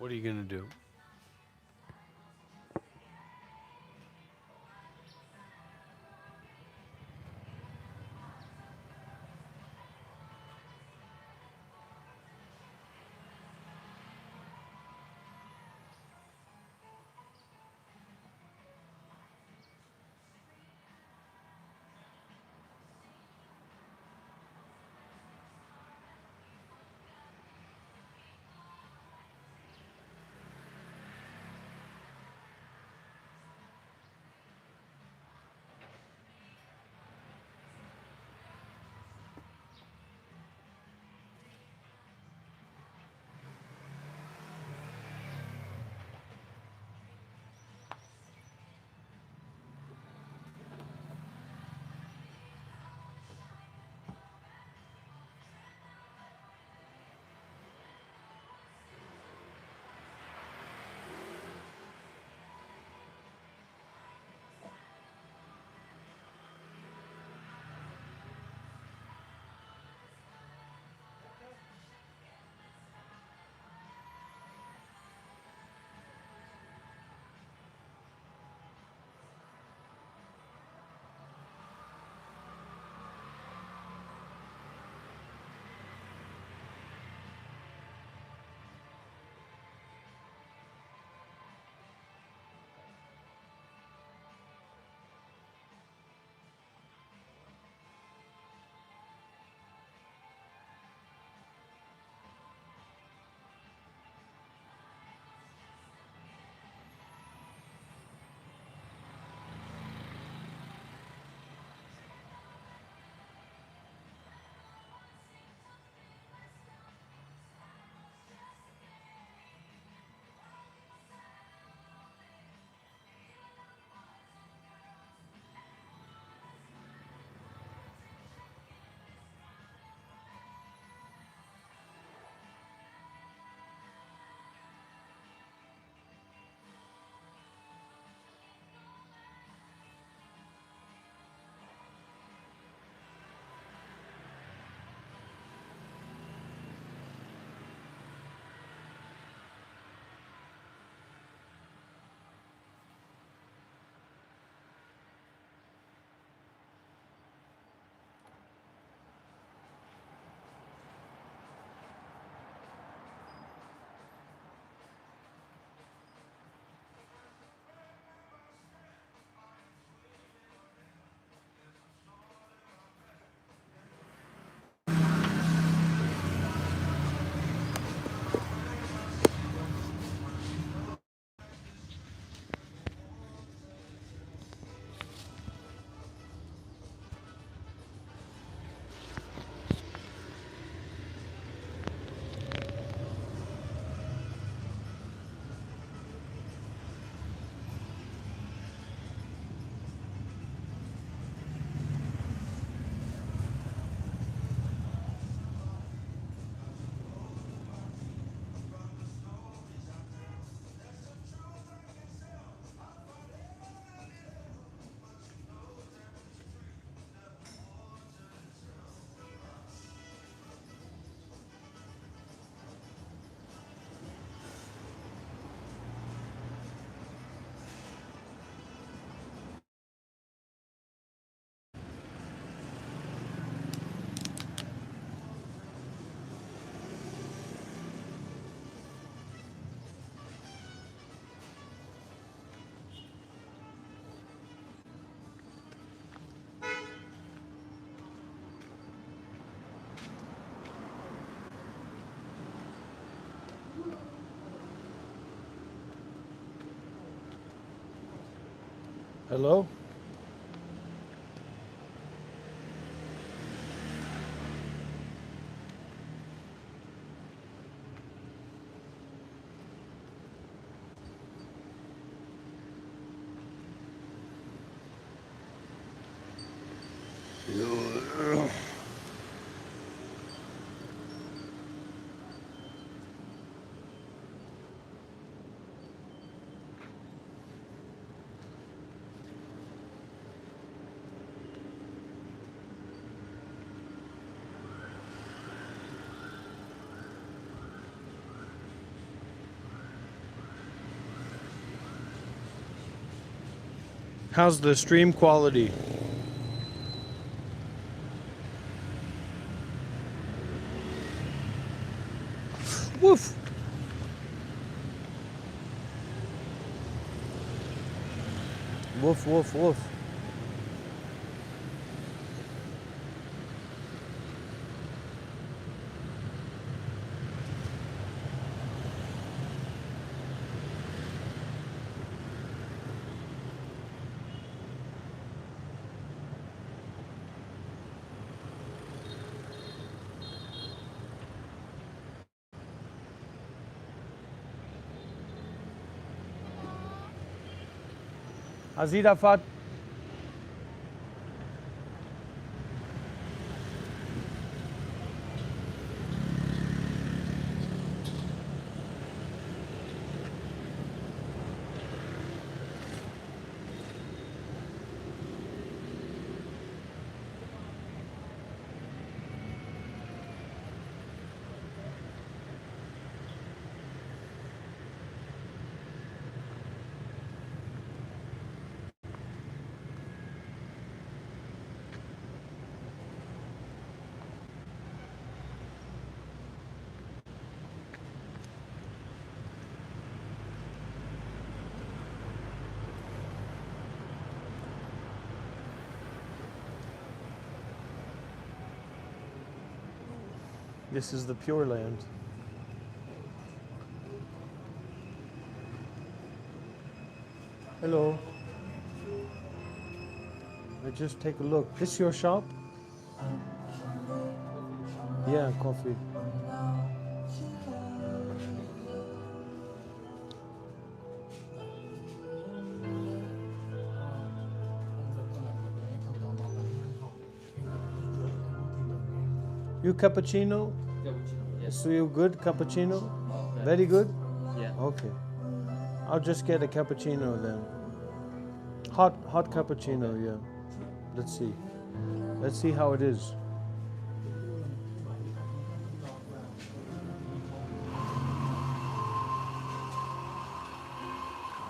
What are you going to do? Hello? How's the stream quality? Woof! Woof, woof, woof. Azirafat. This is the Pure Land. Hello. Let's just take a look. This your shop? Yeah, coffee. You cappuccino? Yes. So you good cappuccino? Very good? Yeah. Okay. I'll just get a cappuccino then. Hot cappuccino, Okay. yeah. Let's see. Let's see how it is.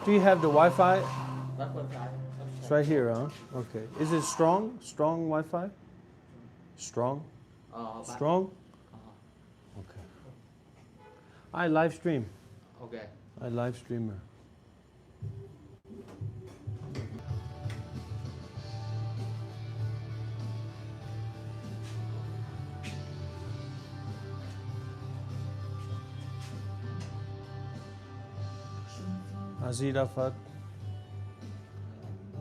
Do you have the Wi-Fi? It's right here, huh? Okay. Is it strong? Strong Wi-Fi? Strong? Strong? Okay. I live stream. Okay. I live streamer. Azirafat.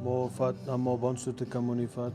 Mo fat namo bonsuta kamuni fat.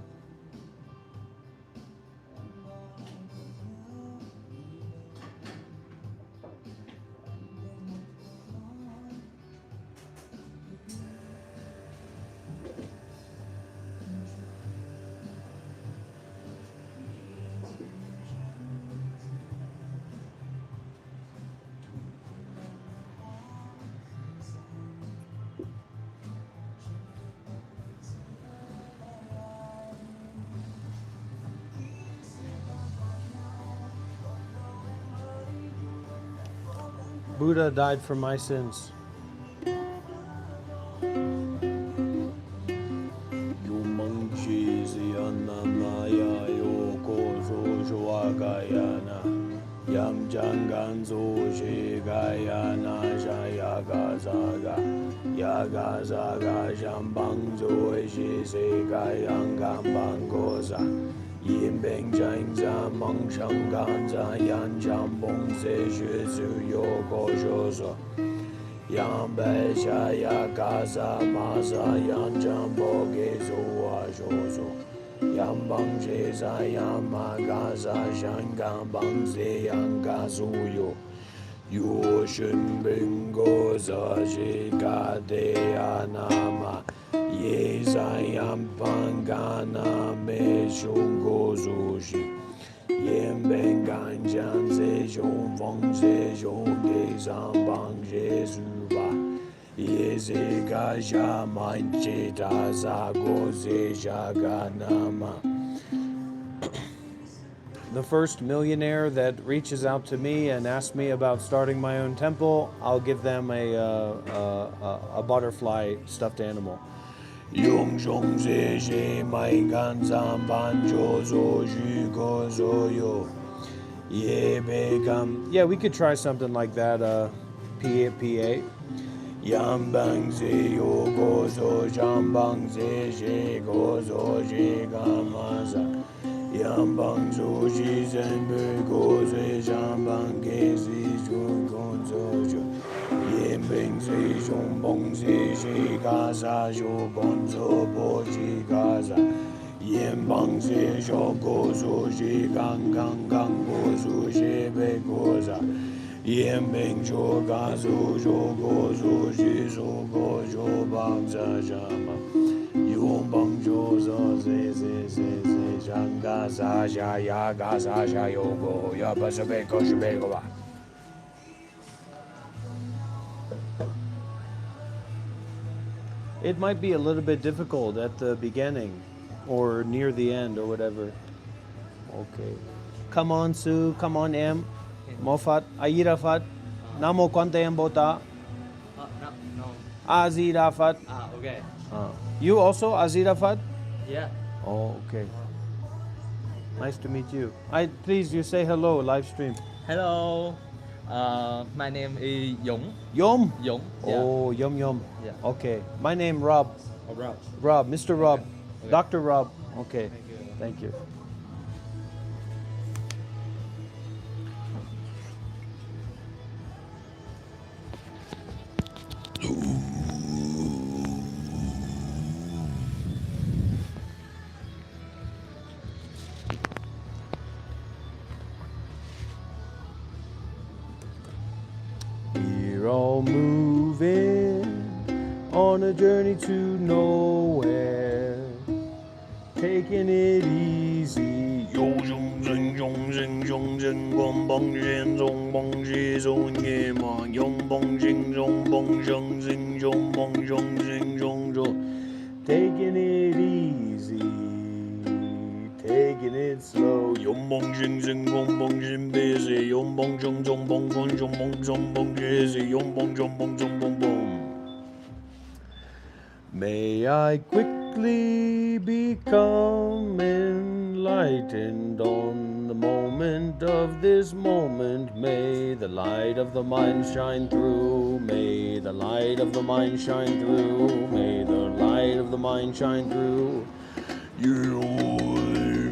Buddha died for my sins. Yam Janganzo Shigayana Shayaga Zaga Yaga Zaga Shambangzo Shisegayangam Bangoza Yimbeng Jangza Mong Shanganza Yan Jambong Se Shizu Yoko Shoso Yambe Shaya Gaza Maza Yanjambo Gezo Ajozo Yambang Jeza Yama Gaza Shangam Bangze Yangazuyo Yoshin Bingo Zajiga De Anama Yeza Yampangana Meshungo Zushi Yemben Ganjan Zejong Fong Zejong Ge Zambang Jesuba Yeze Gaja Manchita Zago Zejaganama. The first millionaire that reaches out to me and asks me about starting my own temple, I'll give them a butterfly stuffed animal. Yung Zhong Zeje Mai Gan Zam Ban Jo Zo Ju Go Zo Yo Ye Begam. Yeah, we could try something like that. PA. Yam Bang Ze Yo Go Zo Jam Bang Ze Je Go Zo Je Gamaza Yam Bang Zo Ji Zen Be Go Ze Jam Bang Ge Zi Ju Go Zo Jo Yem Beng Ze Jong Bong Ze Je Gaza Jo Gon Zo Bo Ji Gaza Yem Bang Ze Jo Go Zo Je Gang Gang Gang Go Zo Je Be Go Za Yem Beng Jo Ga Zo Jo Go Zo Je Zo Go Jo Bang Za Jama Yom Bang Jo Zo Ze Ze Ze Ze Jang Ga Za Ja Ya Ga Za Ja Yo Go Ya Ba Sa Be Ko Shi Be Go Ba. It might be a little bit difficult at the beginning or near the end or whatever. Okay. Come on, Sue. Come on, Em. Mofat. Ayirafat. Namo Kwante Mbota. No. Azirafat. Okay. You also Azirafat? Yeah. Oh, okay. Nice to meet you. Please, you say hello, live stream. Hello. My name is Yong. Yom? Yong. Yeah. Oh, Yom. Yeah. Okay. My name Rob. Oh, Rob. Rob, Mr. Rob. Okay. Dr. Rob. Okay. Thank you. Thank you. We're all moving on a journey to nowhere, taking it easy. Yo Jung Zeng Jung Zeng Jung Zeng Gong Bong Zhen Zong Bong Zhe Zong Ye Ma Yong Bong Jing Zong Bong Zheng Zing Zong Bong Zhong Zing Zong Zhong. Taking it easy, taking it slow. Yong Bong Jing Zing Gong Bong Jin Be Se Yong Bong Zhong Zong Bong Gong Zhong Bong Zhong Bong Zhe Se Yong Bong Zhong Bong Zhong Bong Bong. May I quickly become enlightened on the moment of this moment. May the light of the mind shine through. May the light of the mind shine through. May the light of the mind shine through. Yo,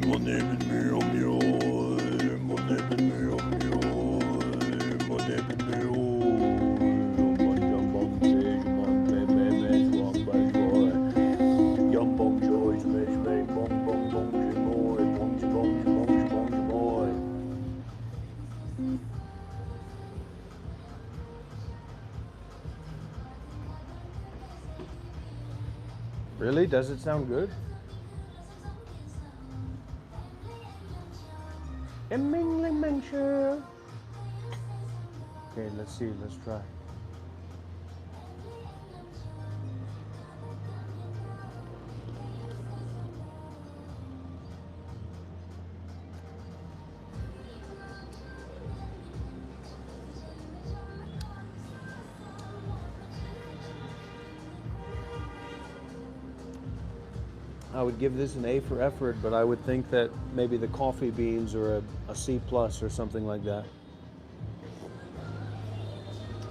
my name is Mio Mio. My name is Mio Mio. My name is Mio. Really? Does it sound good? Okay, let's see. Let's try. I would give this an A for effort, but I would think that maybe the coffee beans are a C plus or something like that.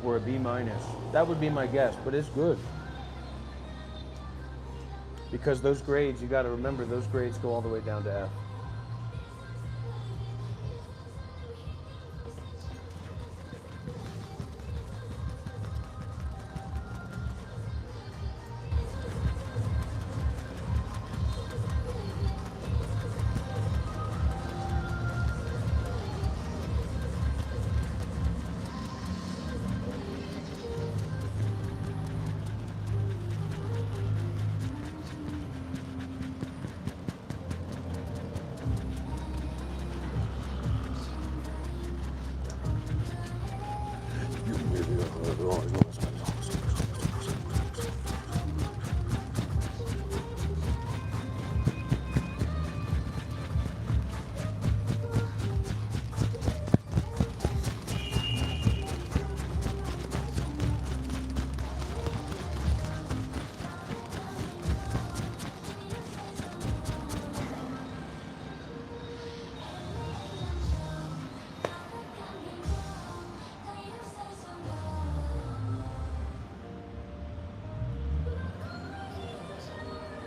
Or a B minus. That would be my guess, but it's good. Because those grades, you got to remember, those grades go all the way down to F.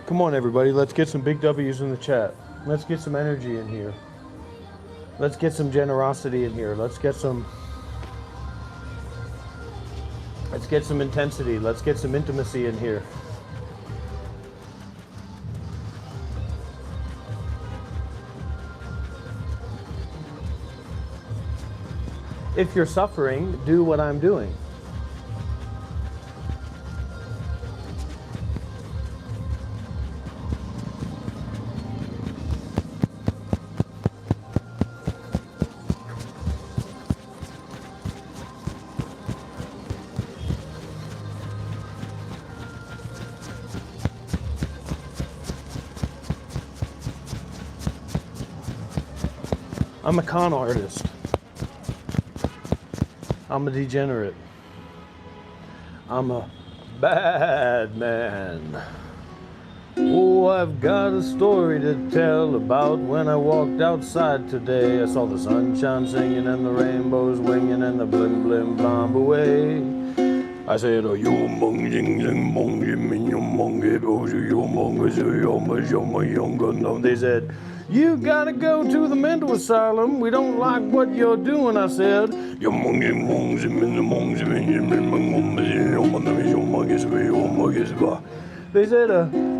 Come on, everybody. Let's get some big W's in the chat. Let's get some energy in here. Let's get some generosity in here. Let's get some intensity. Let's get some intimacy in here. If you're suffering, do what I'm doing. I'm a con artist. I'm a degenerate. I'm a bad man. Oh, I've got a story to tell about when I walked outside today. I saw the sunshine singing and the rainbows winging and the blim blim blomb away. I said, oh, you mong jing jing mong jing min you mong it oh you mong is you. They said, you gotta go to the mental asylum. We don't like what you're doing. I said, you mong jing mong jing min the mong jing min you mong. They said,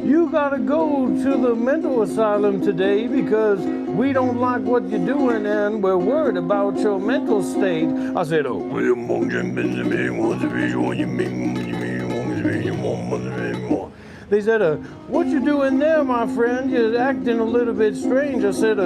you gotta go to the mental asylum today because we don't like what you're doing and we're worried about your mental state. I said, oh, they said, what you doing there, my friend? You're acting a little bit strange. I said,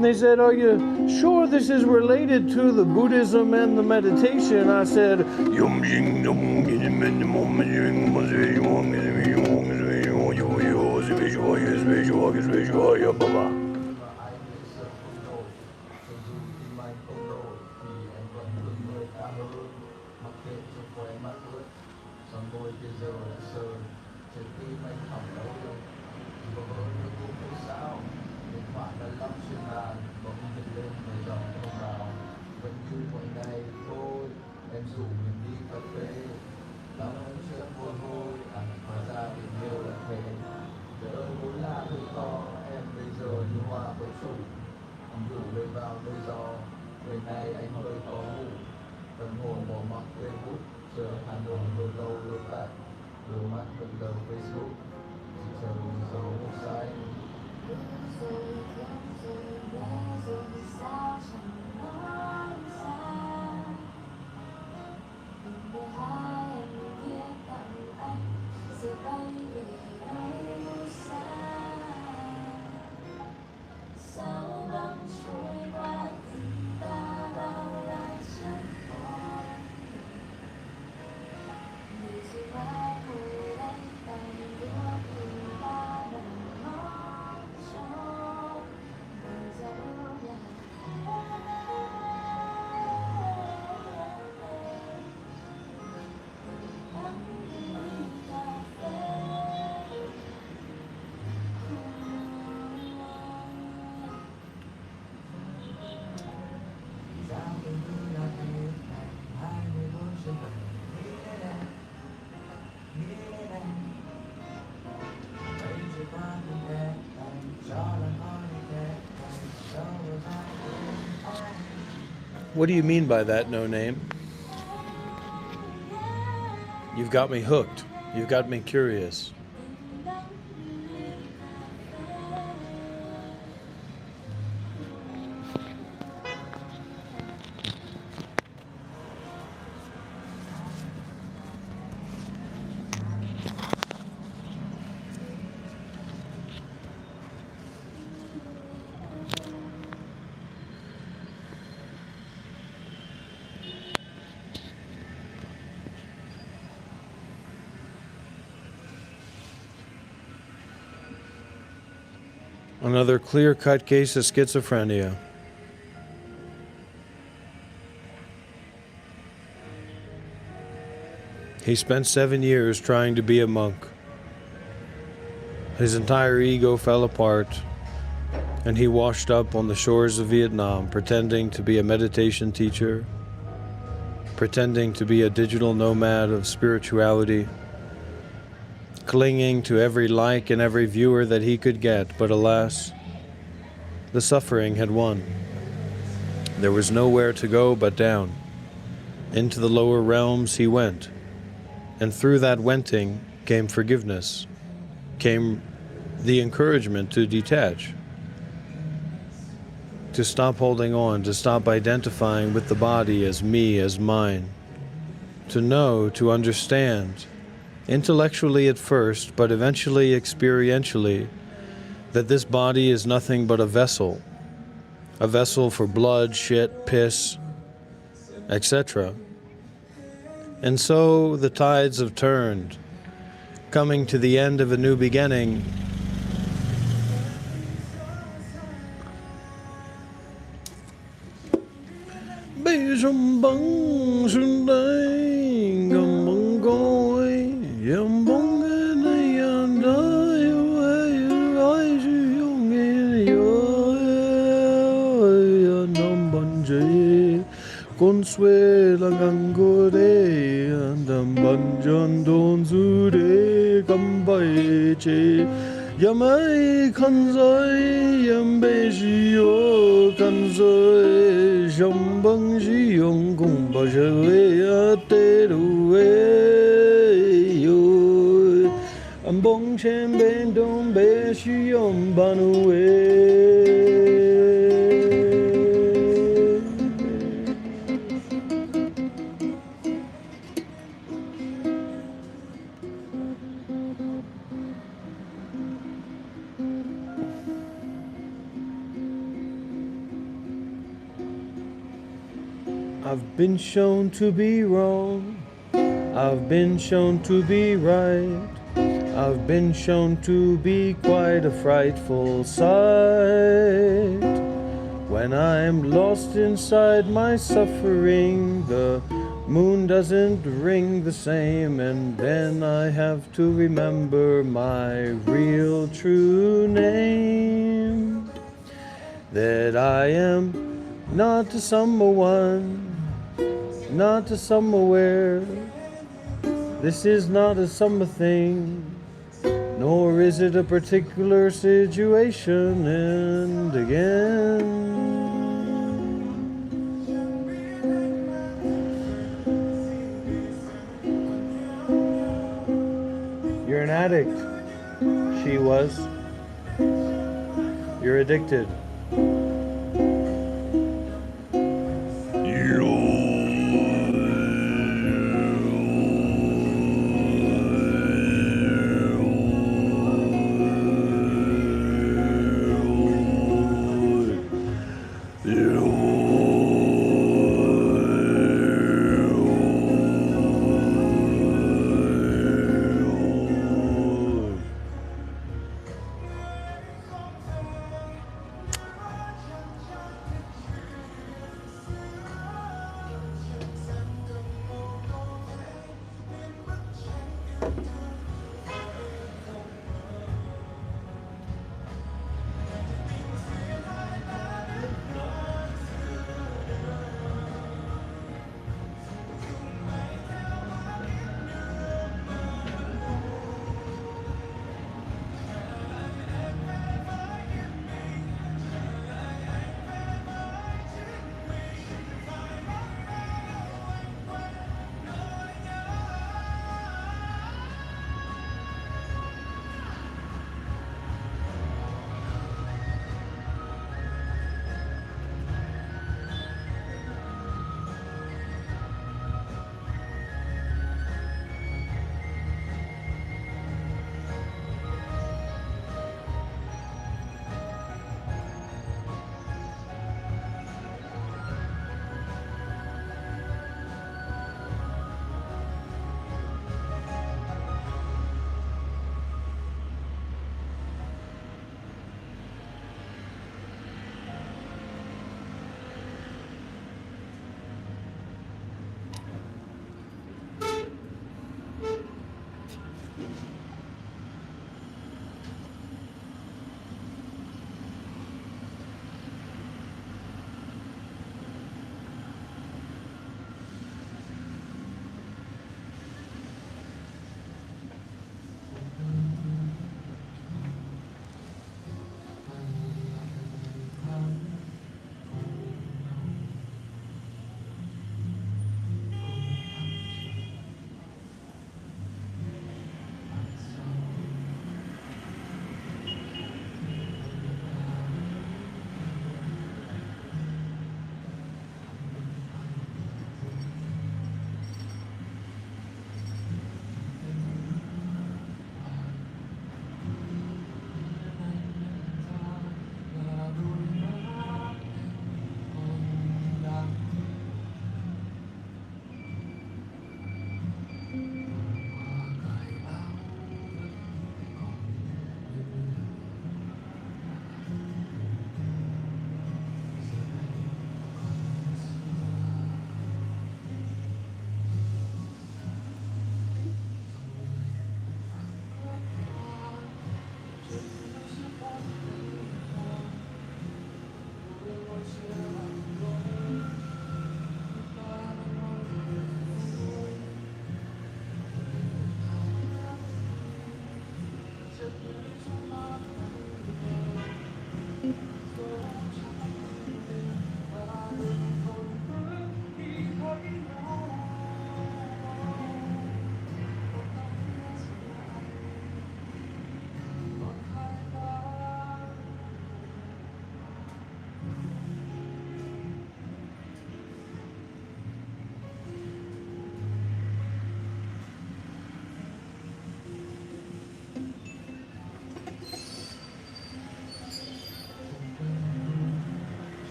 they said, are you sure this is related to the Buddhism and the meditation? I said, what do you mean by that, no name? You've got me hooked. You've got me curious. Another clear-cut case of schizophrenia. He spent 7 years trying to be a monk. His entire ego fell apart, and he washed up on the shores of Vietnam, pretending to be a meditation teacher, pretending to be a digital nomad of spirituality, clinging to every like and every viewer that he could get, but alas, the suffering had won. There was nowhere to go but down. Into the lower realms he went, and through that wenting came forgiveness, came the encouragement to detach, to stop holding on, to stop identifying with the body as me, as mine, to know, to understand, intellectually at first, but eventually experientially, that this body is nothing but a vessel for blood, shit, piss, etc. And so the tides have turned, coming to the end of a new beginning. Consuela gangore andam banjan don zure kambache yamai kanzai yambe jio kanzai jambang jiong gumba jawe ateruwe yo ambong chen ben don be shiom banuwe. I've been shown to be wrong, I've been shown to be right, I've been shown to be quite a frightful sight. When I'm lost inside my suffering, the moon doesn't ring the same, and then I have to remember my real true name. That I am not a someone, not a somewhere. This is not a summer thing, nor is it a particular situation. And again, you're an addict. She was. You're addicted.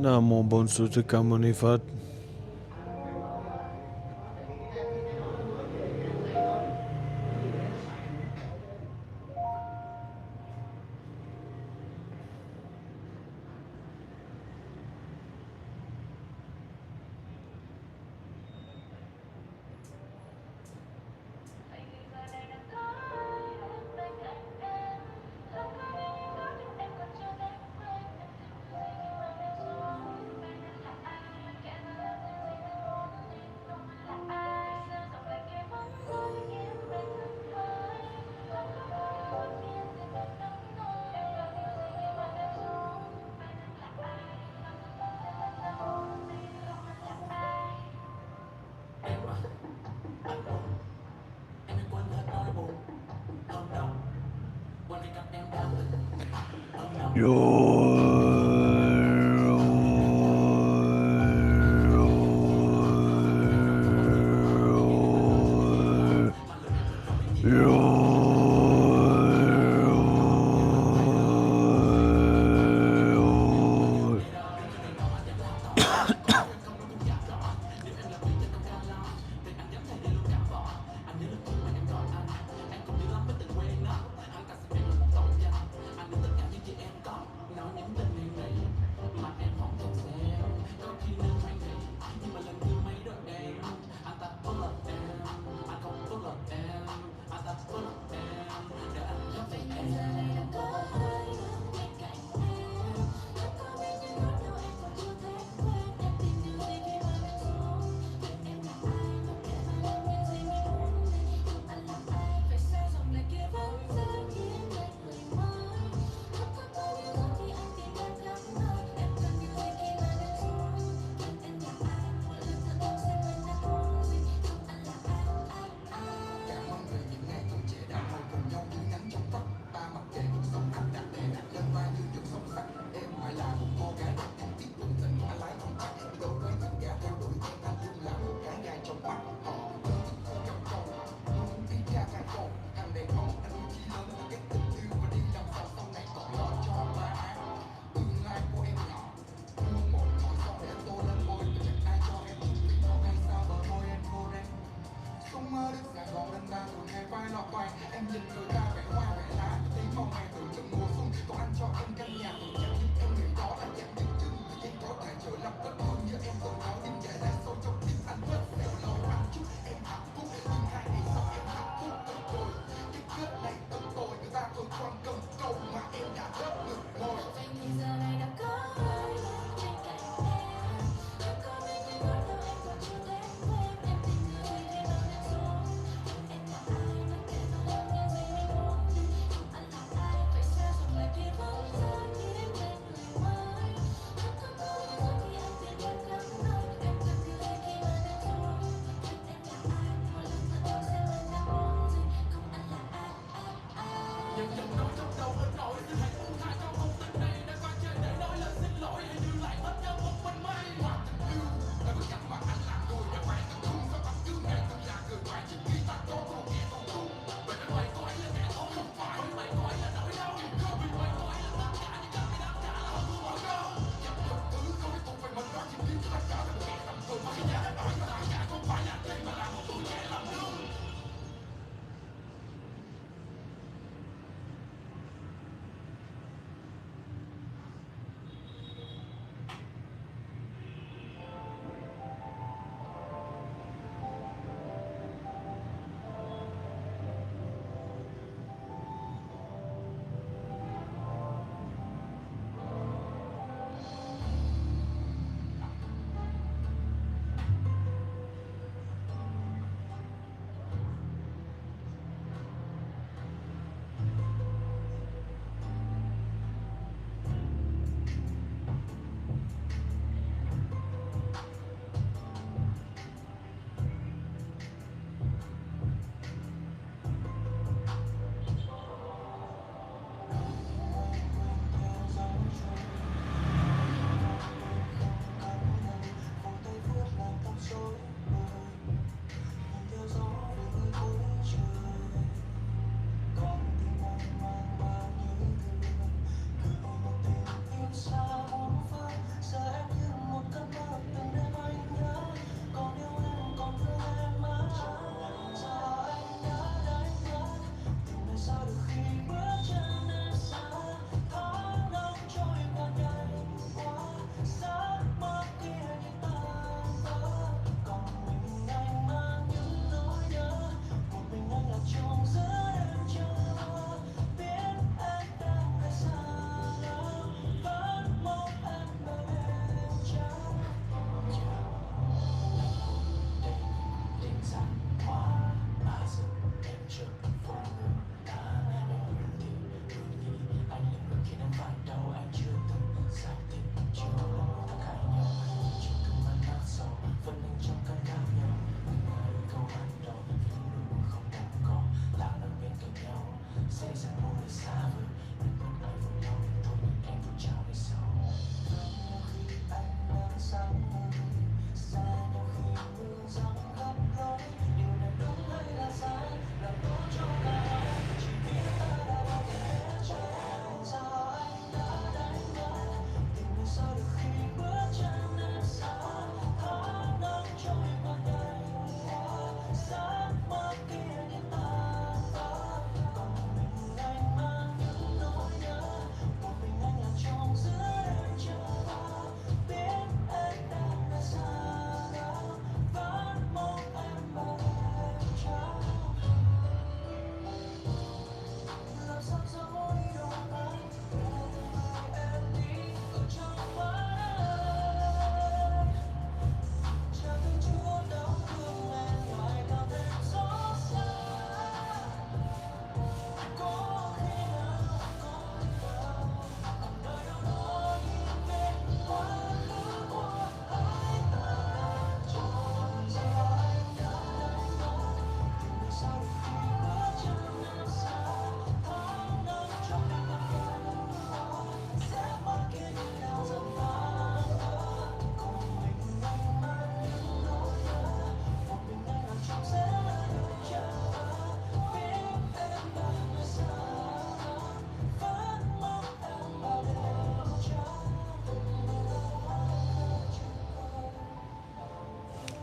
Nam mô Bổn Sư Thích Ca Mâu Ni Phật.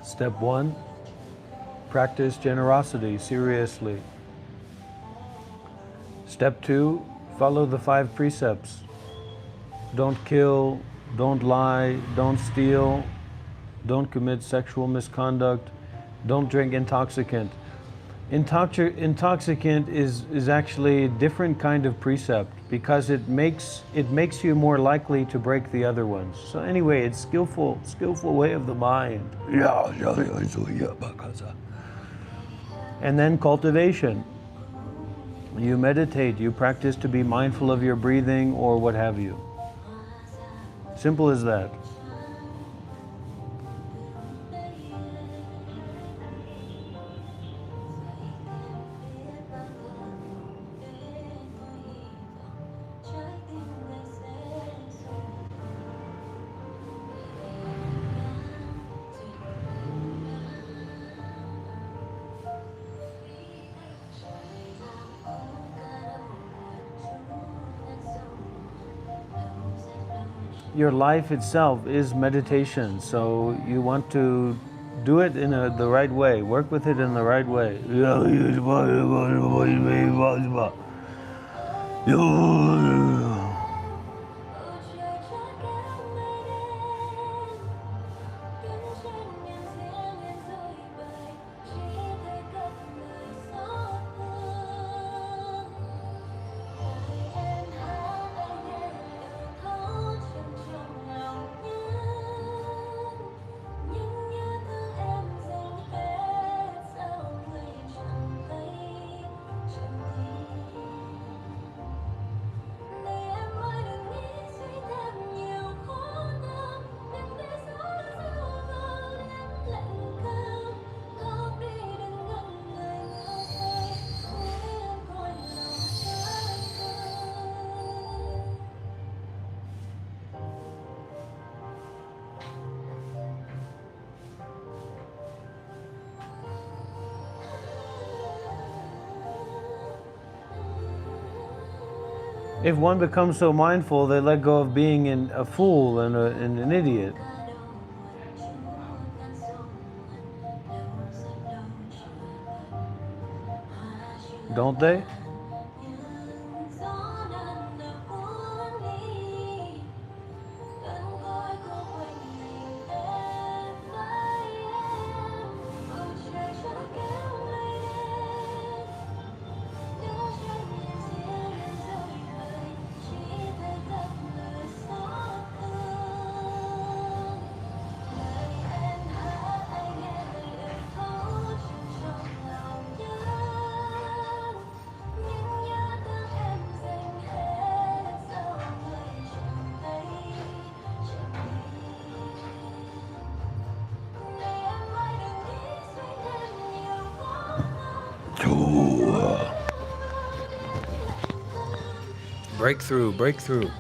Step 1, practice generosity seriously. Step 2, follow the 5 precepts. Don't kill, don't lie, don't steal, don't commit sexual misconduct, don't drink intoxicant. Intoxicant is actually a different kind of precept because it makes you more likely to break the other ones. So anyway, it's skillful way of the mind. And then cultivation. You meditate, you practice to be mindful of your breathing or what have you. Simple as that. Your life itself is meditation, so you want to do it in the right way, work with it in the right way. If one becomes so mindful, they let go of being a fool and an idiot. Don't they? Breakthrough, breakthrough.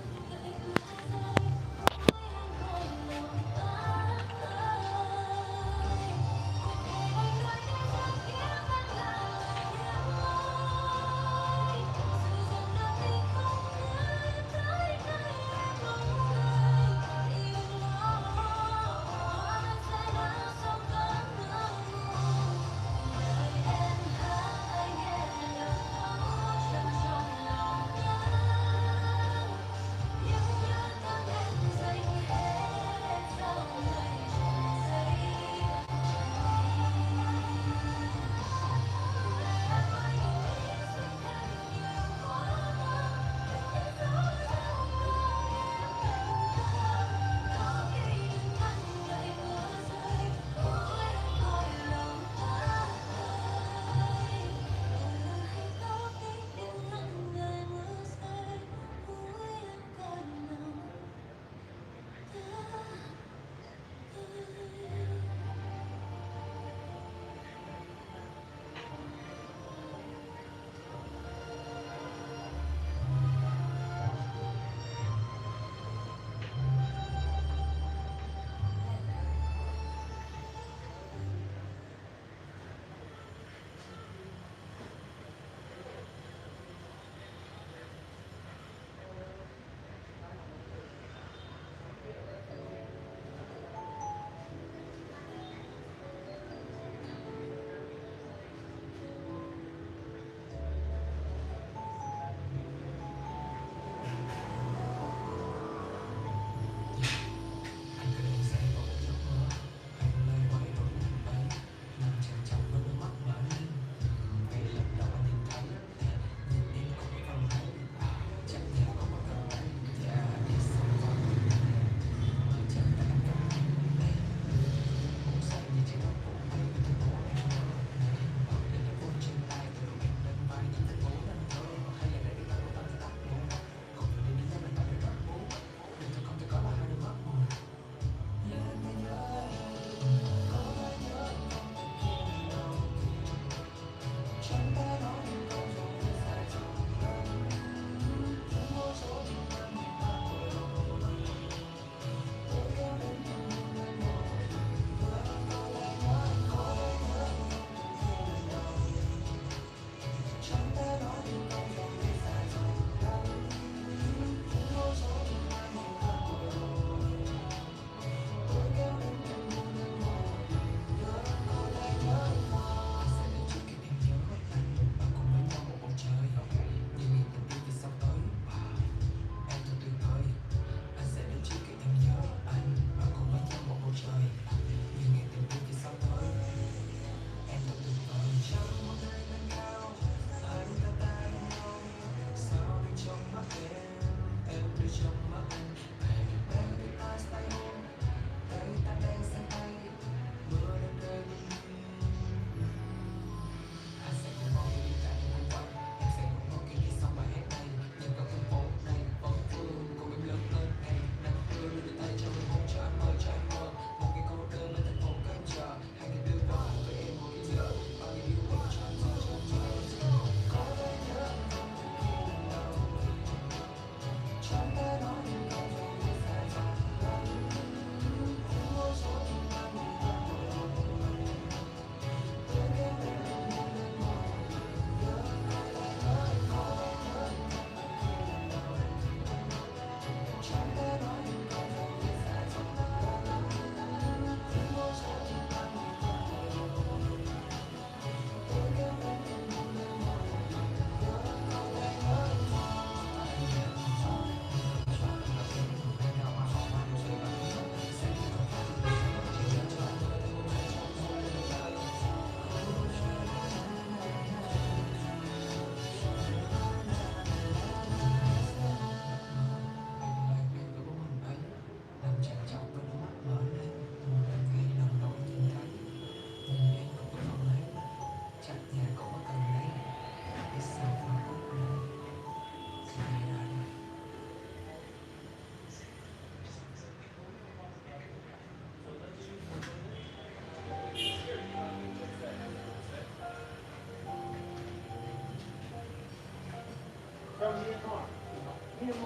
Put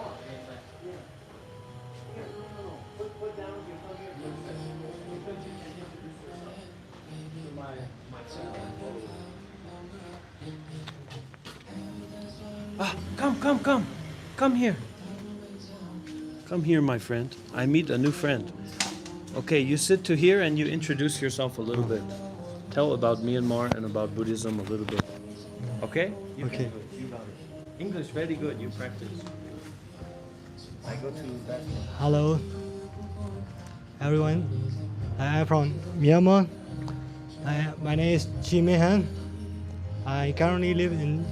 down your phone here because you can introduce yourself to my friend. Ah, come here. Come here, my friend. I meet a new friend. Okay, you sit to here and you introduce yourself a little bit. Tell about Myanmar and about Buddhism a little bit. Okay? You Okay. can do it. You got it. English, very good. You practice. I go to that one. Hello, everyone. I am from Myanmar. My name is Chime. I currently live in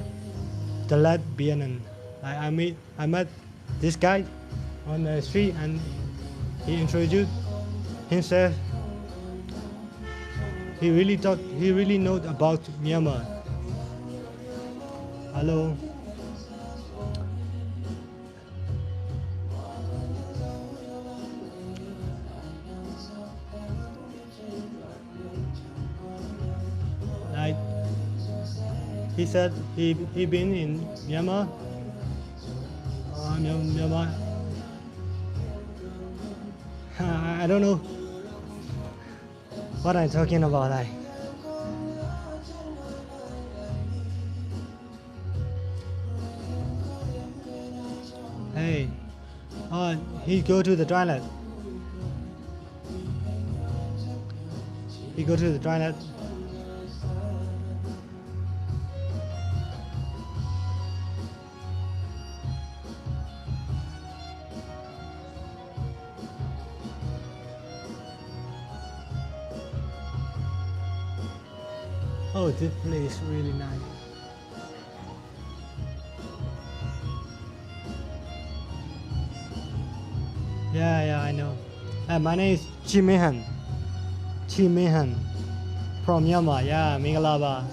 Tibetan. I met this guy on the street and he introduced himself. He really knows about Myanmar. Hello. Like he said he been in Myanmar. Myanmar. I don't know what I'm talking about. Hey, he go to the toilet. He go to the toilet. Oh, this place is really nice. Yeah, I know. My name is Chime from Myanmar. Yeah, Mingalaba.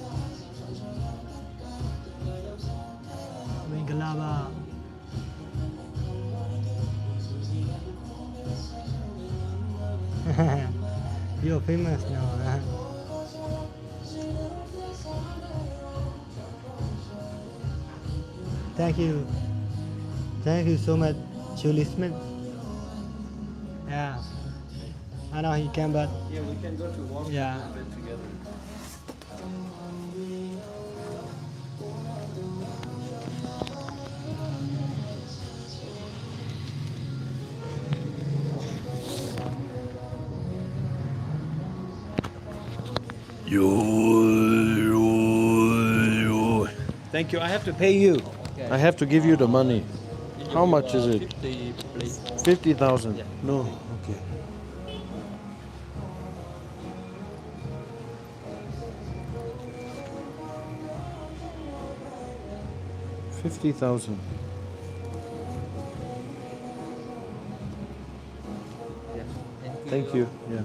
You're famous now. Thank you. Thank you so much, Julie Smith. Yeah. I know he can, but Yeah, we can go to walk Yeah. a little bit together. Thank you. I have to pay you. Okay. I have to give you the money. How much is it? 50, please. 50,000. Yeah. No. Okay. $50,000. Yeah. Thank you. Yeah.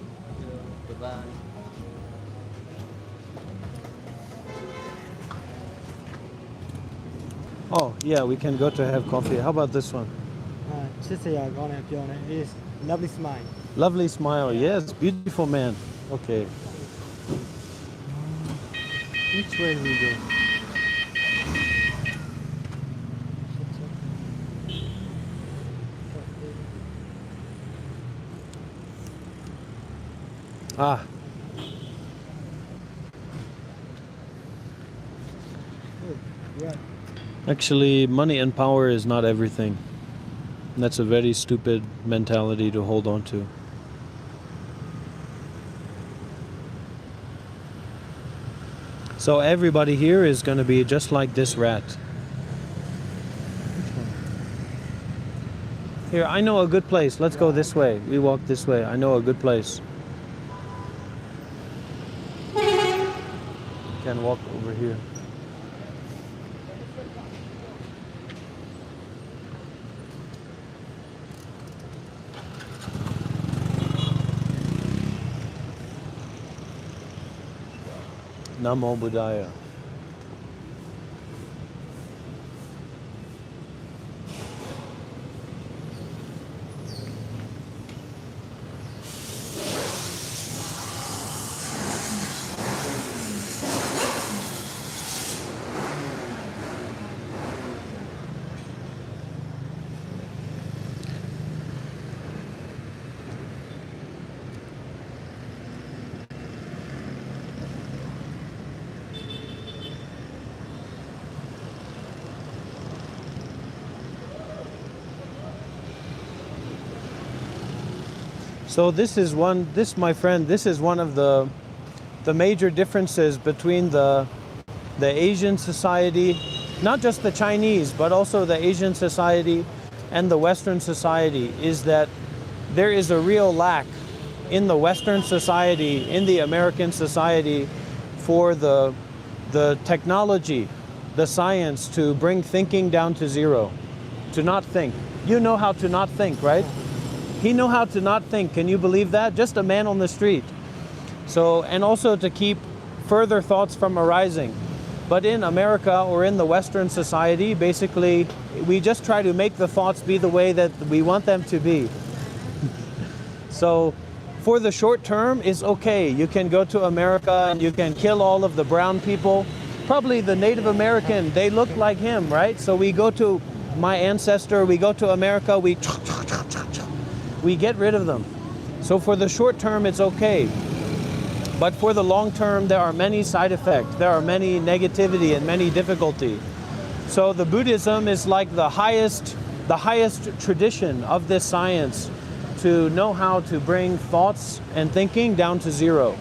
Bye-bye. Oh, yeah, we can go to have coffee. How about this one? It's lovely smile. Lovely smile. Yes, beautiful man. Okay. Which way do we go? Ah, Yeah. actually, money and power is not everything. That's a very stupid mentality to hold on to. So everybody here is going to be just like this rat. Here, I know a good place. Let's go this way. We walk this way. I know a good place. Can walk over here. Namo Buddhaya. So this, my friend, this is one of the major differences between the Asian society, not just the Chinese, but also the Asian society and the Western society, is that there is a real lack in the Western society, in the American society, for the technology, the science to bring thinking down to zero, to not think. You know how to not think, right? He know how to not think. Can you believe that? Just a man on the street. So, and also to keep further thoughts from arising. But in America or in the Western society, basically, we just try to make the thoughts be the way that we want them to be. So, for the short term, it's okay. You can go to America and you can kill all of the brown people. Probably the Native American, they look like him, right? So we go to my ancestor, we go to America, we get rid of them. So for the short term, it's okay. But for the long term, there are many side effects. There are many negativity and many difficulty. So the Buddhism is like the highest tradition of this science, to know how to bring thoughts and thinking down to zero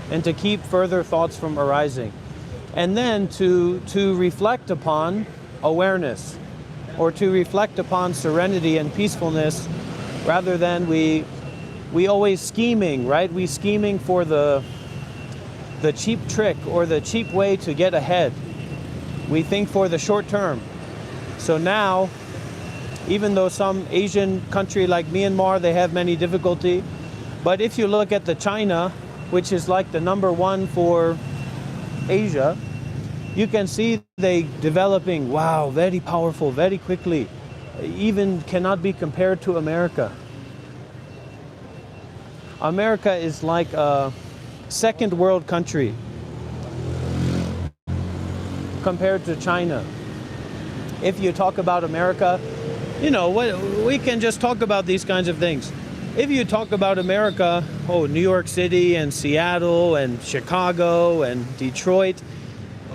and to keep further thoughts from arising. And then to reflect upon awareness, or to reflect upon serenity and peacefulness, rather than we always scheming, right? We scheming for the cheap trick or the cheap way to get ahead. We think for the short term. So now, even though some Asian country like Myanmar, they have many difficulty, but if you look at the China, which is like the #1 for Asia, you can see they developing, wow, very powerful, very quickly, even cannot be compared to America. America is like a second world country compared to China. If you talk about America, you know, we can just talk about these kinds of things. If you talk about America, oh, New York City and Seattle and Chicago and Detroit,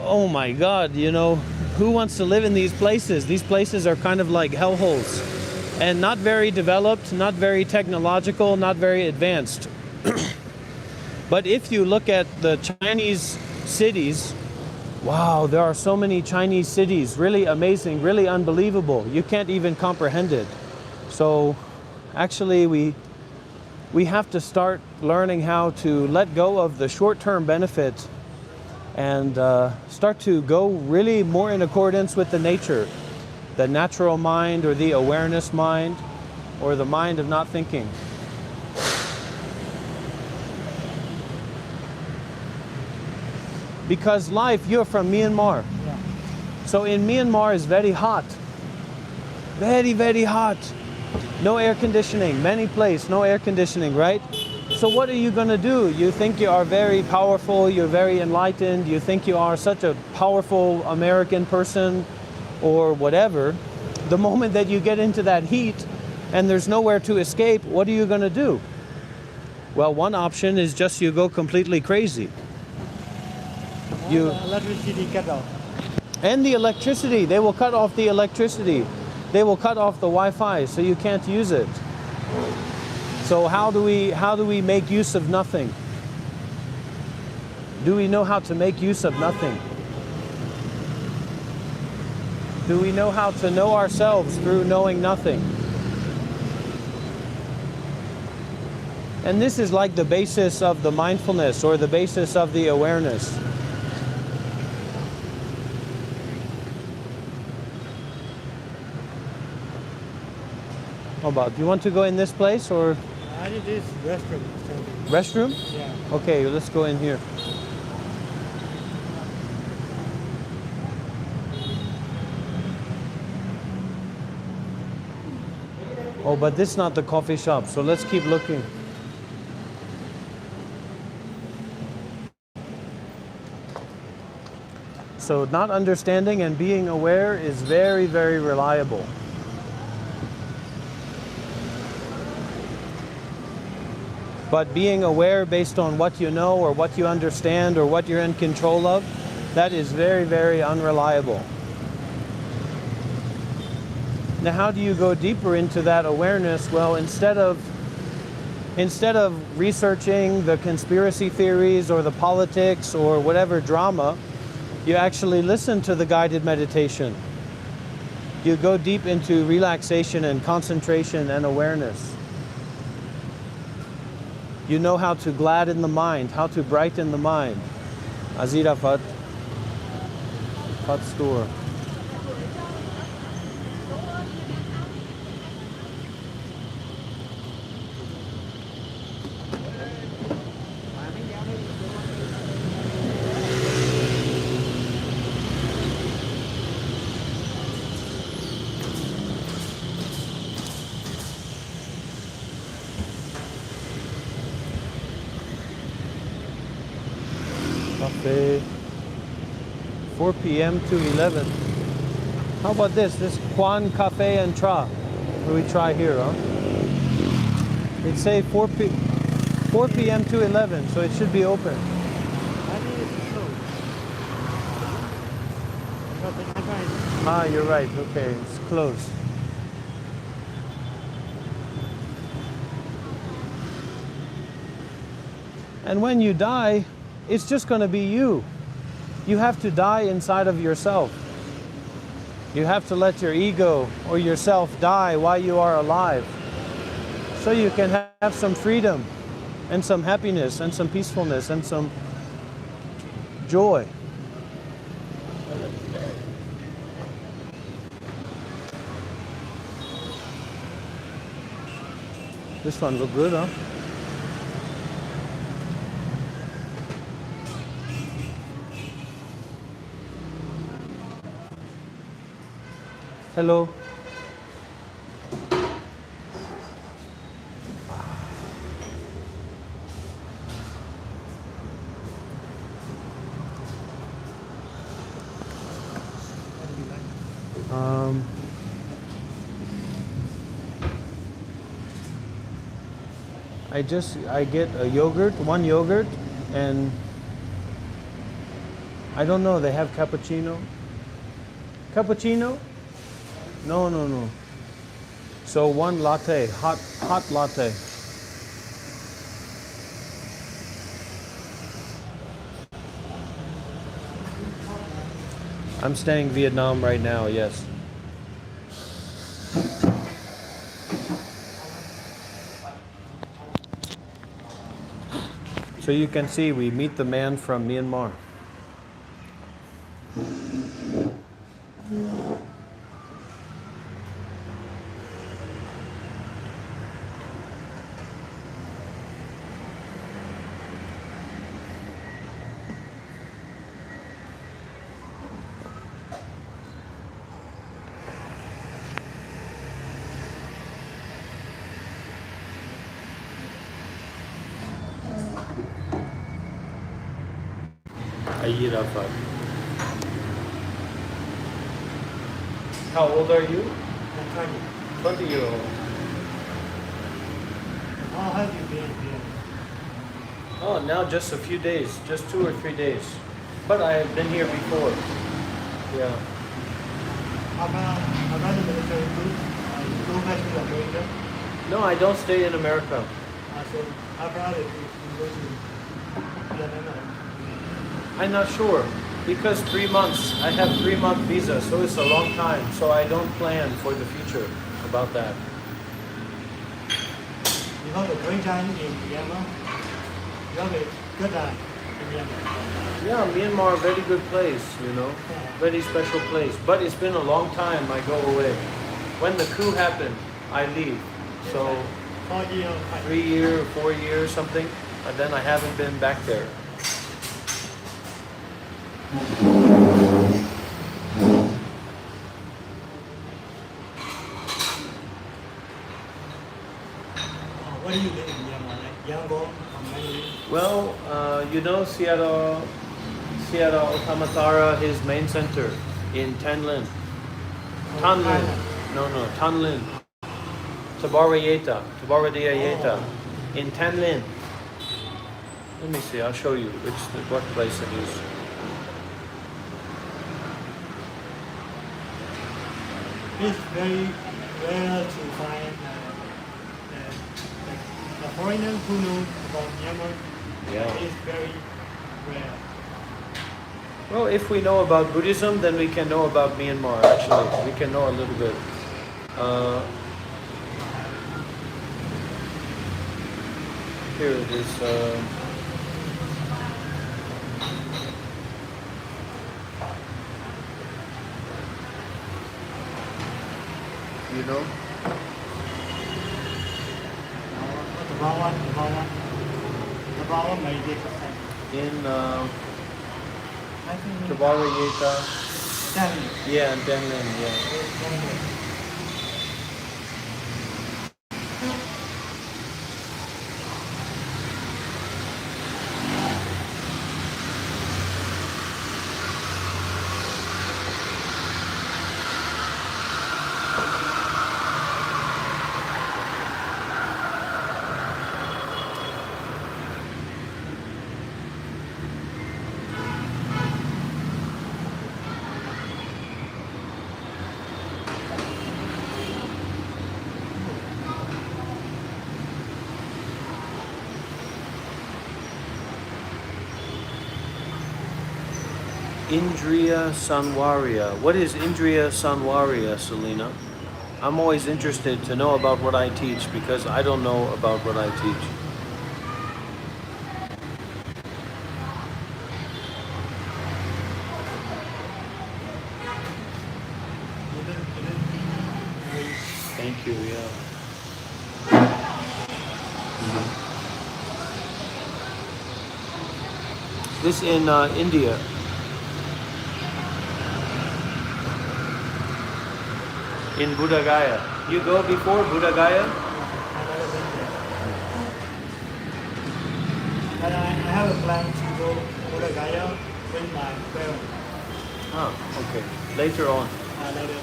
oh my God, you know, who wants to live in these places? These places are kind of like hellholes and not very developed, not very technological, not very advanced. But if you look at the Chinese cities, wow, there are so many Chinese cities, really amazing, really unbelievable. You can't even comprehend it. So actually we have to start learning how to let go of the short-term benefit and start to go really more in accordance with the nature, the natural mind or the awareness mind or the mind of not thinking. Because life, you're from Myanmar. Yeah. So in Myanmar is very hot. Very, very hot. No air conditioning, many places, no air conditioning, right? So what are you going to do? You think you are very powerful, you're very enlightened, you think you are such a powerful American person or whatever. The moment that you get into that heat and there's nowhere to escape, what are you going to do? Well, one option is just you go completely crazy. The electricity cut off. And the electricity, they will cut off the electricity. They will cut off the Wi-Fi, so you can't use it. So how do we make use of nothing? Do we know how to make use of nothing? Do we know how to know ourselves through knowing nothing? And this is like the basis of the mindfulness or the basis of the awareness. How about, do you want to go in this place or? I need this restroom. Restroom? Yeah. Okay, let's go in here. Oh, but this is not the coffee shop, so let's keep looking. So not understanding and being aware is very, very reliable. But being aware based on what you know or what you understand or what you're in control of, that is very, very unreliable. Now, how do you go deeper into that awareness? Well, instead of Instead of researching the conspiracy theories or the politics or whatever drama, you actually listen to the guided meditation. You go deep into relaxation and concentration and awareness. You know how to gladden the mind, how to brighten the mind. Azira Fat. Fat store. Cafe. 4 p.m. to 11. How about this? This Kwan Cafe and Tra. What do we try here, huh? It say 4 p.m. to 11, so it should be open. Ah, you're right. Okay, it's closed. And when you die, it's just going to be you. You have to die inside of yourself. You have to let your ego or yourself die while you are alive, so you can have some freedom and some happiness and some peacefulness and some joy. This one look good, huh? Hello. I get a yogurt, one yogurt, and I don't know, they have cappuccino. Cappuccino? No. So one latte, hot latte. I'm staying Vietnam right now, yes. So you can see we meet the man from Myanmar. How old are you? 20-year-old. How have you been here? Oh, now just a few days, just 2 or 3 days. But I have been here before. Yeah. About the military group, you go back to America. No, I don't stay in America. So after that, you go to Vietnam. I'm not sure. Because 3 months, I have 3-month visa, so it's a long time. So I don't plan for the future about that. You have a great time in Myanmar. You have a good time in Myanmar. Yeah, Myanmar, very good place, you know. Very special place. But it's been a long time I go away. When the coup happened, I leave. So 4 years. 3 years, 4 years, something. And then I haven't been back there. What do you live in Myanmar? Like Yangon or Manly? Well, you know Seattle Otamatara, his main center in Tanlin. Tanlin. No, Tanlin. Tabaradiyayeta. In Tanlin. Let me see, I'll show you what place it is. It's very rare to find a foreigners who know about Myanmar Yeah. is very rare. Well, if we know about Buddhism, then we can know about Myanmar, actually. We can know a little bit. Here it is. You know? The brown one, the brown one. The brown one meditation. In I think Tabarayeta. Then, Yeah, and Denlin, yeah. Indriya Sanwarya. What is Indriya Sanwarya, Selena? I'm always interested to know about what I teach because I don't know about what I teach. Thank you, yeah. This in India. In Buddha Gaya. You go before Buddha Gaya? But I have a plan to go Buddha Gaya with my parents Ah, okay. Later on. later.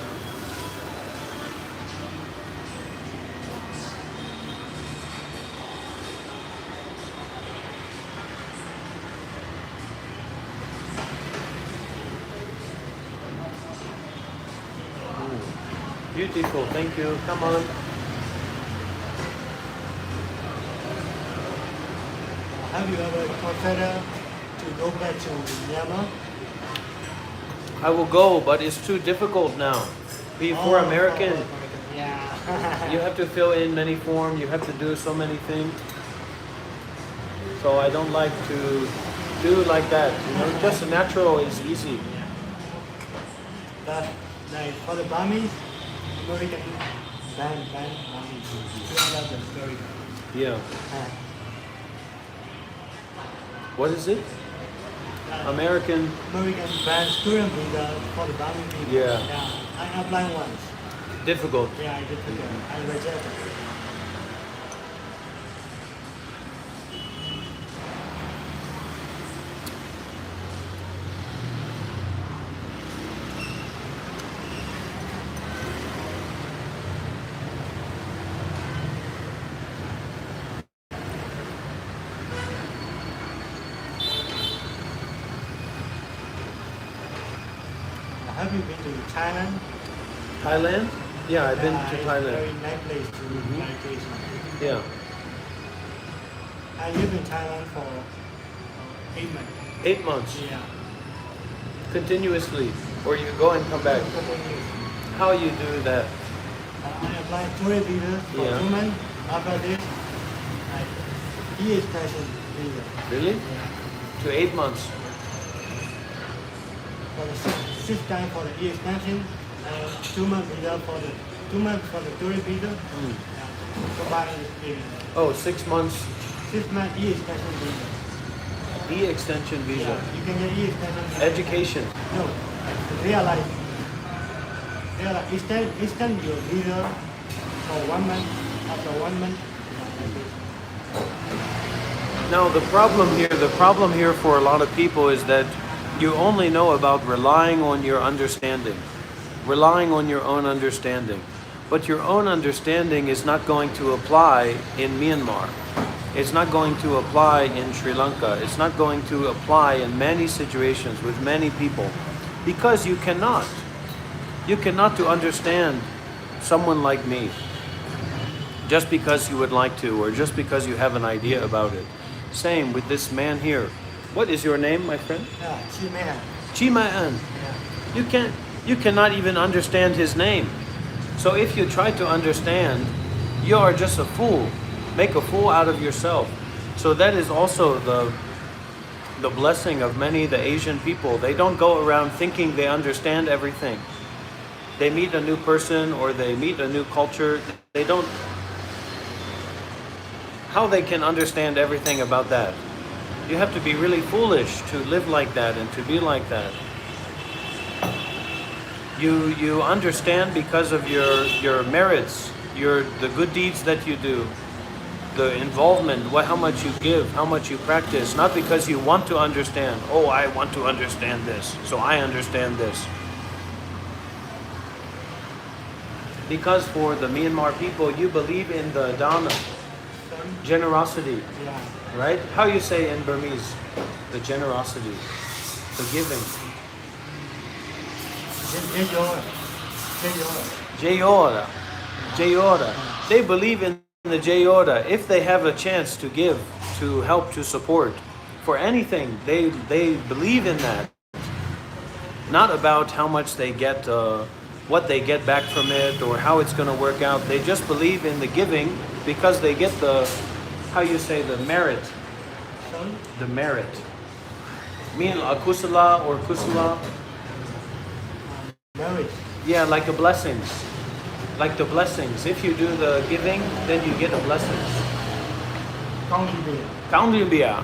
Beautiful, thank you. Come on. Have you ever considered to go back to Myanmar? I will go, but it's too difficult now. For American, Yeah. you have to fill in many forms, you have to do so many things. So I don't like to do like that. You know, just natural is easy. But like for the Burmese, American ban Burmese. You know about the story. Yeah. What is it? American. American ban student visa for the Burmese people. Yeah. I applied once. Difficult. Yeah, I did. I rejected. Have you been to Thailand? Thailand? Yeah, I've been to It's a Thailand. very nice place to meditation. Yeah. I lived in Thailand for 8 months. 8 months. Yeah. Continuously. Or you go and come back. How you do that? I applied tourist visa for Yeah. 2 months. After this, I e-extension visa. Really? Yeah. To 8 months. For the sixth time for the e-extension, and 2 months visa for the 2 months for the tourist visa. Yeah. Combined experience. Oh, 6 months 6 months e-extension visa. e-extension visa. Yeah, you can get e-extension visa. Education. No, realize. Extend your visa for 1 month. After 1 month, Now the problem here for a lot of people is that you only know about relying on your understanding, relying on your own understanding. But your own understanding is not going to apply in Myanmar. It's not going to apply in Sri Lanka. It's not going to apply in many situations with many people because you cannot. You cannot to understand someone like me. just because you would like to, or just because you have an idea about it. Same with this man here. What is your name, my friend? Chime. You cannot even understand his name. So if you try to understand, you are just a fool. Make a fool out of yourself. So that is also the blessing of many the Asian people. They don't go around thinking they understand everything. They meet a new person or they meet a new culture. They don't. How they can understand everything about that? You have to be really foolish to live like that and to be like that. You understand because of your merits, the good deeds that you do, the involvement, how much you give, how much you practice, not because you want to understand. Oh, I want to understand this, so I understand this. Because for the Myanmar people, you believe in the dana, generosity, right? How you say in Burmese, the generosity, the giving. Jayora. Jayora. They believe in the Jayora. If they have a chance to give, to help, to support, for anything, they believe in that. Not about how much they get, what they get back from it, or how it's going to work out. They just believe in the giving because they get the, how you say, the merit. The merit. Mean akusala or kusala? Merit. Yeah, like the blessings. Like the blessings. If you do the giving, then you get the blessings. Kaunibia.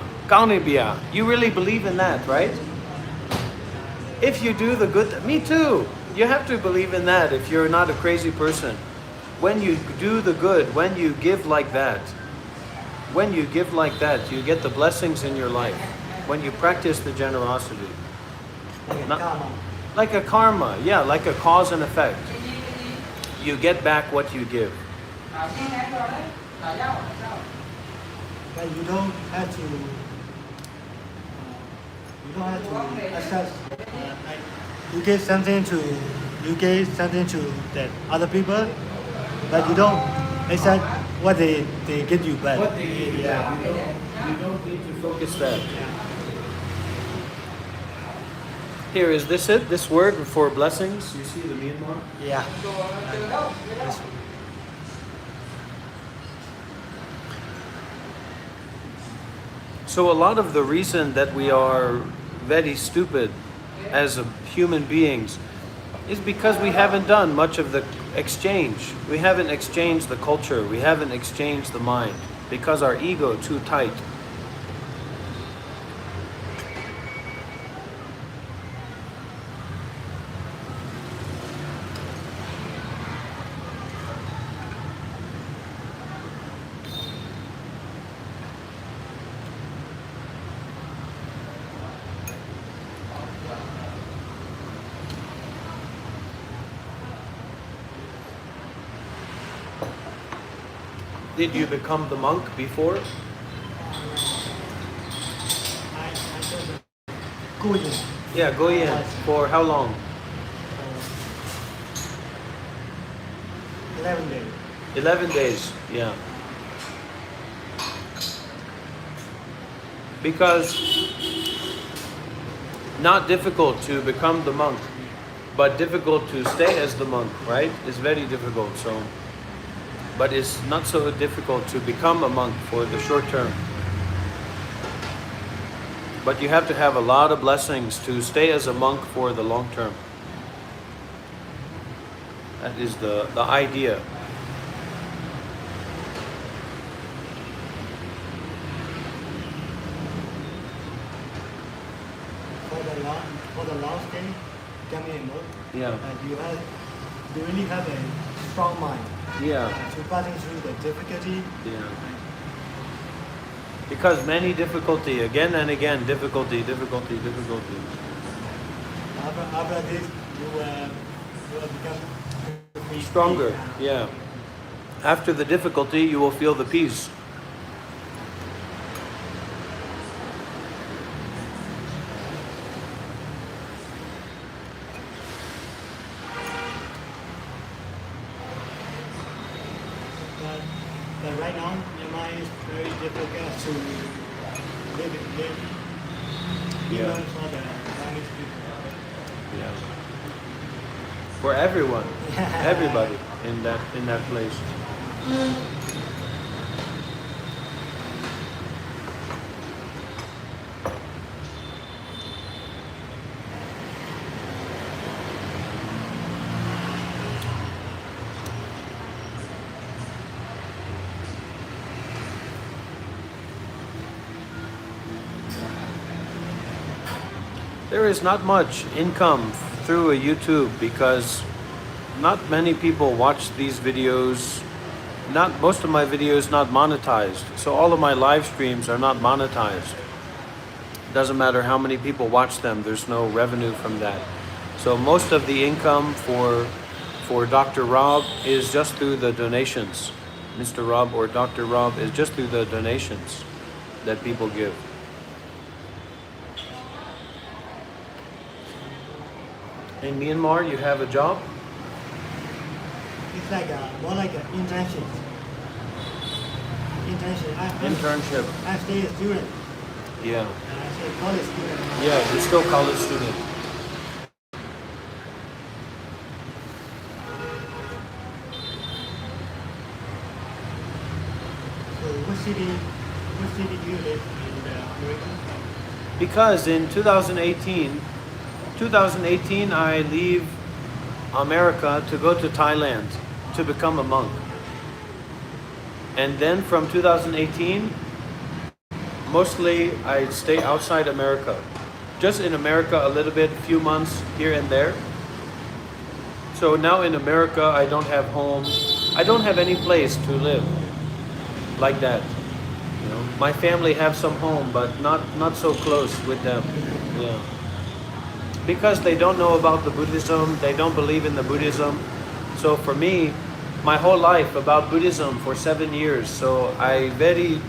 You really believe in that, right? If you do the good, me too. You have to believe in that if you're not a crazy person. When you do the good, when you give like that, you get the blessings in your life. When you practice the generosity. Like a karma, yeah, like a cause and effect. You get back what you give. But you don't have to assess. Like you give something to that other people, but you don't accept what they give you back. You don't need to focus that. Here, is this it? This word for blessings? You see the Myanmar? Yeah. So a lot of the reason that we are very stupid as human beings is because we haven't done much of the exchange. We haven't exchanged the culture. We haven't exchanged the mind because our ego too tight. Did you become the monk before? Yeah, Goyen. For how long? 11 days. 11 days, yeah. Because not difficult to become the monk, but difficult to stay as the monk, right? It's very difficult, so. But it's not so difficult to become a monk for the short term. But you have to have a lot of blessings to stay as a monk for the long term. That is the idea. For the last day, coming in, Yeah. you really have a strong mind. Yeah. To passing through the difficulty. Yeah. Because many difficulty, again and again, difficulty. After this, you will become Stronger, yeah. After the difficulty, you will feel the peace. right now, Myanmar is very difficult to live in, Yeah. even for the Chinese people. Yeah. For everyone, everybody in that place. There is not much income through a YouTube because not many people watch these videos. Not most of my videos not monetized. So all of my live streams are not monetized. Doesn't matter how many people watch them, there's no revenue from that. So most of the income for Dr. Rob is just through the donations. Mr. Rob or Dr. Rob is just through the donations that people give. In Myanmar, you have a job? It's like more like an internship. Internship. I'm still a student. Yeah. I'm still a college student. Yeah, you're still a college student. So what city do you live in America? Because in 2018 I leave America to go to Thailand to become a monk. And then from 2018, mostly I stay outside America. Just in America a little bit, few months here and there. So now in America I don't have home. I don't have any place to live like that. You know, my family have some home, but not so close with them. Yeah. Because they don't know about the Buddhism, they don't believe in the Buddhism. So for me, my whole life about Buddhism for 7 years, so I very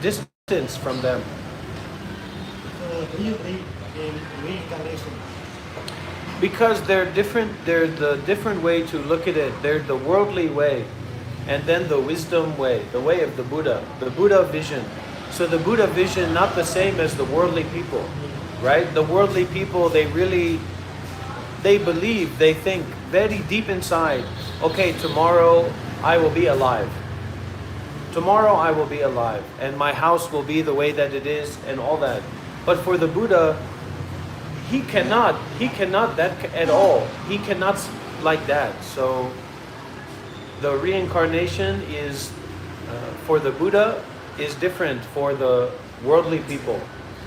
distance from them. So do you believe in reincarnation? Because they're different, they're the different way to look at it. They're the worldly way, and then the wisdom way, the way of the Buddha vision. So the Buddha vision, not the same as the worldly people, right? The worldly people, they believe, they think very deep inside, okay, tomorrow I will be alive. Tomorrow I will be alive, and my house will be the way that it is, and all that. But for the Buddha, he cannot that at all. He cannot like that. So the reincarnation is, for the Buddha, is different for the worldly people.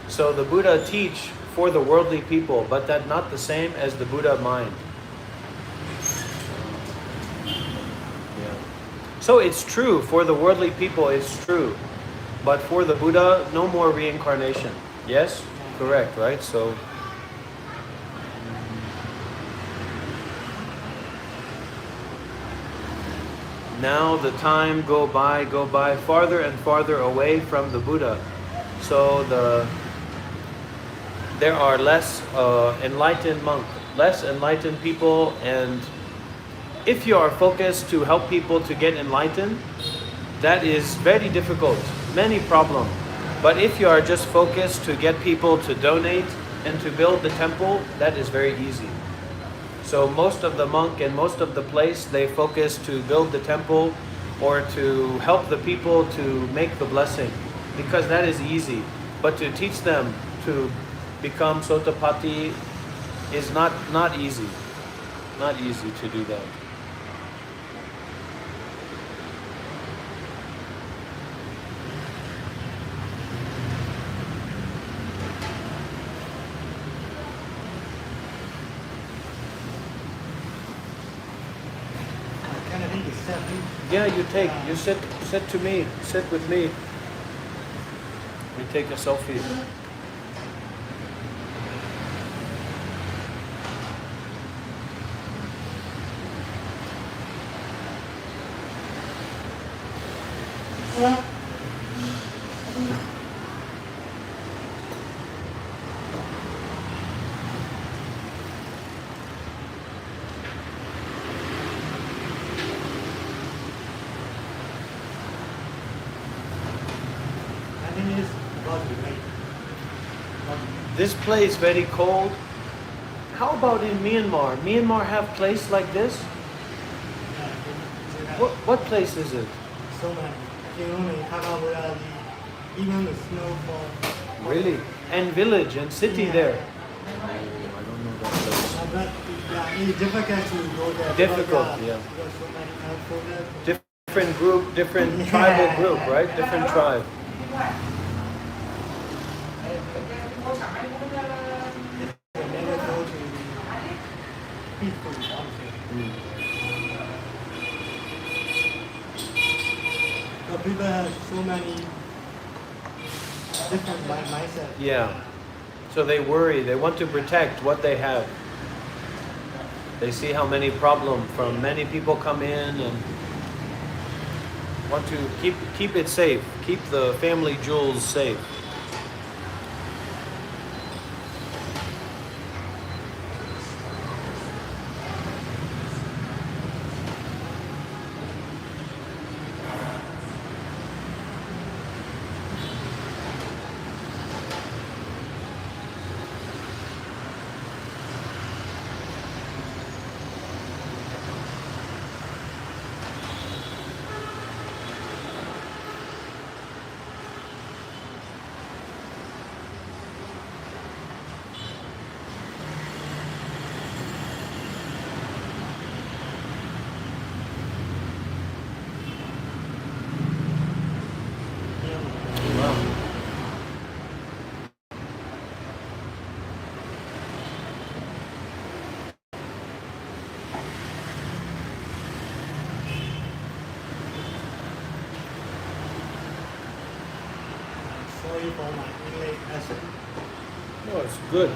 So the Buddha teach for the worldly people, but that not the same as the Buddha mind. Yeah. So it's true for the worldly people, it's true. But for the Buddha, no more reincarnation. Yes? Correct, right? So now the time go by farther and farther away from the Buddha. So there are less enlightened monks, less enlightened people, and if you are focused to help people to get enlightened, that is very difficult, many problems. But if you are just focused to get people to donate and to build the temple, that is very easy. So most of the monk and most of the place, they focus to build the temple or to help the people to make the blessing, because that is easy. But to teach them to become Sotapatti is not easy. Not easy to do that. Can I take a selfie? Yeah, you take. You sit to me. Sit with me. We take a selfie. This place very cold. How about in Myanmar? Myanmar have place like this? What place is it? So many. Even the snowfall. Really? And village and city Yeah. there? I don't know that place. But yeah, it's difficult to go there. Difficult, yeah. Because so many foreigners. Different group, different Yeah. tribal group, right? Different tribe. They never go to the peaceful mountain. But people have so many different mindset. Yeah. So they worry, they want to protect what they have. They see how many problems from many people come in and want to keep it safe, keep the family jewels safe. Wow. Sorry for my English accent. No, it's good.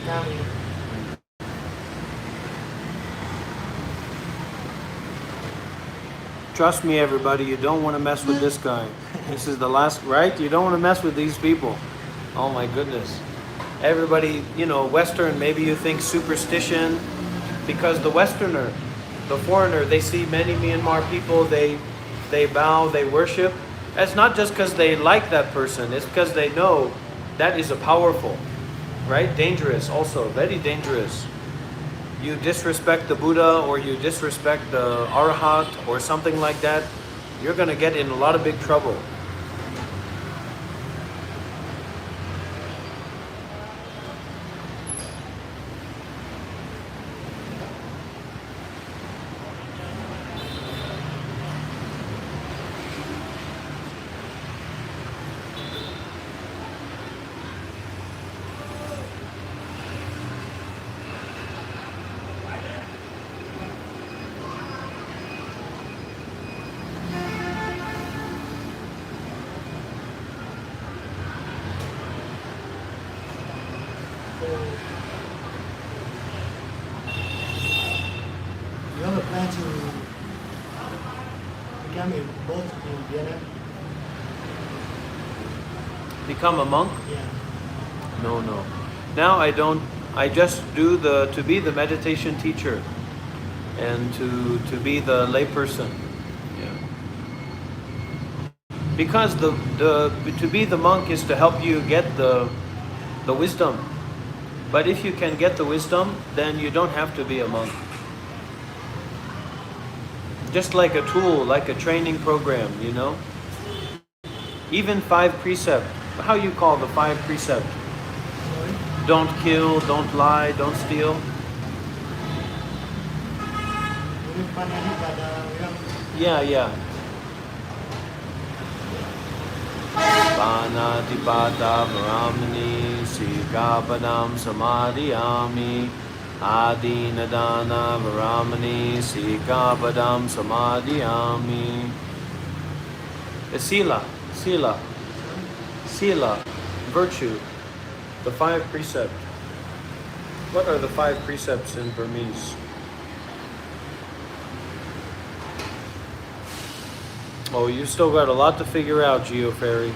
Coming. Trust me, everybody, you don't want to mess with this guy. This is the last, right? You don't want to mess with these people. Oh my goodness. Everybody, you know, Western, maybe you think superstition, because the Westerner, the foreigner, they see many Myanmar people, they bow, they worship. It's not just because they like that person, it's because they know that is a powerful, right? Dangerous also, very dangerous. You disrespect the Buddha or you disrespect the Arhat or something like that, you're going to get in a lot of big trouble. You have a plan to become a monk in Vietnam? Become a monk? Yeah. No, no. Now I don't, I just do to be the meditation teacher and to be the layperson. Yeah. Because to be the monk is to help you get the wisdom. But if you can get the wisdom, then you don't have to be a monk. Just like a tool, like a training program, you know? Even 5 precepts. How you call the 5 precepts? Sorry? Don't kill, don't lie, don't steal. Yeah, yeah. Panatipata Brahmani Sikapadam Samadhiyami Adinadana Brahmani Sikapadam Samadhiyami. Sila, virtue, the 5 precepts. What are the 5 precepts in Burmese? Oh, you still got a lot to figure out, Geo Fairy.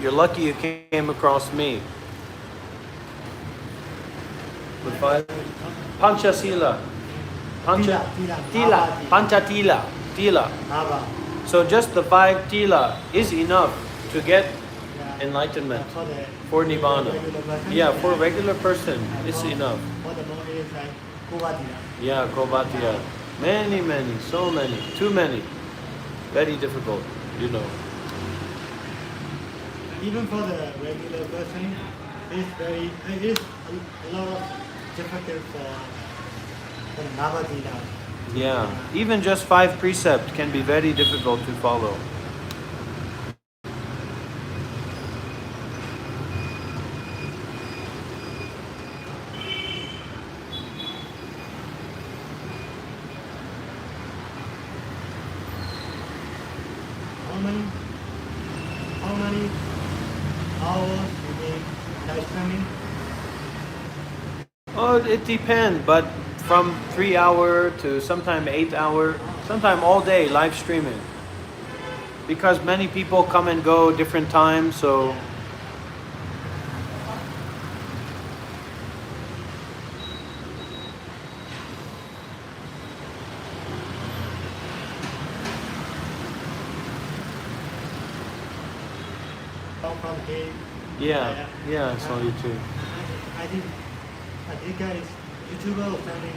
You're lucky you came across me. The five. Panchasila. Pancha. Tila. Tila. Panchatila. Tila. Nava. So just the five tila is enough to get Yeah. enlightenment For the for nibbana. regular person, Yeah, for a regular person, it's enough. For the monk is like Kuvatila. Yeah, Kovatiya. Many, so many, too many. Very difficult, you know. Even for the regular person, it is a lot of difficult for the Navadina. Yeah, even just 5 precepts can be very difficult to follow. How many hours you need live streaming? Oh, it depends, but from 3 hour to sometime 8 hour, sometime all day live streaming. Because many people come and go different times, so From here. yeah, I saw you too. I think guy is YouTuber or something.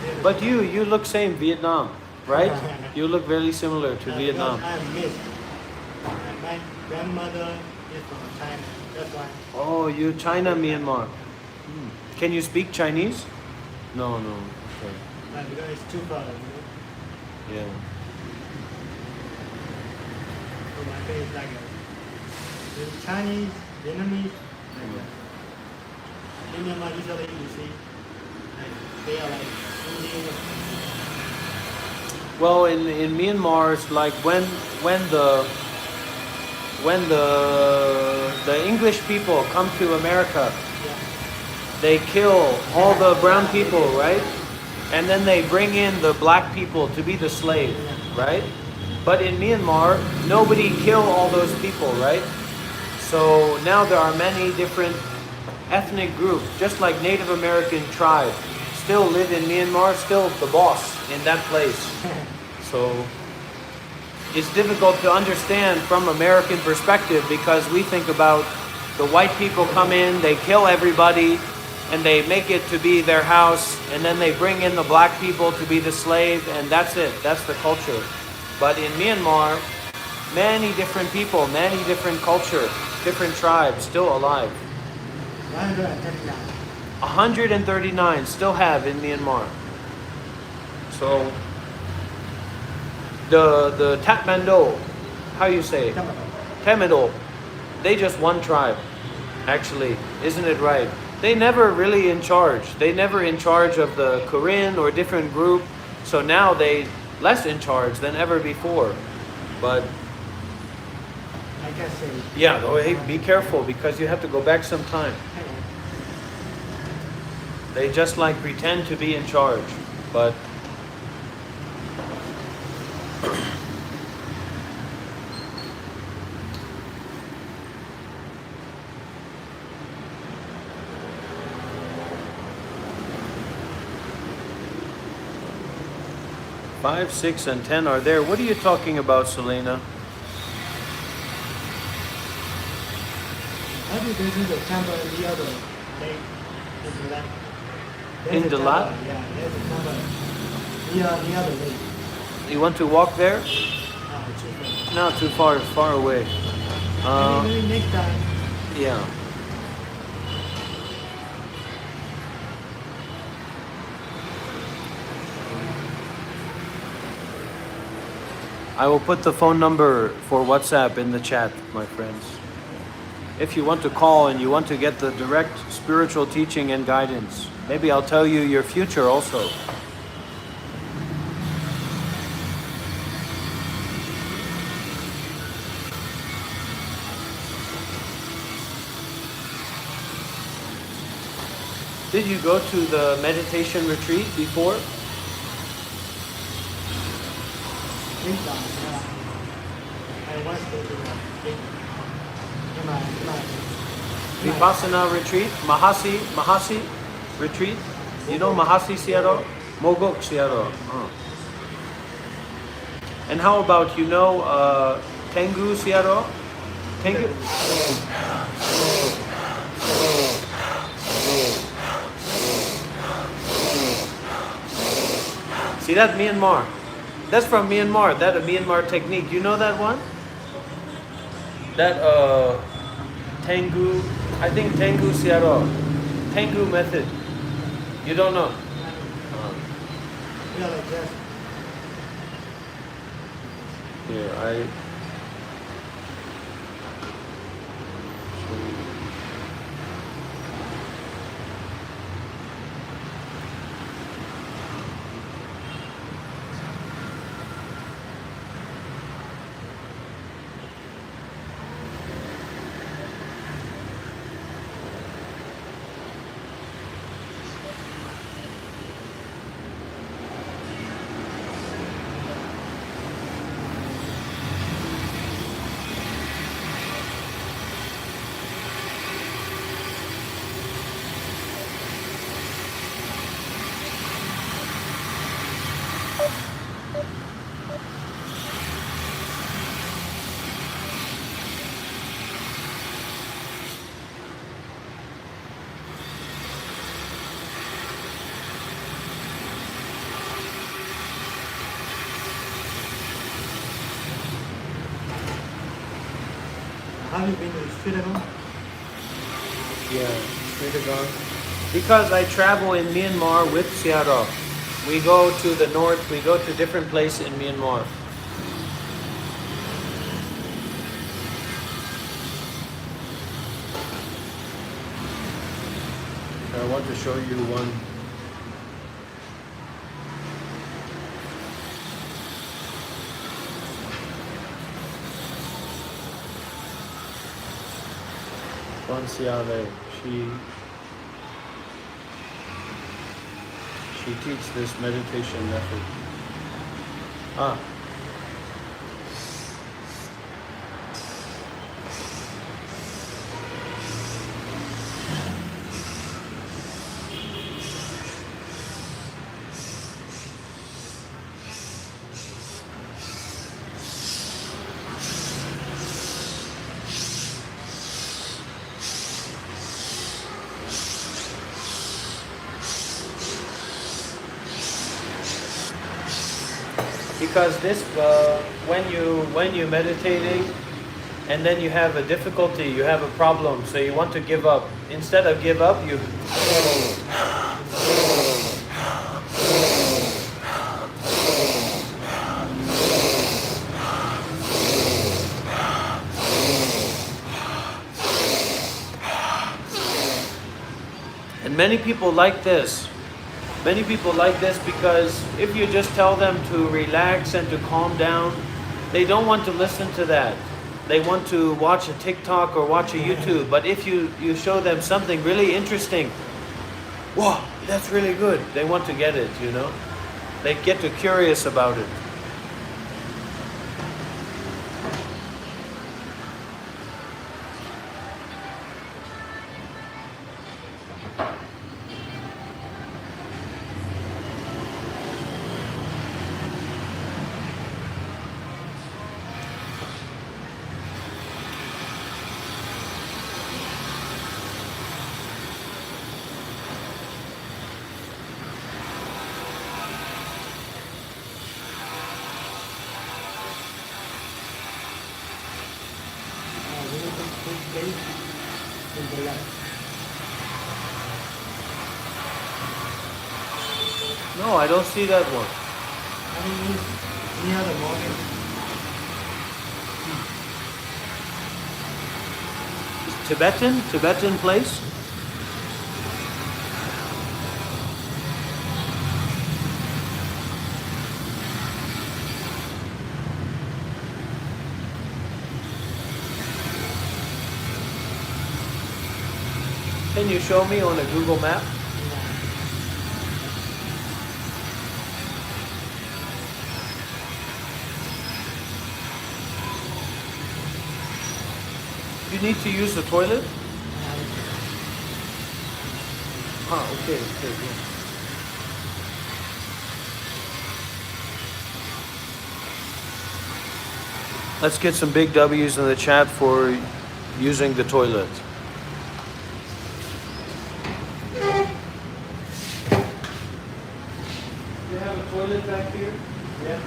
Yeah. But you look same Vietnam, right? You look very similar to Vietnam. I'm mixed. My grandmother is from China. That's why. Oh, you China, Myanmar. Can you speak Chinese? No. Okay. Because it's too far. You know? Yeah. So my face is like Chinese, Vietnamese, like that. In Myanmar, usually you see, like, they are like Indian. Well, in Myanmar, it's like when the English people come to America, Yeah. they kill all the brown people, right? And then they bring in the black people to be the slave, right? But in Myanmar, nobody kill all those people, right? So now there are many different ethnic groups, just like Native American tribe, still live in Myanmar, still the boss in that place. So it's difficult to understand from American perspective because we think about the white people come in, they kill everybody, and they make it to be their house, and then they bring in the black people to be the slave, and that's it. That's the culture. But in Myanmar, many different people, many different culture, different tribes still alive. 139. 139 still have in Myanmar. So the Tatmadaw, how you say? Tamil, they just one tribe, actually, isn't it right? They never really in charge. They never in charge of the Korean or different group. So now they less in charge than ever before. But I guess so. yeah, though, hey, be careful because you have to go back some time. They just like pretend to be in charge, but five, 6, and 10 are there. What are you talking about, Selena? How do you go to the temple in the other lake in the lake? In the lot? Yeah, there's a temple near the lake. You want to walk there? It's too Not too far, far away. maybe next time. Yeah. I will put the phone number for WhatsApp in the chat, my friends. If you want to call and you want to get the direct spiritual teaching and guidance, maybe I'll tell you your future also. Did you go to the meditation retreat before? Next time, yeah. I want to go to the lake. In my Vipassana retreat? Mahasi? retreat? You know Mahasi Siaro? Mogok Siaro. And how about, you know, Tengu Siaro? Tengu? See that Myanmar? That's from Myanmar. That a Myanmar technique. You know that one? That Tengu, I think Tengu Siaro. Tengu method. You don't know? Yeah, like that. Here, I. Have you been to Tibetan? Yeah, Srinagar. Because I travel in Myanmar with Siaro. We go to the north, we go to different places in Myanmar. I want to show you one. Siave, she teaches this meditation method. Because this, when you're meditating, and then you have a difficulty, you have a problem, so you want to give up. Instead of give up, you. And many people like this. Many people like this because if you just tell them to relax and to calm down, they don't want to listen to that. They want to watch a TikTok or watch a YouTube. But if you show them something really interesting, wow, that's really good. They want to get it, you know. They get too curious about it. No, I don't see that one. I mean, it's near the morning. Tibetan place? Can you show me on a Google map? You need to use the toilet? Okay, good. Let's get some big W's in the chat for using the toilet. You have a toilet back here? Yeah.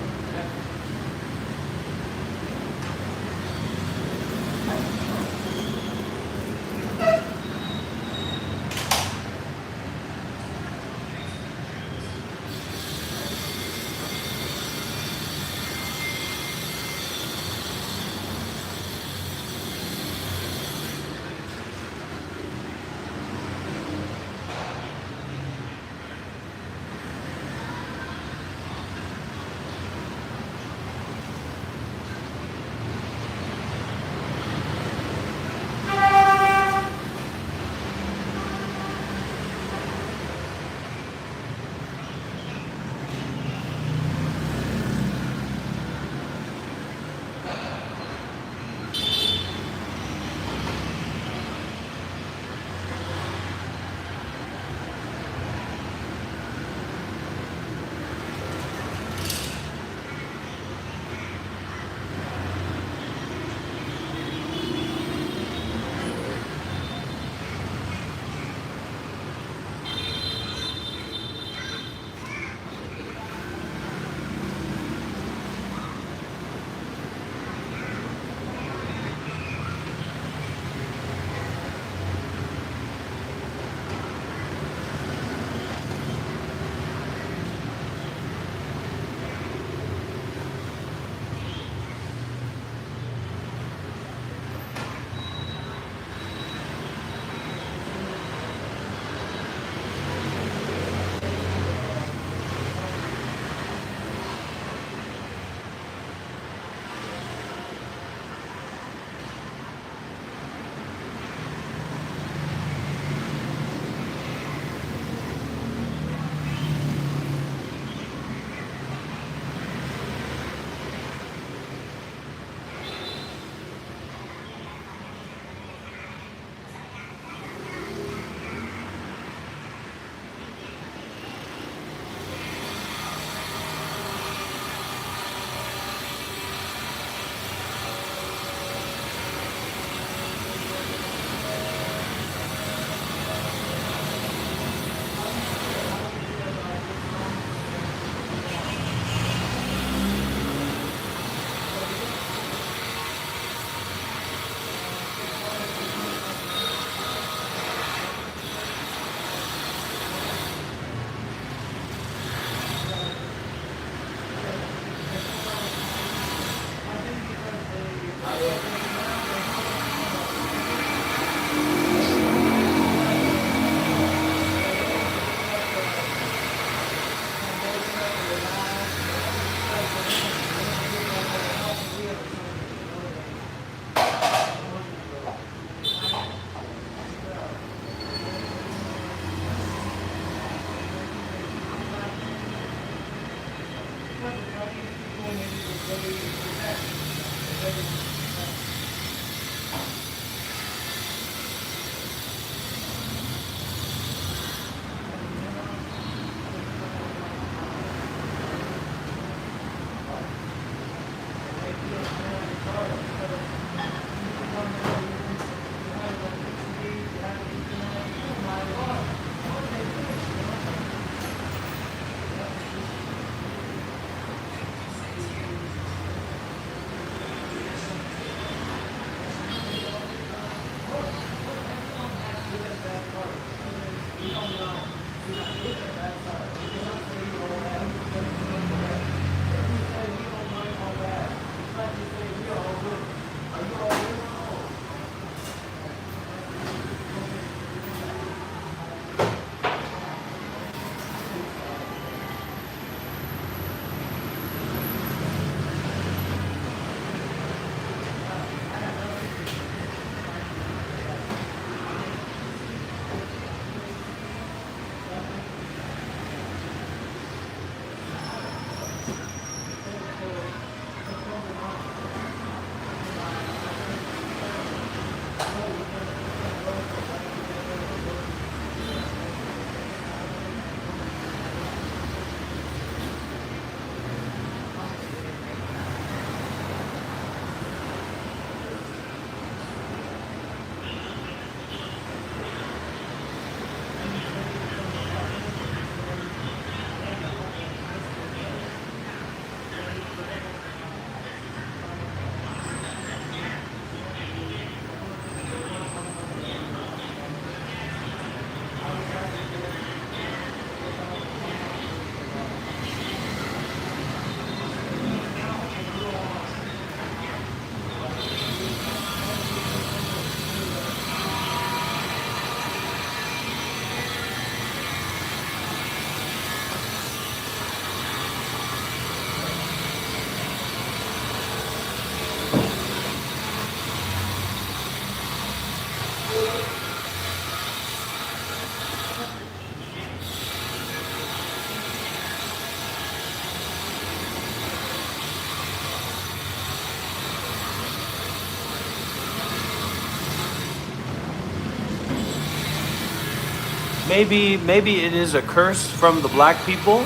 maybe it is a curse from the black people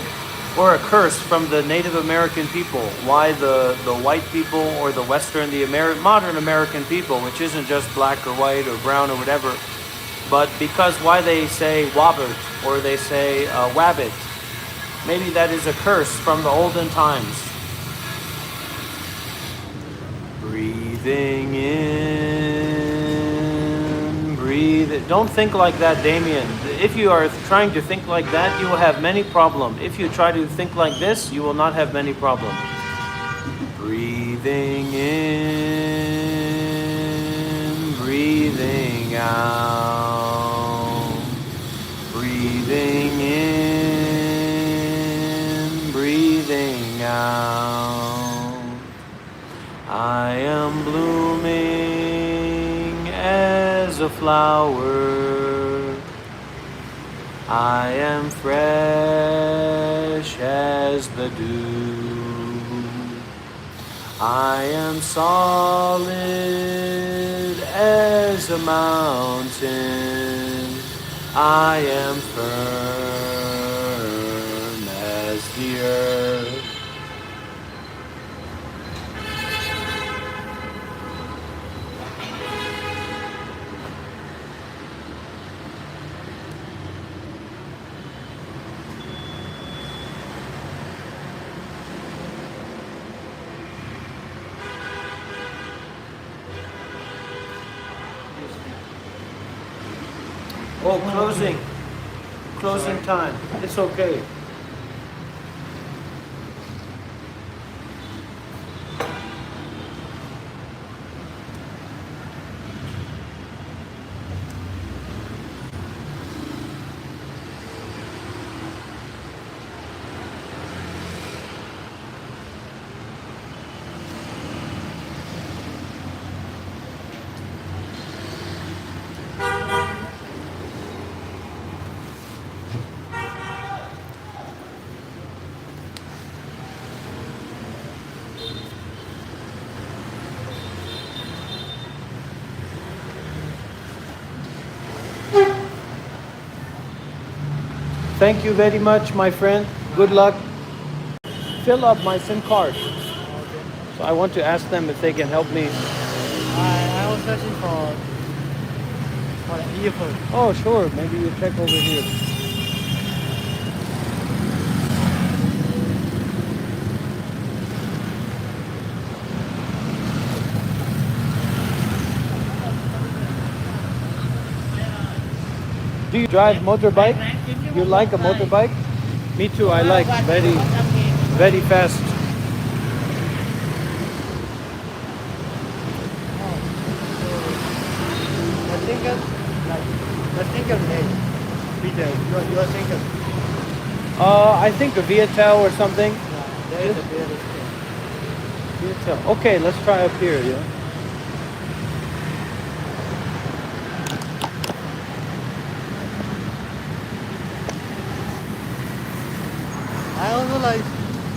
or a curse from the Native American people. Why the white people or the Western, modern American people, which isn't just black or white or brown or whatever, but because why they say wabbit or they say wabbit. Maybe that is a curse from the olden times. Breathing in, breathe. Don't think like that, Damien. If you are trying to think like that, you will have many problems. If you try to think like this, you will not have many problems. Breathing in, breathing out. Breathing in, breathing out. I am blooming as a flower. I am fresh as the dew. I am solid as a mountain. I am firm as the earth. Oh, closing time. It's okay. Thank you very much, my friend. Good luck. Fill up my SIM card. So I want to ask them if they can help me. I was searching for an earphone. Oh, sure. Maybe you check over here. Do you drive motorbike? You like a motorbike? Me too. I like very, very fast. The single name, Peter, your single. I think a Viatel or something. There is a Viatel. Viatel. Okay, let's try up here. Yeah. I also like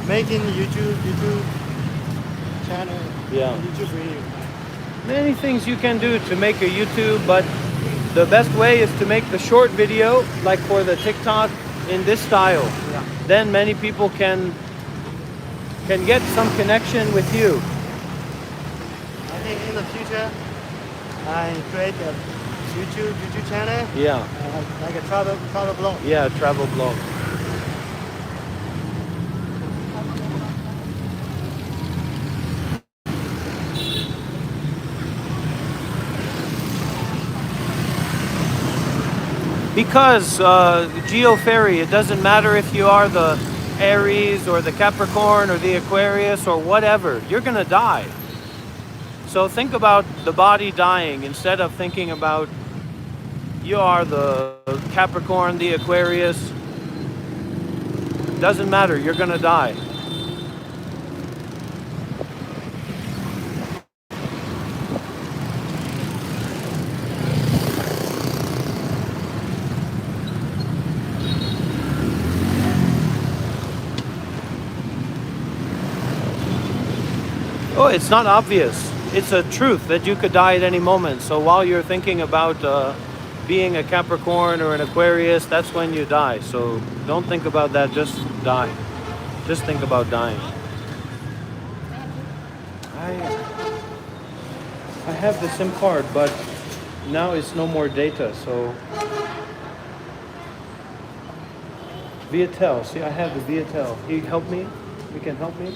making YouTube channel. Yeah. YouTube video. Many things you can do to make a YouTube, but the best way is to make the short video, like for the TikTok, in this style. Yeah. Then many people can get some connection with you. I think in the future, I create a YouTube channel. Yeah. Like a travel blog. Yeah, travel blog. Because Geo-Fairy, it doesn't matter if you are the Aries or the Capricorn or the Aquarius or whatever, you're gonna die. So think about the body dying instead of thinking about you are the Capricorn, the Aquarius. Doesn't matter, you're gonna die. Oh, it's not obvious. It's a truth that you could die at any moment. So while you're thinking about, being a Capricorn or an Aquarius, that's when you die. So don't think about that, just die. Just think about dying. I have the SIM card, but now it's no more data, so Viatel, see I have the Viatel. Can you help me? You can help me?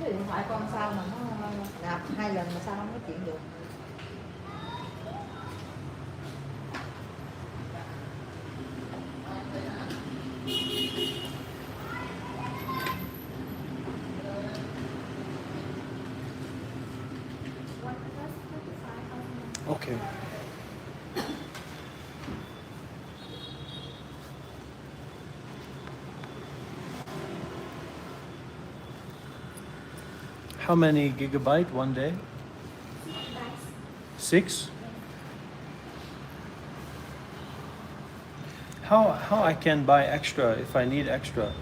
Cái điện thoại con sao mà nó nạp 2 lần mà sao không nói chuyện được. Okay. How many gigabyte one day? 6? How I can buy extra if I need extra?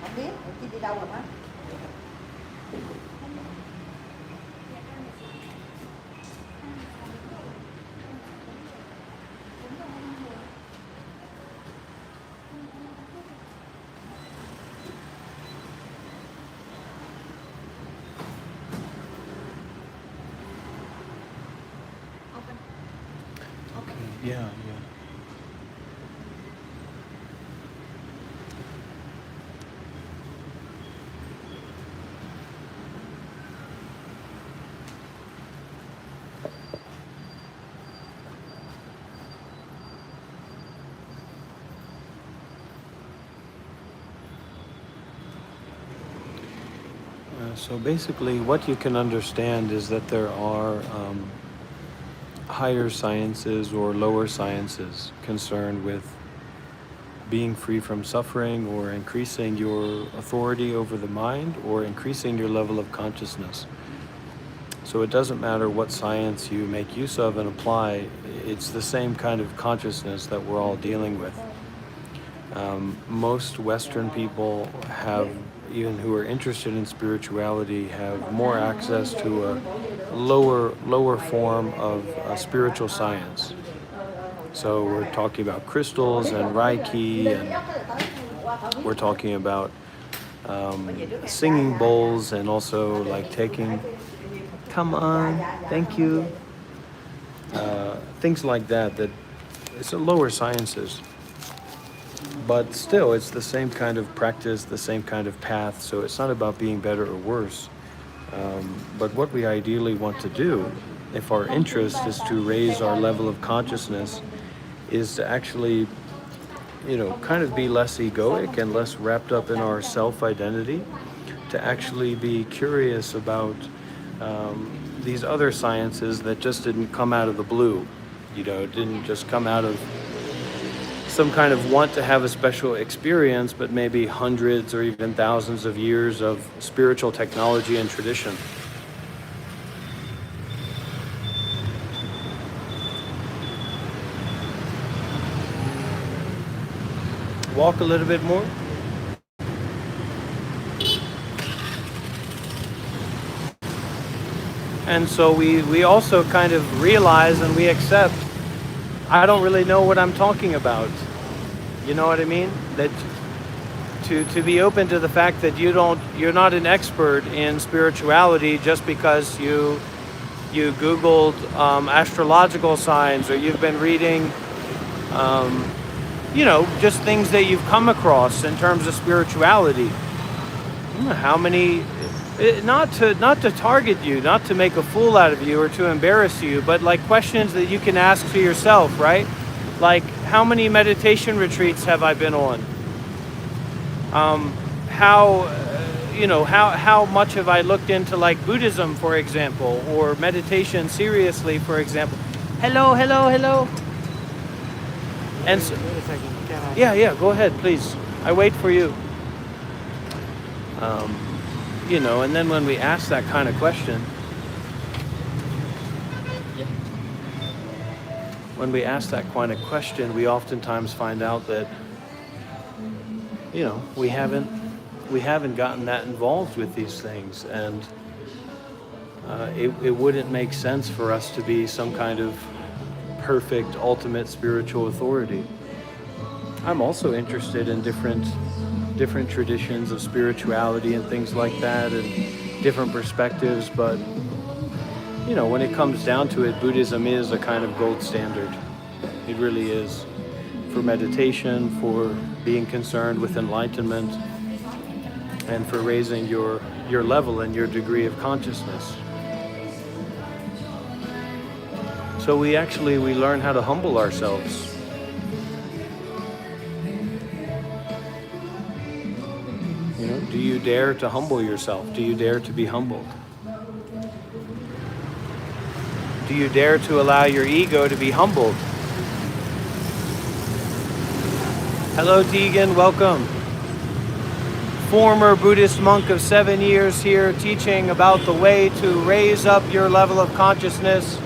Không biết, chị đi đâu rồi má? Yeah, yeah. So basically, what you can understand is that there are higher sciences or lower sciences concerned with being free from suffering or increasing your authority over the mind or increasing your level of consciousness. So it doesn't matter what science you make use of and apply, it's the same kind of consciousness that we're all dealing with. Most Western people have, even who are interested in spirituality, have more access to a lower form of spiritual science. So we're talking about crystals and Reiki, and we're talking about singing bowls, and also like taking, come on, thank you, things like that, that it's a lower sciences. But still, it's the same kind of practice, the same kind of path, so it's not about being better or worse. But what we ideally want to do, if our interest is to raise our level of consciousness, is to actually, kind of be less egoic and less wrapped up in our self-identity, to actually be curious about these other sciences that just didn't come out of the blue, didn't just come out of some kind of want to have a special experience, but maybe hundreds or even thousands of years of spiritual technology and tradition. Walk a little bit more. And so we also kind of realize and we accept, I don't really know what I'm talking about. You know what I mean? That to be open to the fact that you're not an expert in spirituality just because you Googled astrological signs, or you've been reading just things that you've come across in terms of spirituality. I don't know how many, not to target you, not to make a fool out of you or to embarrass you, but like questions that you can ask to yourself, right? Like, how many meditation retreats have I been on? How much have I looked into like Buddhism, for example, or meditation seriously, for example? Hello. And so, Wait a second. Can I? yeah, go ahead, please. I wait for you. And then when we ask that kind of question, we oftentimes find out that, we haven't gotten that involved with these things, and it wouldn't make sense for us to be some kind of perfect, ultimate spiritual authority. I'm also interested in different traditions of spirituality and things like that, and different perspectives, but when it comes down to it, Buddhism is a kind of gold standard. It really is, for meditation, for being concerned with enlightenment, and for raising your level and your degree of consciousness. So we learn how to humble ourselves. Do you dare to humble yourself? Do you dare to be humbled? Do you dare to allow your ego to be humbled? Hello, Tegan, welcome. Former Buddhist monk of 7 years here, teaching about the way to raise up your level of consciousness.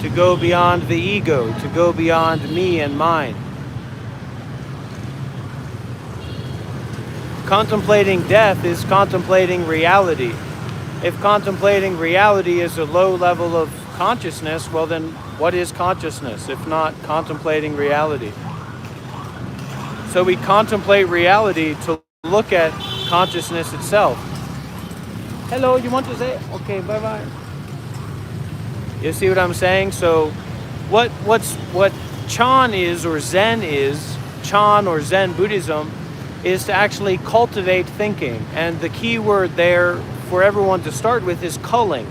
To go beyond the ego, to go beyond me and mine. Contemplating death is contemplating reality. If contemplating reality is a low level of consciousness, well then what is consciousness if not contemplating reality? So we contemplate reality to look at consciousness itself. Hello, you want to say? Okay, bye-bye. You see what I'm saying? So what Chan is, or Zen is, Chan or Zen Buddhism, is to actually cultivate thinking. And the key word there for everyone to start with is culling.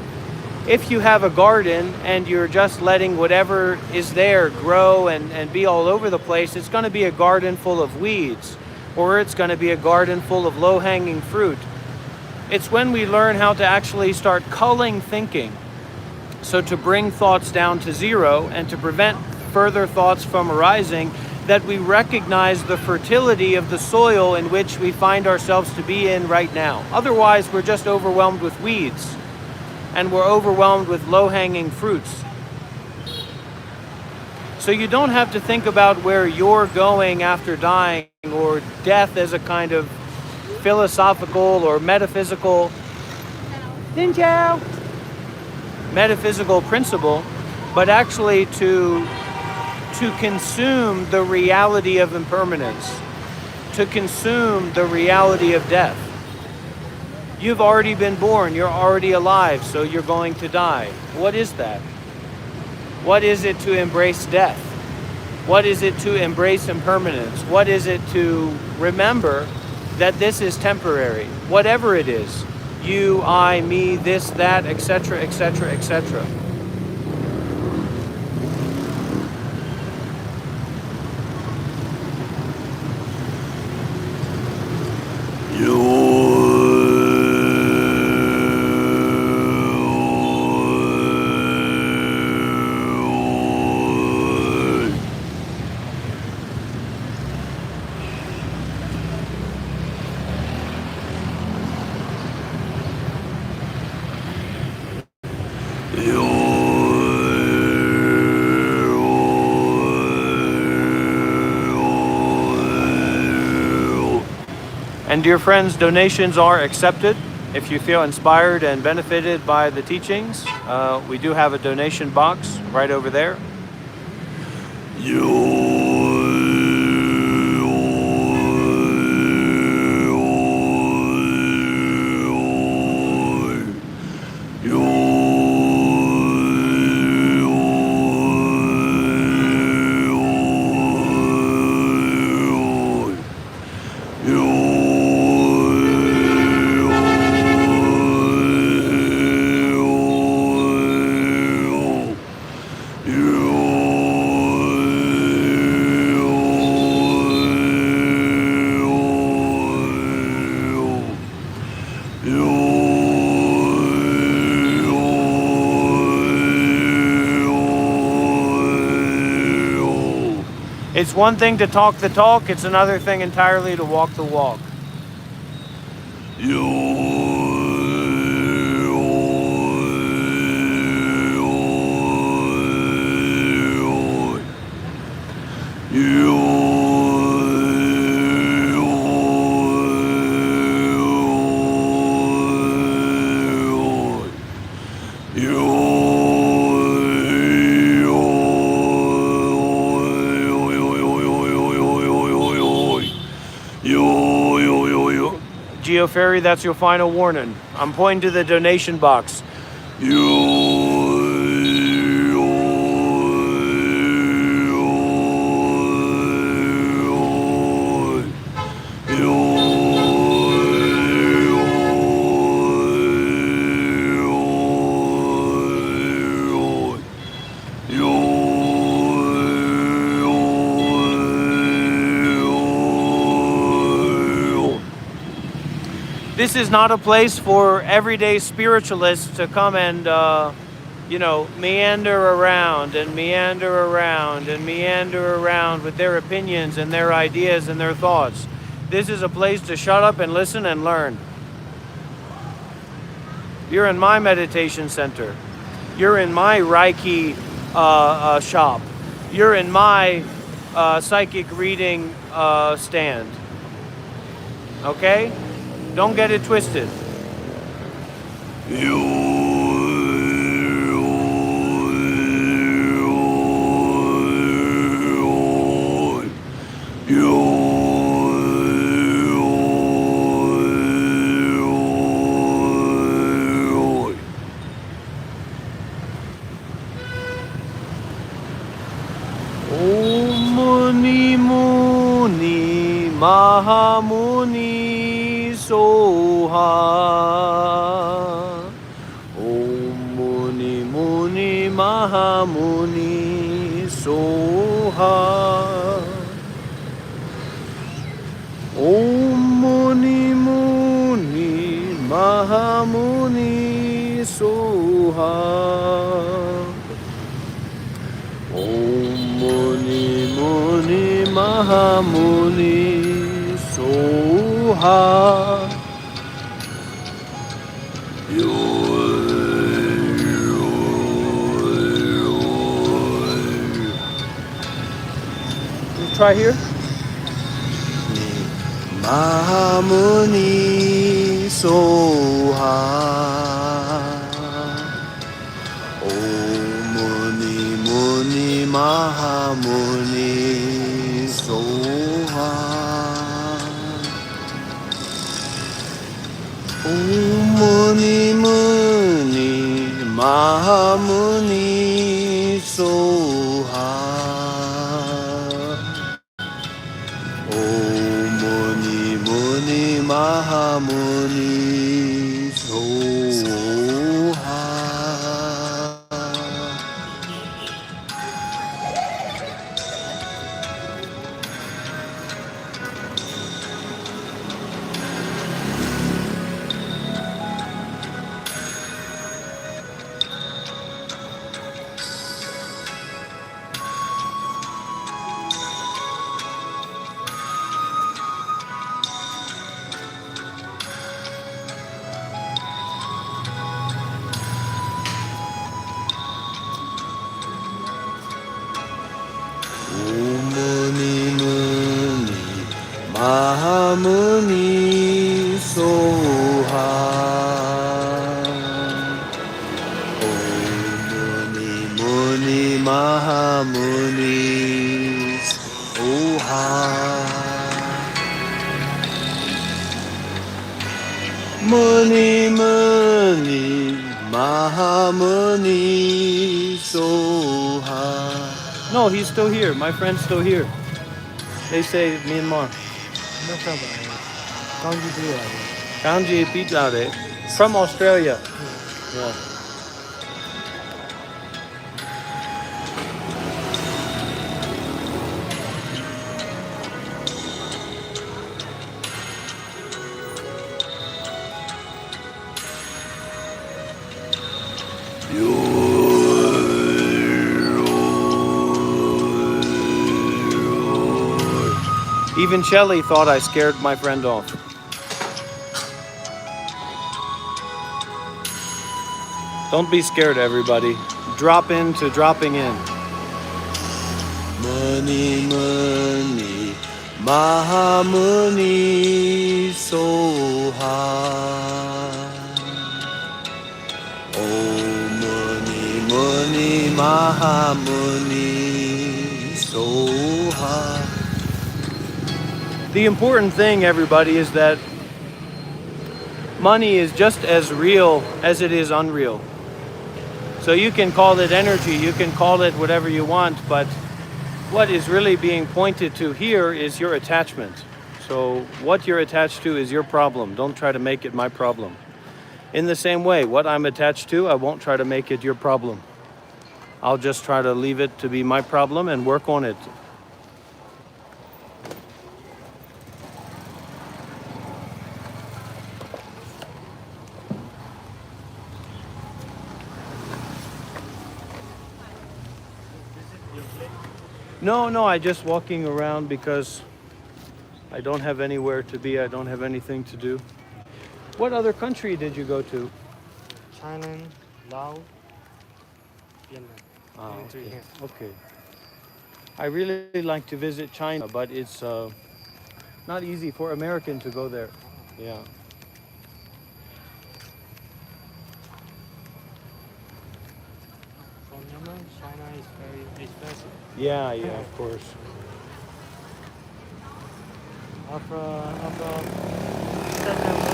If you have a garden and you're just letting whatever is there grow and be all over the place, it's going to be a garden full of weeds, or it's going to be a garden full of low-hanging fruit. It's when we learn how to actually start culling thinking, so to bring thoughts down to zero and to prevent further thoughts from arising, that we recognize the fertility of the soil in which we find ourselves to be in right now. Otherwise, we're just overwhelmed with weeds, and we're overwhelmed with low-hanging fruits. So you don't have to think about where you're going after dying, or death as a kind of philosophical or metaphysical metaphysical principle, but actually to consume the reality of impermanence, to consume the reality of death. You've already been born, you're already alive, so you're going to die. What is that? What is it to embrace death? What is it to embrace impermanence? What is it to remember that this is temporary, whatever it is? You, I, me, this, that, etc., etc., etc. And dear friends, donations are accepted. If you feel inspired and benefited by the teachings, we do have a donation box right over there. It's one thing to talk the talk, it's another thing entirely to walk the walk. Fairy, that's your final warning. I'm pointing to the donation box. This is not a place for everyday spiritualists to come and, meander around and meander around and meander around with their opinions and their ideas and their thoughts. This is a place to shut up and listen and learn. You're in my meditation center. You're in my Reiki shop. You're in my psychic reading stand. Okay? Don't get it twisted. Om Muni Muni Mahamuni Soha. Om Muni Muni Mahamuni Soha. Om Muni Muni Mahamuni Soha. Om Muni Muni Mahamuni Soha. Try here. Mahamuni Soha. Om Muni Muni Mahamuni Soha. Om Muni Muni Mahamuni Soha. Om Muni Muni Mahamuni Soha. Om Muni Muni Mahamuni Soha. Muni Muni Mahamuni Soha. Muni Muni Mahamuni Soha. No, he's still here. My friend's still here. They say Myanmar. No problem. Kanji Priya. Kanji Pitare. From Australia. Yeah. Even Shelley thought I scared my friend off. Don't be scared, everybody. Drop into dropping in. Muni Muni Mahamuni Soha. Oh Muni Muni Mahamuni Soha. The important thing, everybody, is that money is just as real as it is unreal. So you can call it energy, you can call it whatever you want, but what is really being pointed to here is your attachment. So what you're attached to is your problem. Don't try to make it my problem. In the same way, what I'm attached to, I won't try to make it your problem. I'll just try to leave it to be my problem and work on it. No, I just walking around because I don't have anywhere to be. I don't have anything to do. What other country did you go to? China, Laos, Vietnam. Ah, Three okay. here. Okay. I really like to visit China, but it's not easy for American to go there. Yeah. From Myanmar, China is very expensive. Yeah, of course. After September,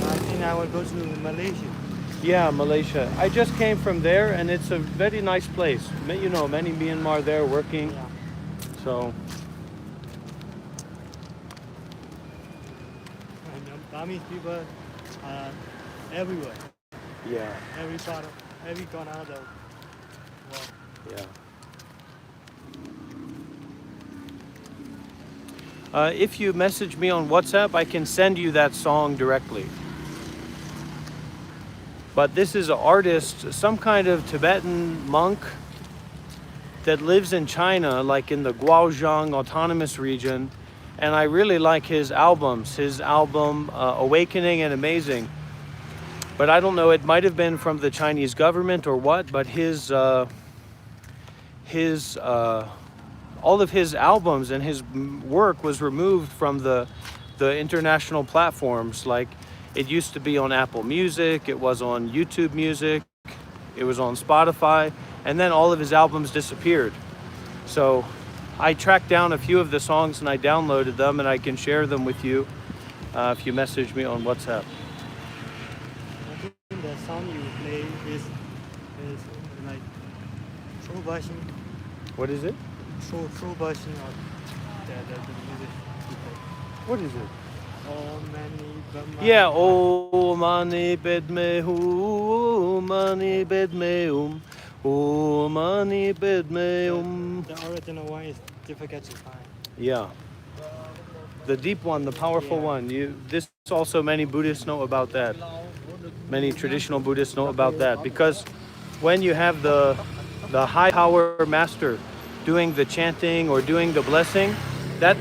I think I will go to Malaysia. Yeah, Malaysia. I just came from there, and it's a very nice place. You know, many Myanmar there working. Yeah. So, And Burmese people are everywhere. yeah, Every part of, every corner of the world. yeah. If you message me on WhatsApp, I can send you that song directly. But this is an artist, some kind of Tibetan monk that lives in China, like in the Guozhong Autonomous Region. And I really like his albums. His album, Awakening and Amazing. But I don't know, it might have been from the Chinese government or what, but all of his albums and his work was removed from the international platforms. Like, it used to be on Apple Music, it was on YouTube Music, it was on Spotify, and then all of his albums disappeared. So I tracked down a few of the songs and I downloaded them, and I can share them with you if you message me on WhatsApp. I think the song you play is like true version, What is it? true version of the music you play. What is it? Oh, many, but my Yeah, oh mani bedme hum, mani bedme oh mani bedme The original one is difficult to find. Yeah. The deep one, the powerful Yeah. one. This also many Buddhists know about that. Many traditional Buddhists know about that, because when you have the high power master doing the chanting or doing the blessing, that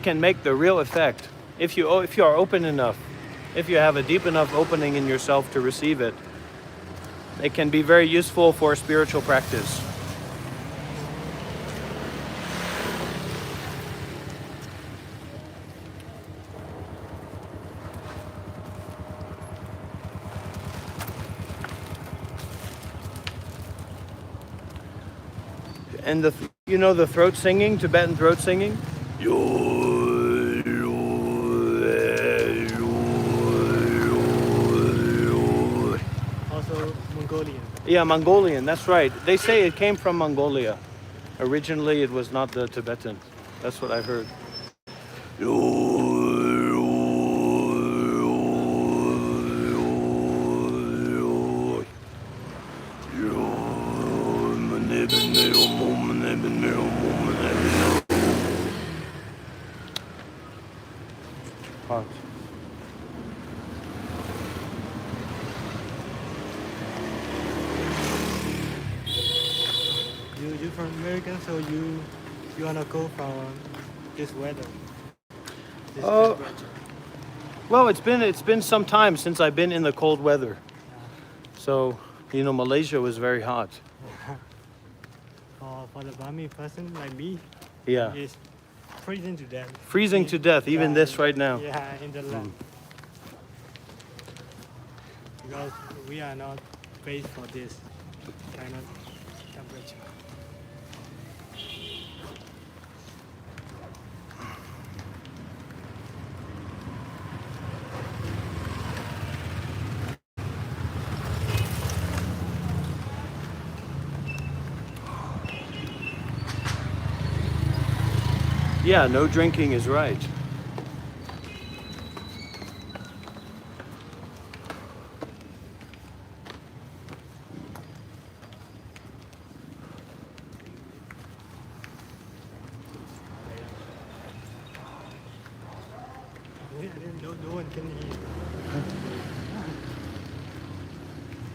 can make the real effect. If you are open enough, if you have a deep enough opening in yourself to receive it, it can be very useful for spiritual practice. And you know the throat singing, Tibetan throat singing? Also Mongolian. Yeah, Mongolian, that's right. They say it came from Mongolia. Originally, it was not the Tibetan. That's what I heard. Hot. You from America, so you wanna go for this weather. This Oh. temperature. Well, it's been some time since I've been in the cold weather. So, you know, Malaysia was very hot. For the Burmese person like me, Yeah. it's freezing to death. Freezing to death, even this right now. Yeah, in the land. Because we are not based for this kind of temperature. Yeah, no drinking is right. No one can hear.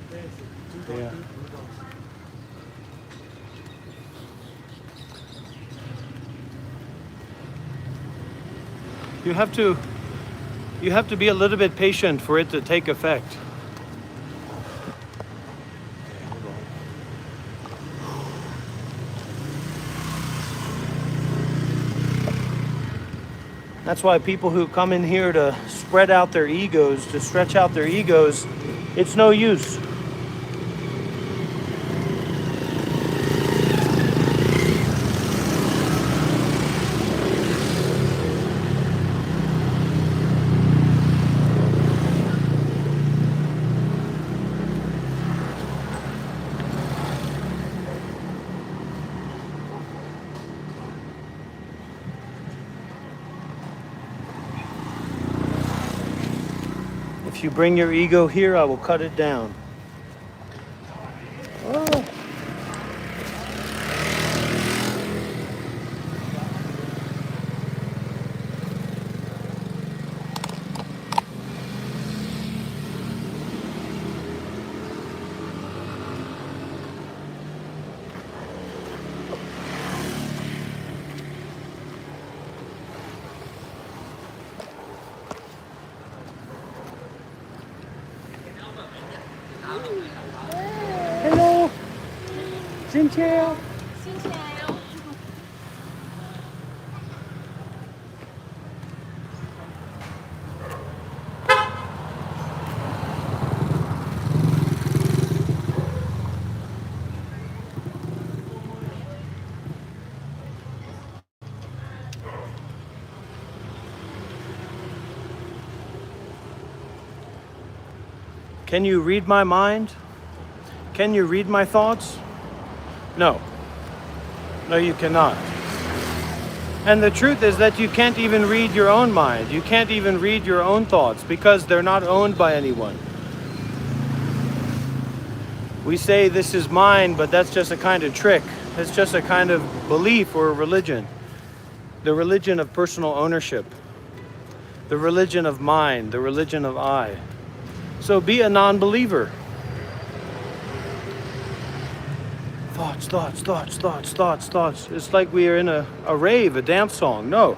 There's two dogs, Yeah. two dogs. You have to be a little bit patient for it to take effect. That's why people who come in here to spread out their egos, to stretch out their egos, it's no use. If you bring your ego here, I will cut it down. Oh. Hello. Xin chào. Xin chào. Can you read my mind? Can you read my thoughts? No. No, you cannot. And the truth is that you can't even read your own mind. You can't even read your own thoughts because they're not owned by anyone. We say this is mine, but that's just a kind of trick. It's just a kind of belief or religion. The religion of personal ownership. The religion of mind. The religion of I. So be a non-believer. Thoughts, thoughts, thoughts, thoughts, thoughts, thoughts. It's like we are in a rave, a dance song. No.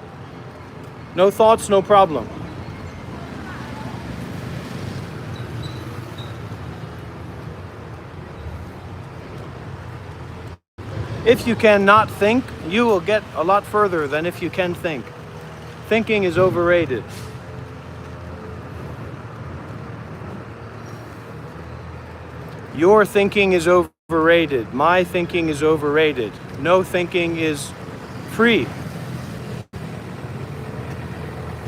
No thoughts, no problem. If you cannot think, you will get a lot further than if you can think. Thinking is overrated. Your thinking is overrated. overrated. My thinking is overrated. No thinking is free.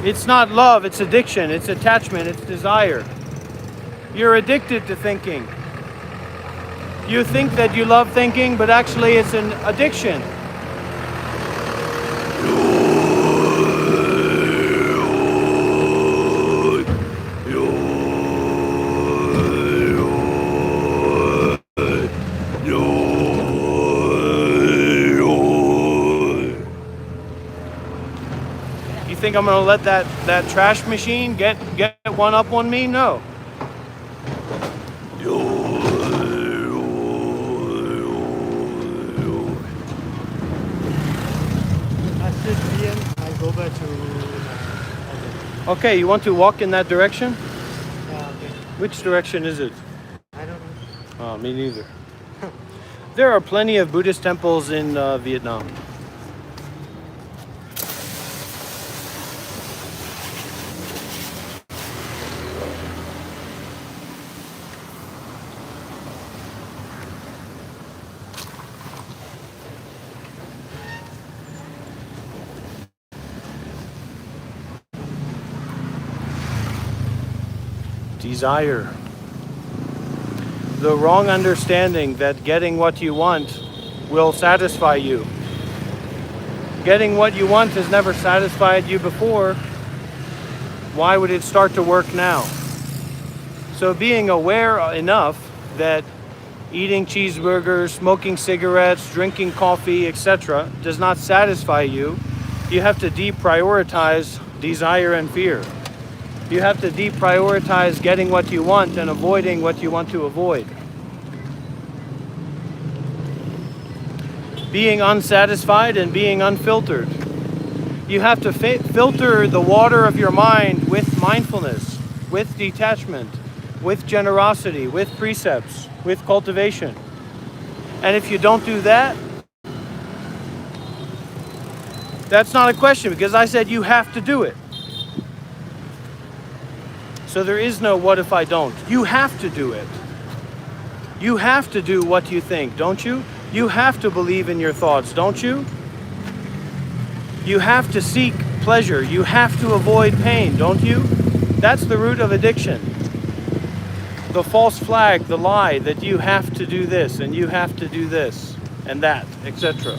It's not love, it's addiction, it's attachment, it's desire. You're addicted to thinking. You think that you love thinking, but actually it's an addiction. You think I'm gonna let that trash machine get one up on me? No. At 6 p.m. I go back to. Okay, you want to walk in that direction? Okay. Which direction is it? I don't know. Oh, me neither. There are plenty of Buddhist temples in Vietnam. Desire. The wrong understanding that getting what you want will satisfy you. Getting what you want has never satisfied you before. Why would it start to work now? So being aware enough that eating cheeseburgers, smoking cigarettes, drinking coffee, etc. does not satisfy you, you have to deprioritize desire and fear. You have to deprioritize getting what you want and avoiding what you want to avoid. Being unsatisfied and being unfiltered. You have to filter the water of your mind with mindfulness, with detachment, with generosity, with precepts, with cultivation. And if you don't do that, that's not a question, because I said you have to do it. So there is no what if I don't. You have to do it. You have to do what you think, don't you? You have to believe in your thoughts, don't you? You have to seek pleasure. You have to avoid pain, don't you? That's the root of addiction. The false flag, the lie that you have to do this and you have to do this and that, etc.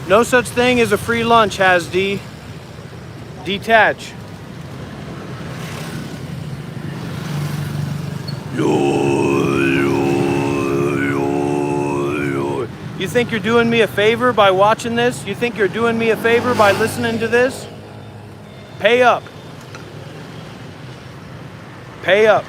No such thing as a free lunch, Hasdi. Detach. You think you're doing me a favor by watching this? You think you're doing me a favor by listening to this? Pay up. Pay up.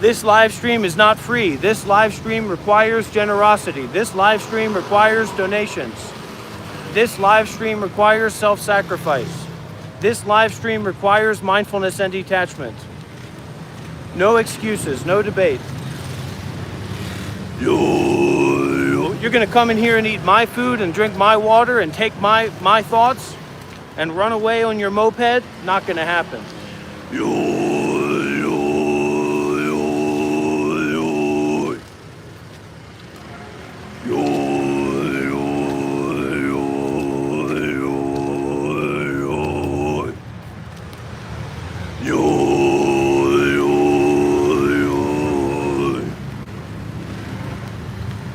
This live stream is not free. This live stream requires generosity. This live stream requires donations. This live stream requires self-sacrifice. This live stream requires mindfulness and detachment. No excuses, no debate. You're gonna come in here and eat my food and drink my water and take my thoughts and run away on your moped? Not gonna happen.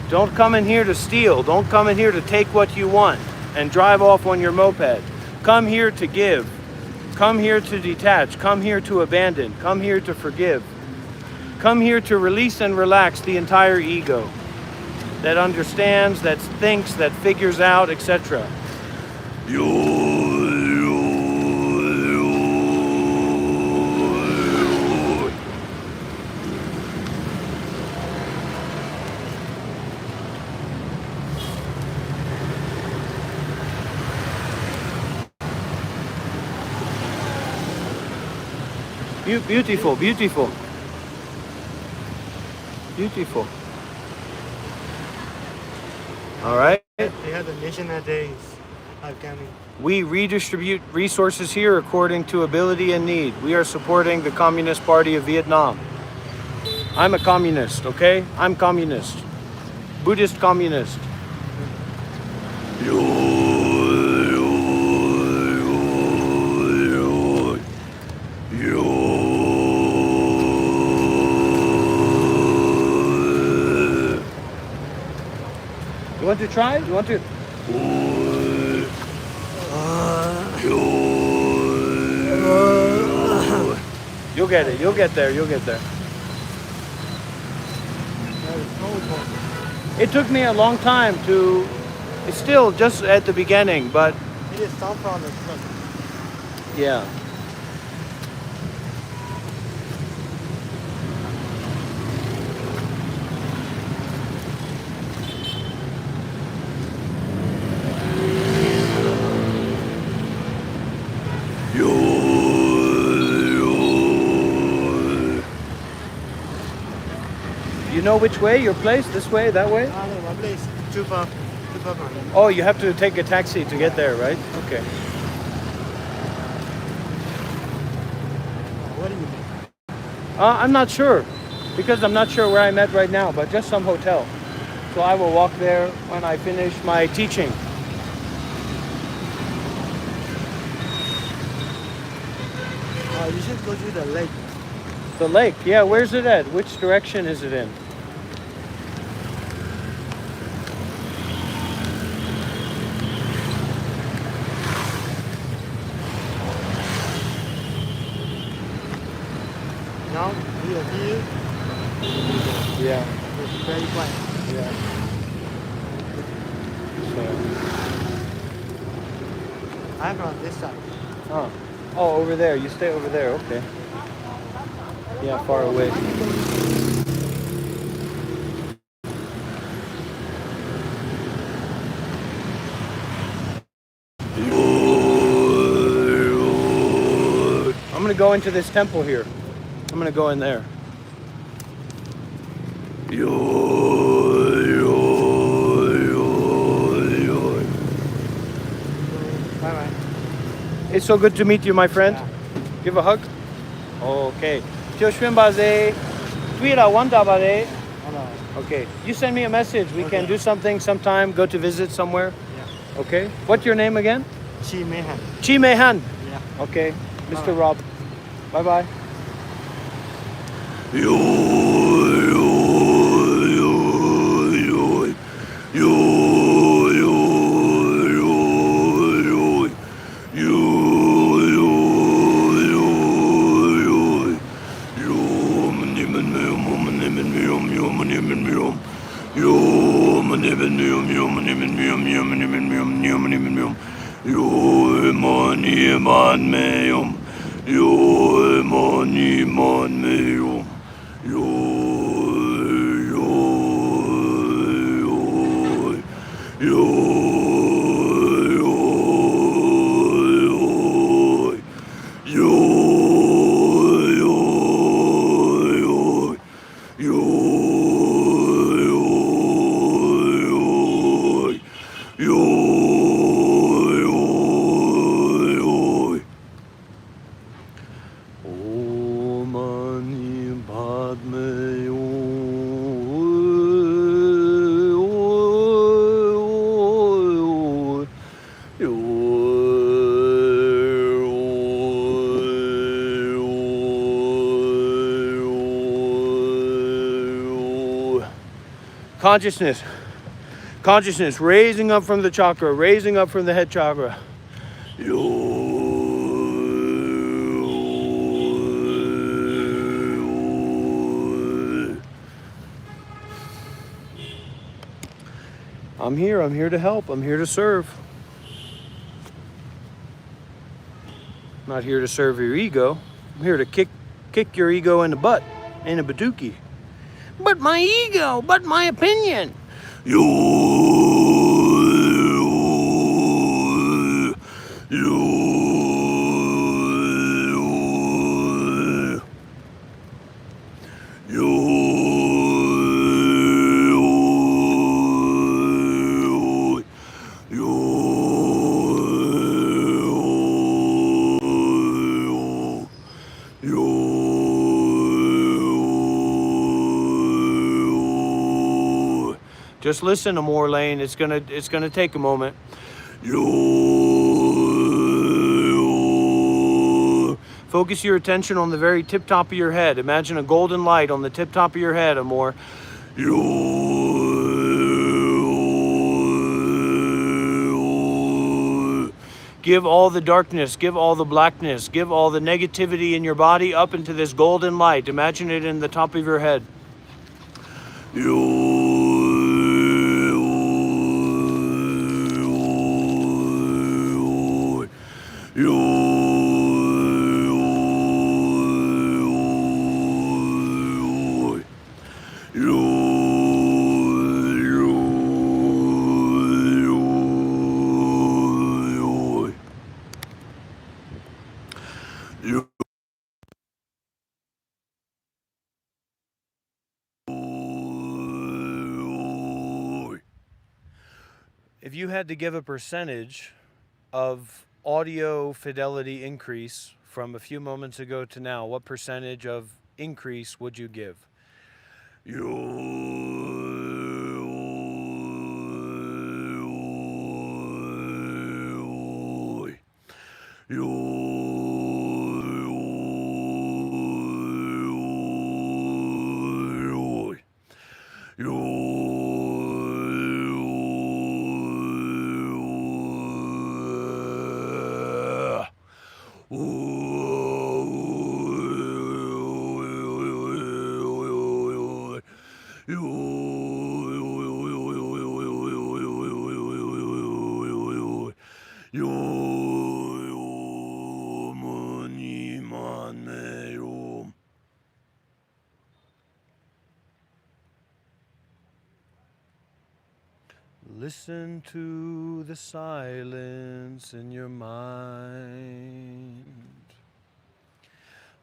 Don't come in here to steal. Don't come in here to take what you want and drive off on your moped. Come here to give. Come here to detach. Come here to abandon. Come here to forgive. Come here to release and relax the entire ego that understands, that thinks, that figures out, etc. Beautiful, beautiful. Beautiful. All right. They have the national days upcoming. We redistribute resources here according to ability and need. We are supporting the Communist Party of Vietnam. I'm a communist, okay? I'm communist. Buddhist communist. You want to try? You want to? You'll get it. You'll get there. You'll get there. It took me a long time to. It's still just at the beginning, but It is start from the front. yeah. You know which way? Your place? This way? That way? No, my place too far from here. Oh, you have to take a taxi to get there, right? Okay. What do you mean? I'm not sure, because I'm not sure where I'm at right now, but just some hotel. So I will walk there when I finish my teaching. You should go to the lake. The lake, yeah, where's it at? Which direction is it in? Now we are here. Yeah, It's very quiet. yeah. So, I'm from this side. oh, over there. You stay over there, okay. Yeah, far away. I'm gonna go into this temple here. I'm gonna go in there. Bye bye. It's so good to meet you, my friend. Yeah. Give a hug. Okay. Okay. You send me a message. We can do something sometime. Go to visit somewhere. Yeah. Okay. What's your name again? Chime. Chime. Yeah. Okay. Mr. Bye-bye. Rob. Bye bye. Consciousness. Consciousness raising up from the chakra, raising up from the head chakra. I'm here to help, I'm here to serve. I'm not here to serve your ego. I'm here to kick your ego in the butt, in a badookie. But my ego, but my opinion. Just listen to more, Lane. It's gonna take a moment. Focus your attention on the very tip top of your head. Imagine a golden light on the tip top of your head, Amor. Give all the darkness, give all the blackness, give all the negativity in your body up into this golden light. Imagine it in the top of your head. If you had to give a percentage of audio fidelity increase from a few moments ago to now, what percentage of increase would you give? Listen to the silence in your mind.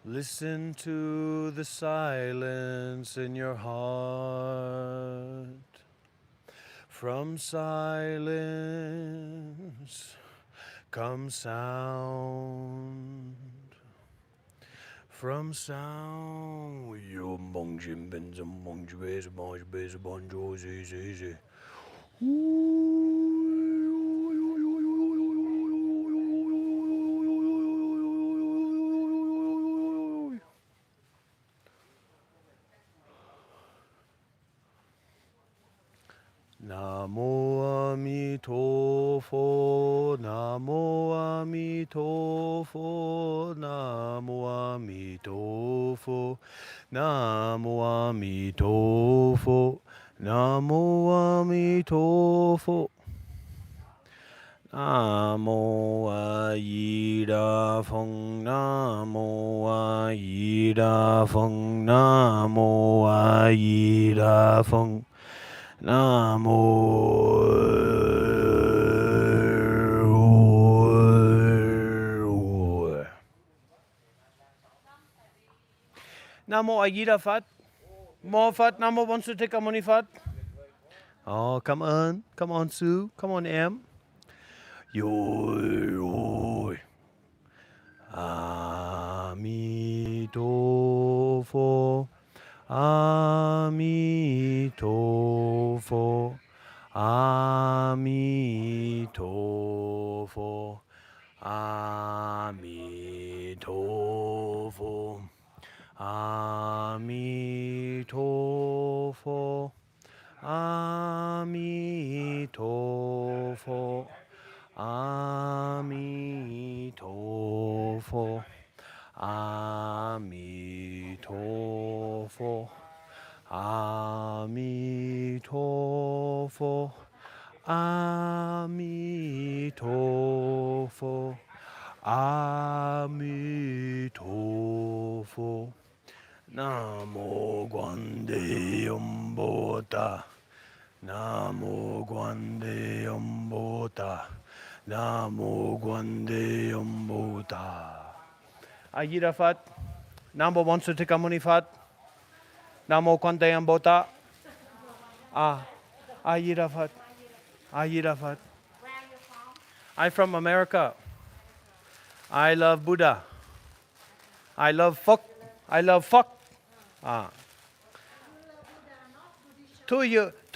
Listen to the silence in your heart. From silence comes sound. From sound, yo bong jim ben zum bong jbez bong jbez bong jo zi zi zi. Namo Amitofo, Namo Amitofo, Namo Amitofo, Namo Amitofo, Namo Amitofo. Namo Ayida Feng, Namo Ayida Feng, Namo Ayida Feng. Namo Namo Ayida Fat. More Fat. Namo wants to take a money Fat. Oh, come on. Come on, Sue. Come on, Em. Yo. Amitofo. Amitofo, Amitofo, Amitofo, Amitofo, Amitofo, Amitofo, Amitofo. Amitofo, Amitofo, Amitofo. Namo Guande Umbota, Namo Guande Umbota, Namo Guande Umbota. Ayira Fat, Namo wants to take a money Fat. Namo Kwante Ambota. Ayira Fat. Ayira Fat. Where are you from? I'm from America. I love Buddha. I love fuck. I love fuck. To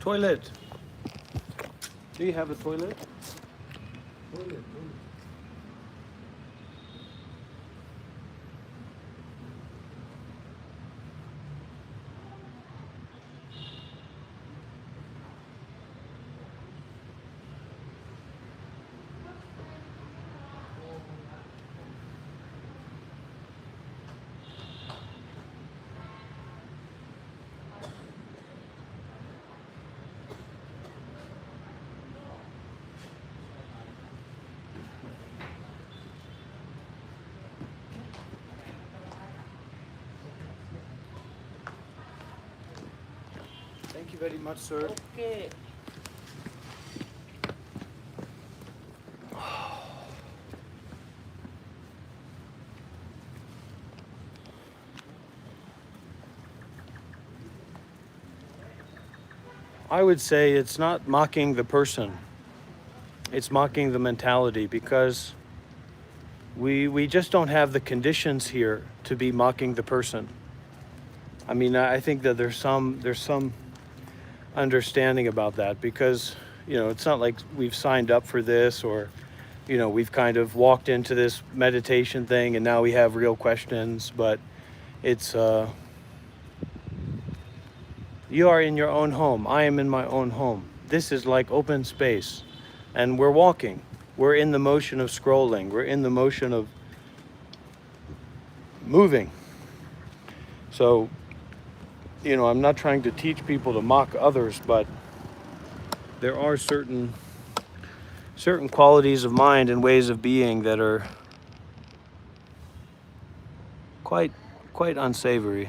Toilet. Do you have a toilet? Thank you very much, sir. Okay. I would say it's not mocking the person. It's mocking the mentality, because we just don't have the conditions here to be mocking the person. I mean, I think that there's some understanding about that, because, you know, it's not like we've signed up for this, or, you know, we've kind of walked into this meditation thing and now we have real questions. But it's you are in your own home. I am in my own home. This is like open space, and we're walking. We're in the motion of scrolling. We're in the motion of moving. So, you know, I'm not trying to teach people to mock others, but there are certain qualities of mind and ways of being that are quite unsavory.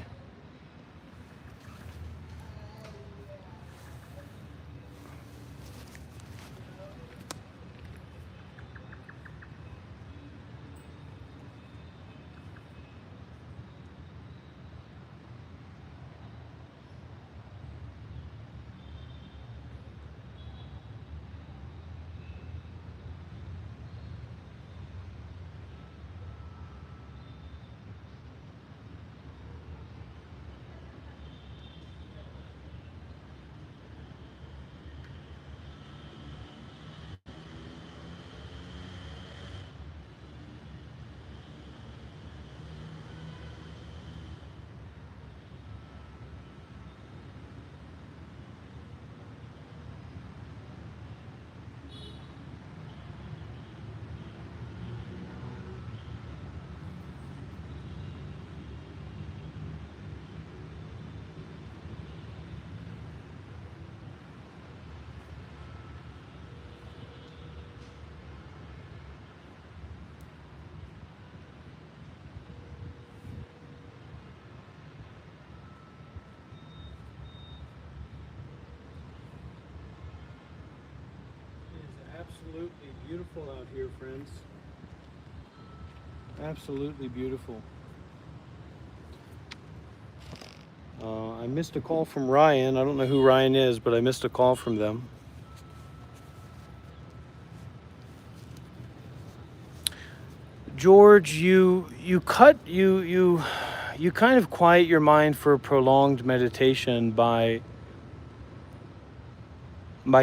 Absolutely beautiful out here, friends. Absolutely beautiful. I missed a call from Ryan. I don't know who Ryan is, but I missed a call from them. George, you kind of quiet your mind for prolonged meditation by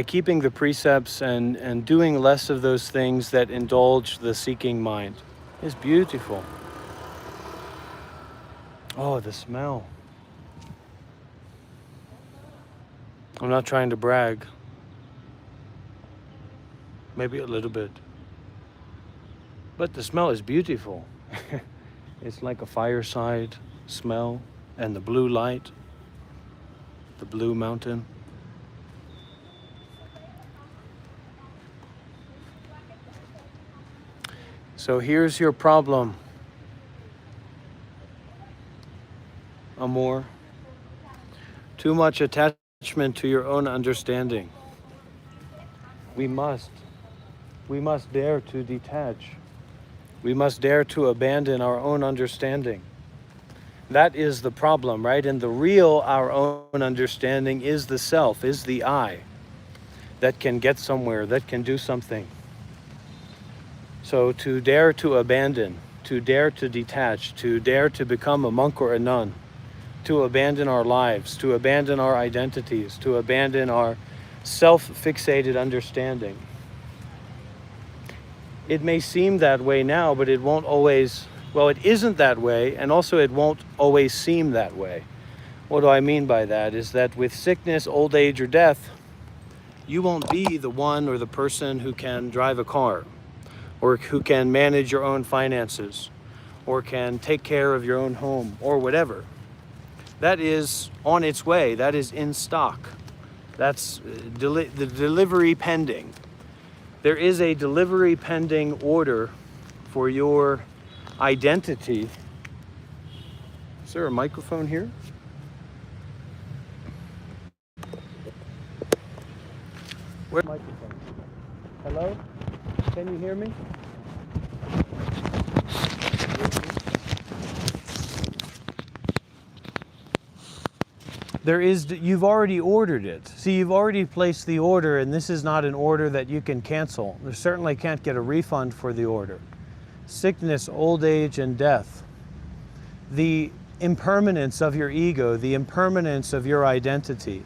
keeping the precepts and doing less of those things that indulge the seeking mind. It's beautiful. Oh, the smell. I'm not trying to brag. Maybe a little bit. But the smell is beautiful. It's like a fireside smell, and the blue light, the blue mountain. So here's your problem, Amor. Too much attachment to your own understanding. We must dare to detach. We must dare to abandon our own understanding. That is the problem, right? And the real, our own understanding is the self, is the I, that can get somewhere, that can do something. So to dare to abandon, to dare to detach, to dare to become a monk or a nun, to abandon our lives, to abandon our identities, to abandon our self-fixated understanding. It may seem that way now, but it won't always, well, it isn't that way, and also it won't always seem that way. What do I mean by that? Is that with sickness, old age, or death, you won't be the one or the person who can drive a car, or who can manage your own finances, or can take care of your own home, or whatever. That is on its way. That is in stock. That's the delivery pending. There is a delivery pending order for your identity. Is there a microphone here? Where's the microphone? Hello? Can you hear me? You've already ordered it. See, you've already placed the order, and this is not an order that you can cancel. You certainly can't get a refund for the order. Sickness, old age, and death. The impermanence of your ego, the impermanence of your identity,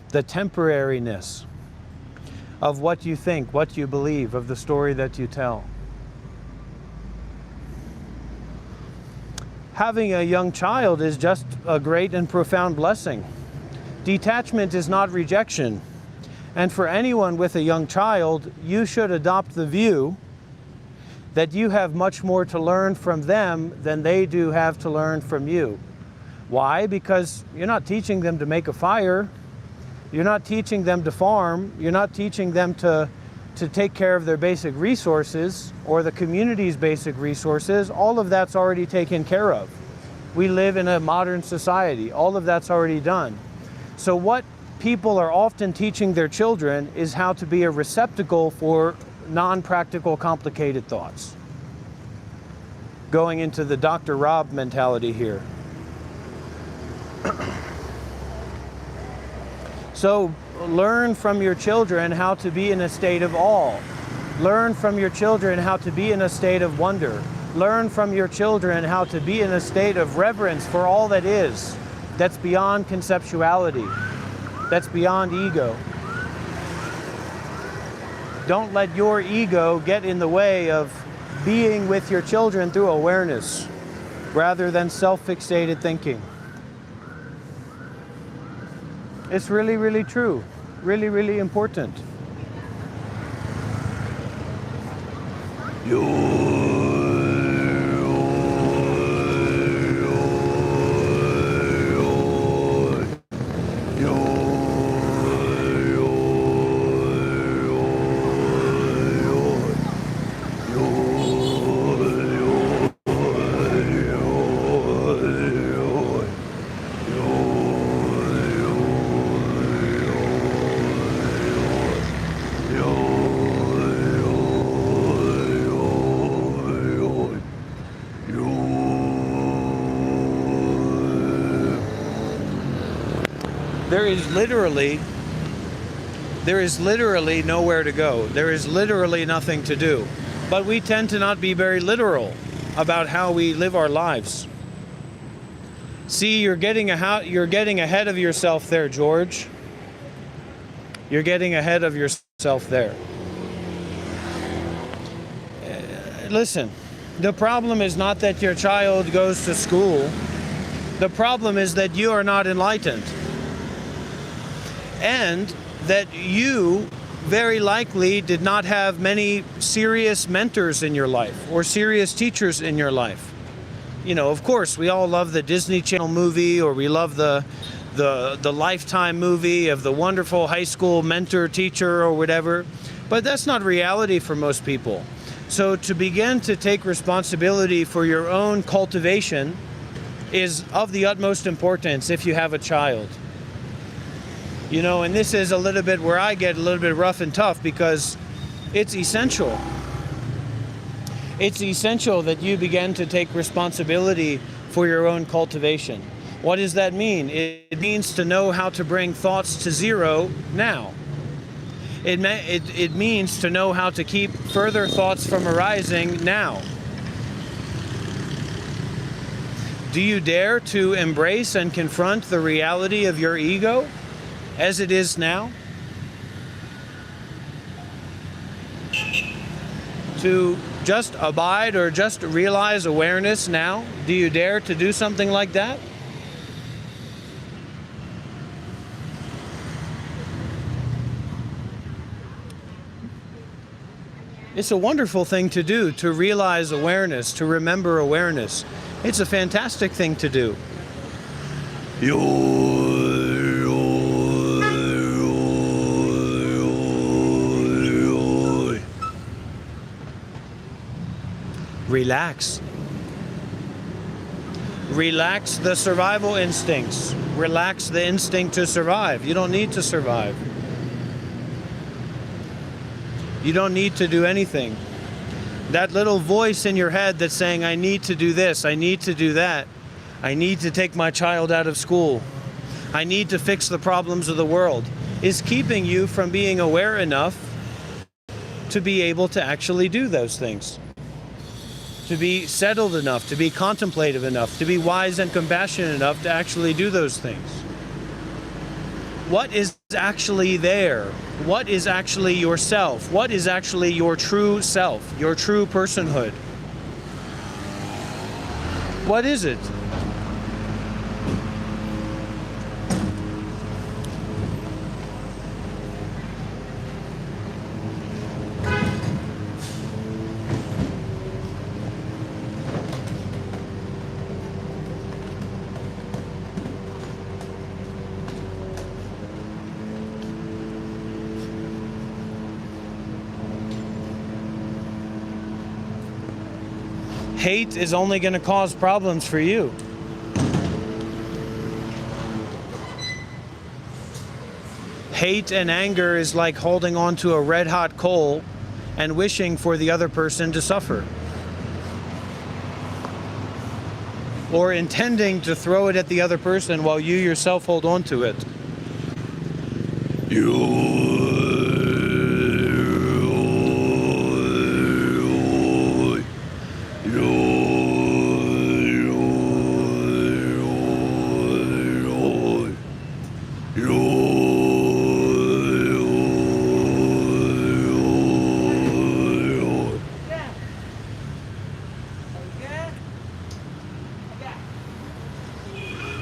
the temporariness of what you think, what you believe, of the story that you tell. Having a young child is just a great and profound blessing. Detachment is not rejection. And for anyone with a young child, you should adopt the view that you have much more to learn from them than they do have to learn from you. Why? Because you're not teaching them to make a fire. You're not teaching them to farm. You're not teaching them to take care of their basic resources or the community's basic resources. All of that's already taken care of. We live in a modern society. All of that's already done. So what people are often teaching their children is how to be a receptacle for non-practical, complicated thoughts. Going into the Dr. Rob mentality here. So learn from your children how to be in a state of awe. Learn from your children how to be in a state of wonder. Learn from your children how to be in a state of reverence for all that is, that's beyond conceptuality, that's beyond ego. Don't let your ego get in the way of being with your children through awareness rather than self-fixated thinking. It's really, really true. Really, really important. There is literally nowhere to go. There is literally nothing to do. But we tend to not be very literal about how we live our lives. See, you're getting ahead of yourself there, George. You're getting ahead of yourself there. Listen, the problem is not that your child goes to school. The problem is that you are not enlightened. And that you very likely did not have many serious mentors in your life or serious teachers in your life. You know, of course, we all love the Disney Channel movie, or we love the Lifetime movie of the wonderful high school mentor teacher or whatever, but that's not reality for most people. So to begin to take responsibility for your own cultivation is of the utmost importance if you have a child. You know, and this is a little bit where I get a little bit rough and tough, because it's essential. It's essential that you begin to take responsibility for your own cultivation. What does that mean? It means to know how to bring thoughts to zero now. It means to know how to keep further thoughts from arising now. Do you dare to embrace and confront the reality of your ego as it is now? To just abide or just realize awareness now? Do you dare to do something like that? It's a wonderful thing to do, to realize awareness, to remember awareness. It's a fantastic thing to do. Relax. Relax the survival instincts. Relax the instinct to survive. You don't need to survive. You don't need to do anything. That little voice in your head that's saying, I need to do this, I need to do that, I need to take my child out of school, I need to fix the problems of the world, is keeping you from being aware enough to be able to actually do those things. To be settled enough, to be contemplative enough, to be wise and compassionate enough to actually do those things. What is actually there? What is actually yourself? What is actually your true self, your true personhood? What is it? Hate is only going to cause problems for you. Hate and anger is like holding on to a red-hot coal and wishing for the other person to suffer. Or intending to throw it at the other person while you yourself hold on to it.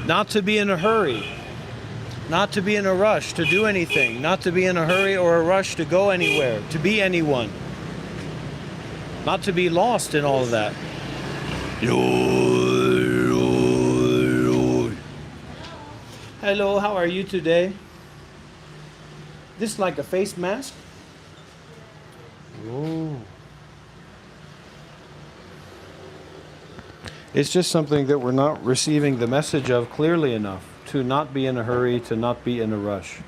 Not to be in a hurry, not to be in a rush to do anything, not to be in a hurry or a rush to go anywhere, to be anyone, not to be lost in all of that. Hello, how are you today? This like a face mask? Oh. It's just something that we're not receiving the message of clearly enough, to not be in a hurry, to not be in a rush.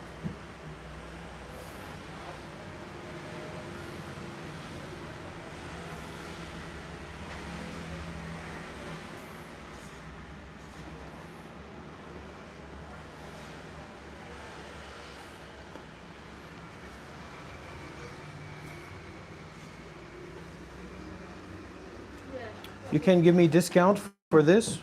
You can give me discount for this?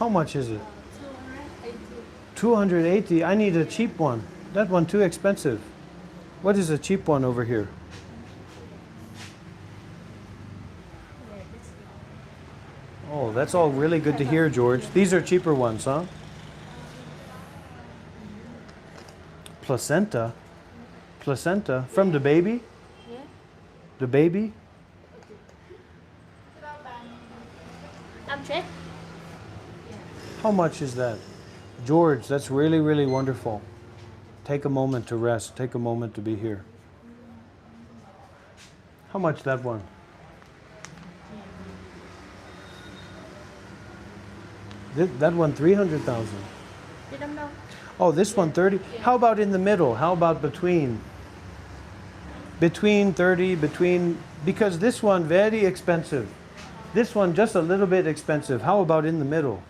How much is it? 280. I need a cheap one. That one too expensive. What is a cheap one over here? Oh, that's all really good to hear, George. These are cheaper ones, huh? Placenta? Placenta from the baby? Yeah. The baby? I'm check. How much is that? George, that's really, really wonderful. Take a moment to rest. Take a moment to be here. How much that one? That one 300,000. You don't know. Oh, this one 30. How about in the middle? How about between? Between 30, because this one very expensive. This one just a little bit expensive. How about in the middle?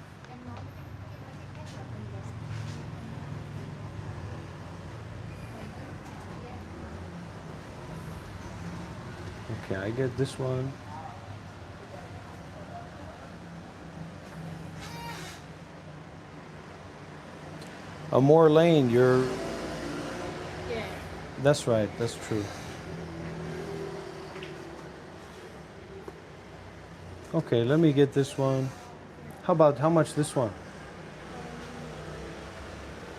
Okay, I get this one. More Lane, you're... Yeah. That's right, that's true. Okay, let me get this one. How much this one?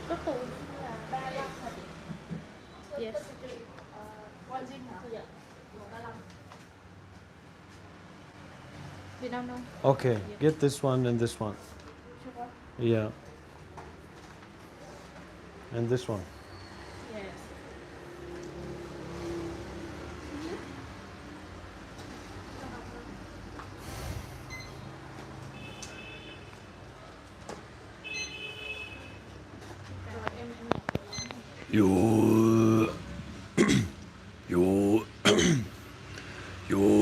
Có tù là 35 hả? Yes. Dạ. Việt Nam đâu? Okay, get this one and this one. Yeah. And this one. Yes. Yo. Yo. Yo.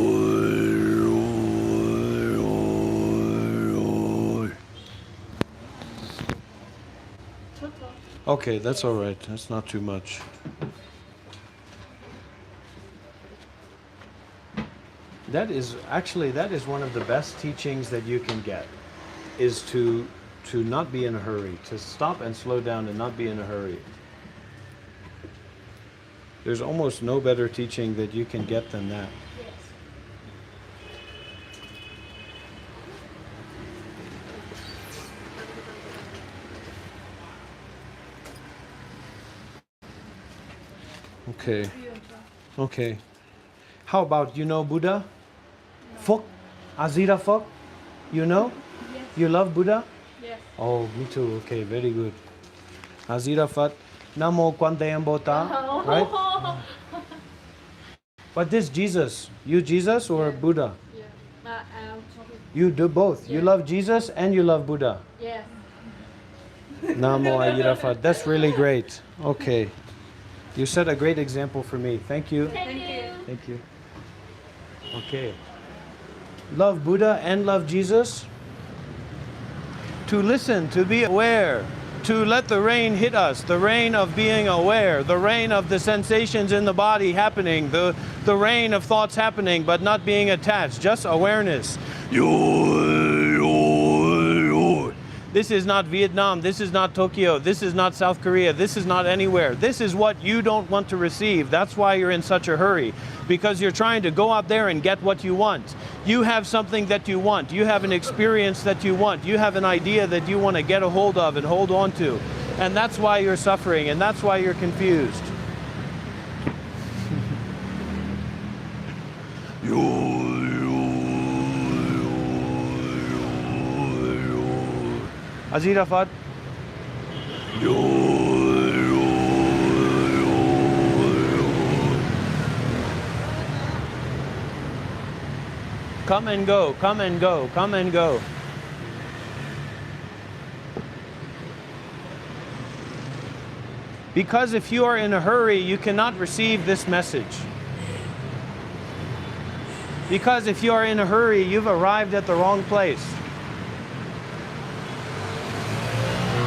Okay, that's all right. That's not too much. That is one of the best teachings that you can get, is to not be in a hurry, to stop and slow down and not be in a hurry. There's almost no better teaching that you can get than that. Okay. Okay. How about, you know Buddha? Phúc? Azira Phúc? You know? Yes. You love Buddha? Yes. Oh, me too. Okay, very good. Azira Phật, Namo Quan Thế Âm Bồ Tát, right? But this Jesus, you Jesus or Buddha? Yeah. But You do both. You love Jesus and you love Buddha. yes. Namo Ayira Phật. That's really great. Okay. You set a great example for me. Thank you. Thank you. Thank you. Okay. Love Buddha and love Jesus. To listen, to be aware, to let the rain hit us, the rain of being aware, the rain of the sensations in the body happening, the rain of thoughts happening, but not being attached, just awareness. This is not Vietnam, this is not Tokyo, this is not South Korea, this is not anywhere. This is what you don't want to receive. That's why you're in such a hurry, because you're trying to go out there and get what you want. You have something that you want, you have an experience that you want, you have an idea that you want to get a hold of and hold on to. And that's why you're suffering, and that's why you're confused. Azira Phật. Come and go, come and go, come and go. Because if you are in a hurry, you cannot receive this message. Because if you are in a hurry, you've arrived at the wrong place.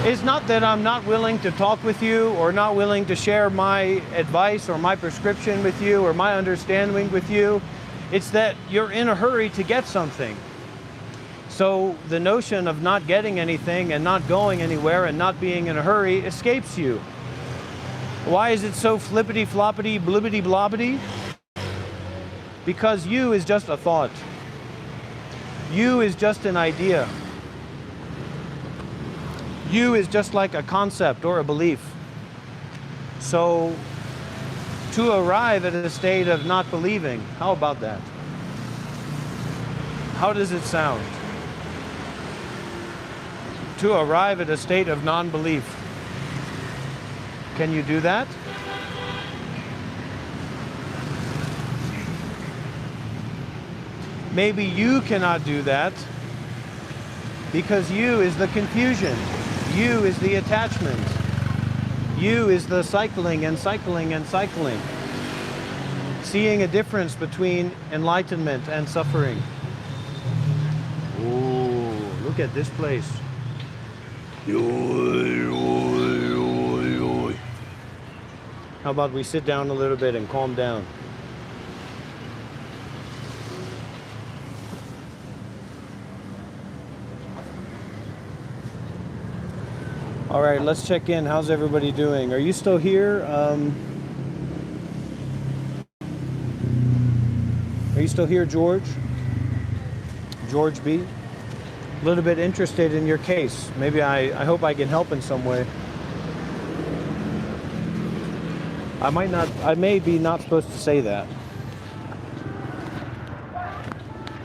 It's not that I'm not willing to talk with you or not willing to share my advice or my prescription with you or my understanding with you. It's that you're in a hurry to get something. So the notion of not getting anything and not going anywhere and not being in a hurry escapes you. Why is it so flippity floppity blibbity blobbity? Because you is just a thought. You is just an idea. You is just like a concept or a belief. So to arrive at a state of not believing, how about that? How does it sound? To arrive at a state of non-belief. Can you do that? Maybe you cannot do that because you is the confusion. You is the attachment. You is the cycling and cycling and cycling. Seeing a difference between enlightenment and suffering. Ooh, look at this place. How about we sit down a little bit and calm down? All right, let's check in. How's everybody doing? Are you still here? Are you still here, George? George B? A little bit interested in your case. Maybe I hope I can help in some way. I may be not supposed to say that.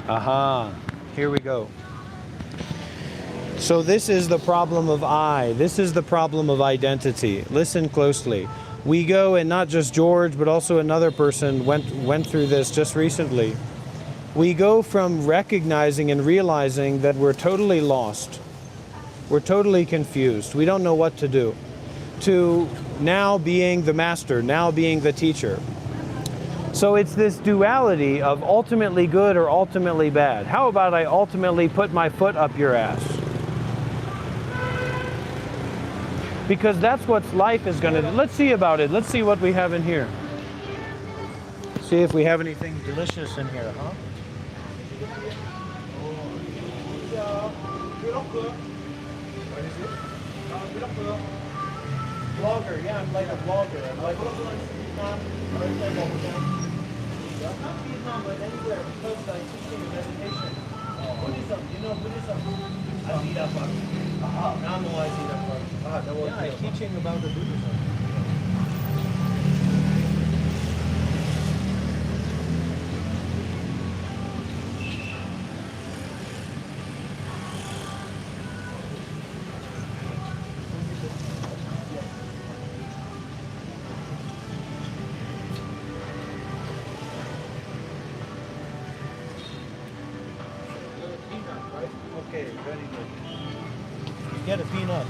Aha, here we go. So this is the problem of I. This is the problem of identity. Listen closely. We go, and not just George, but also another person went through this just recently. We go from recognizing and realizing that we're totally lost. We're totally confused. We don't know what to do. To now being the master, now being the teacher. So it's this duality of ultimately good or ultimately bad. How about I ultimately put my foot up your ass? Because that's what life is going to do. Let's see about it. Let's see what we have in here. See if we have anything delicious in here, huh? What is it? Vlogger, yeah, I'm like a vlogger. I'm like not Vietnam, but anywhere, because I'm teaching meditation. Buddhism, you know Buddhism? Yeah, I'm teaching about the Buddhism. Okay, very good. Get a peanut.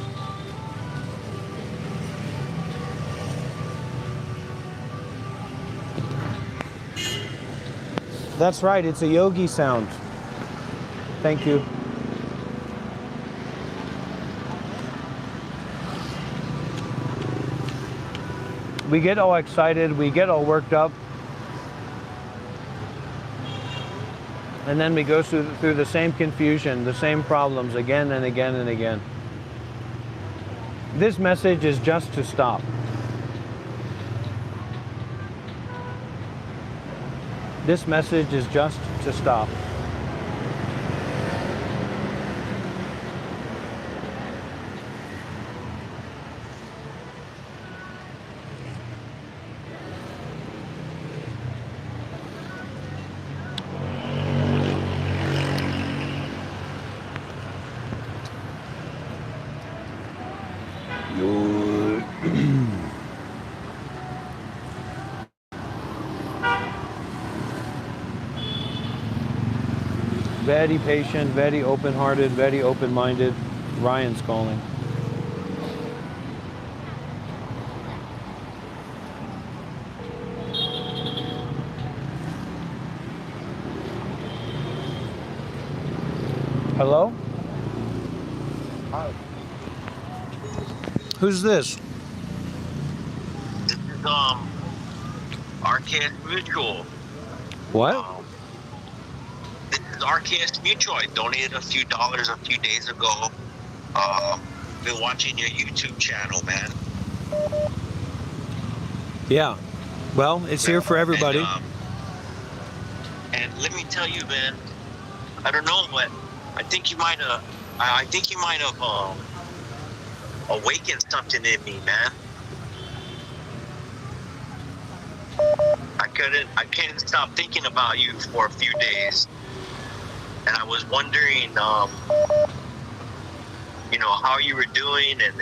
That's right, it's a yogi sound. Thank you. We get all excited, we get all worked up. And then we go through the same confusion, the same problems again and again and again. This message is just to stop. This message is just to stop. Very patient, very open-hearted, very open-minded. Ryan's calling. Hello? Hi. Who's this? This is RKS Mutual. What? This is RKS Mutual. I donated a few dollars a few days ago. Been watching your YouTube channel, man. Yeah. Well, it's here for everybody. And let me tell you, man. I don't know, but I think you might have. I think you might have awakened something in me, man. I can't stop thinking about you for a few days. And I was wondering, you know, how you were doing, and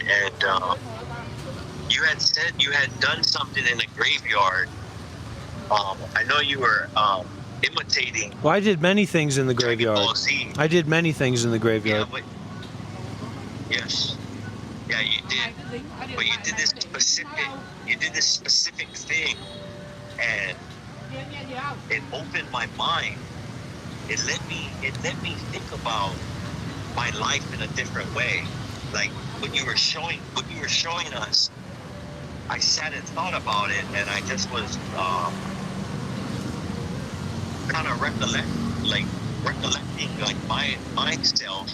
you had said you had done something in the graveyard. I know you were imitating. Well, I did many things in the graveyard. I did many things in the graveyard. Yeah, but, yes. Yeah, you did. But you did this specific thing, and it opened my mind. It let me think about my life in a different way. Like when you were showing us, I sat and thought about it, and I just was kind of recollecting like myself.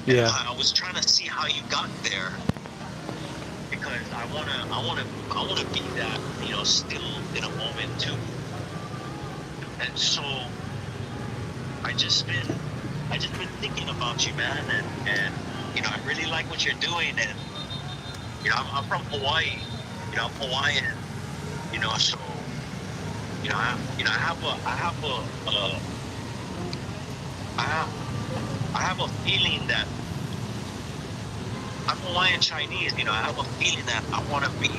Yeah. And I was trying to see how you got there, because I wanna be that, you know, still in a moment too. And so I just been thinking about you, man, and you know, I really like what you're doing, and you know, I'm from Hawaii, you know, I'm Hawaiian, you know, so you know, I have a feeling that I'm Hawaiian Chinese, you know, I have a feeling that I want to be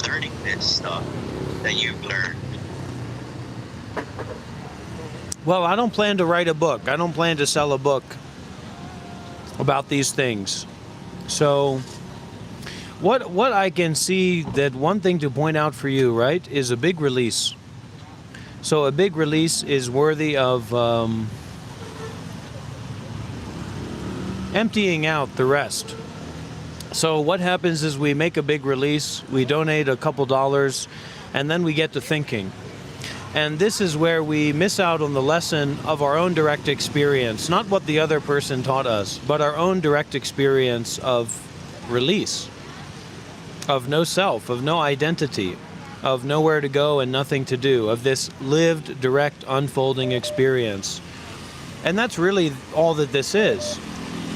learning this stuff that you've learned. Well, I don't plan to write a book. I don't plan to sell a book about these things. So what I can see, that one thing to point out for you, right, is a big release. So a big release is worthy of emptying out the rest. So what happens is we make a big release, we donate a couple dollars, and then we get to thinking. And this is where we miss out on the lesson of our own direct experience, not what the other person taught us, but our own direct experience of release, of no self, of no identity, of nowhere to go and nothing to do, of this lived, direct, unfolding experience. And that's really all that this is,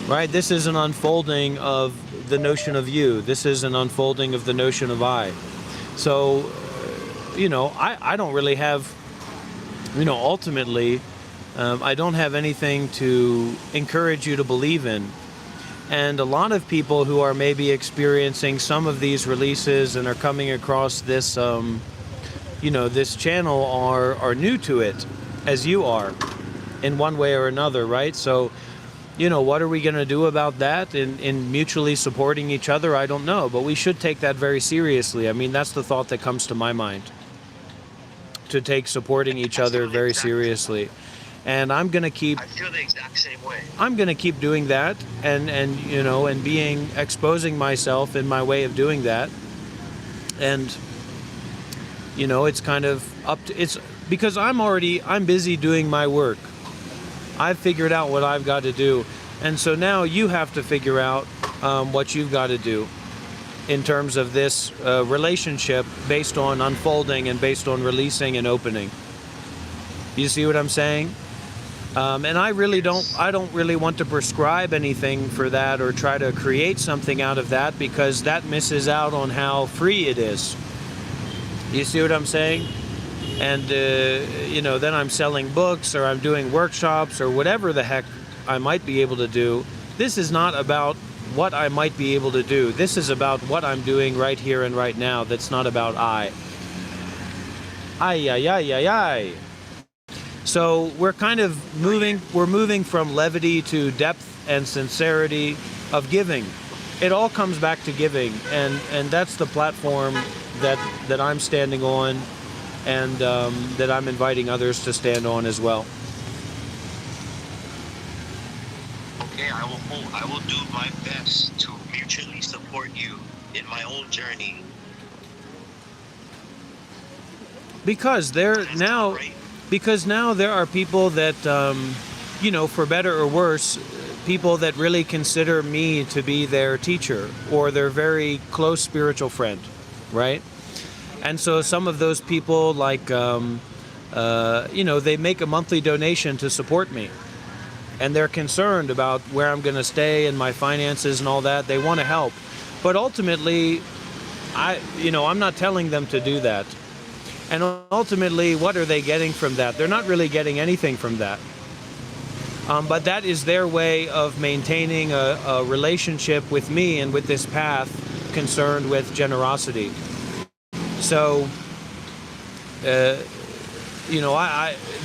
right? This is an unfolding of the notion of you. This is an unfolding of the notion of I. So, you know, I don't really have, you know, ultimately, I don't have anything to encourage you to believe in. And a lot of people who are maybe experiencing some of these releases and are coming across this, you know, this channel are new to it, as you are, in one way or another, right? So, you know, what are we going to do about that in mutually supporting each other? I don't know, but we should take that very seriously. I mean, that's the thought that comes to my mind, to take supporting each other very seriously. And I'm going to keep, I feel the exact same way. I'm going to keep doing that and you know, and exposing myself in my way of doing that. And, you know, it's kind of up to, it's because I'm busy doing my work. I've figured out what I've got to do. And so now you have to figure out what you've got to do in terms of this relationship based on unfolding and based on releasing and opening. You see what I'm saying? And I don't really want to prescribe anything for that or try to create something out of that, because that misses out on how free it is. You see what I'm saying? And, you know, then I'm selling books or I'm doing workshops or whatever the heck I might be able to do. This is not about what I might be able to do. This is about what I'm doing right here and right now. That's not about I. Ay. So we're kind of moving from levity to depth and sincerity of giving. It all comes back to giving, and that's the platform that I'm standing on, and that I'm inviting others to stand on as well. Okay, I will do my best to mutually support you in my own journey. Because now there are people that, you know, for better or worse, people that really consider me to be their teacher or their very close spiritual friend, right? And so some of those people, like, you know, they make a monthly donation to support me. And they're concerned about where I'm going to stay and my finances and all that. They want to help. But ultimately, I'm not telling them to do that. And ultimately, what are they getting from that? They're not really getting anything from that. But that is their way of maintaining a relationship with me and with this path concerned with generosity. So, you know,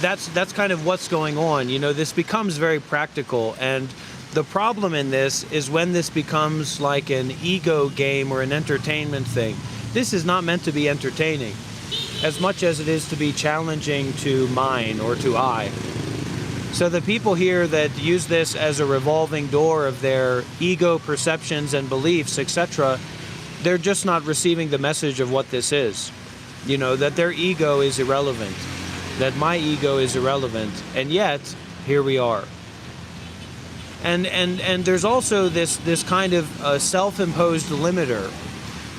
that's kind of what's going on. You know, this becomes very practical. And the problem in this is when this becomes like an ego game or an entertainment thing. This is not meant to be entertaining as much as it is to be challenging to mine or to I. So the people here that use this as a revolving door of their ego perceptions and beliefs, etc., they're just not receiving the message of what this is. You know, that their ego is irrelevant, that my ego is irrelevant, and yet here we are. And there's also this kind of self-imposed limiter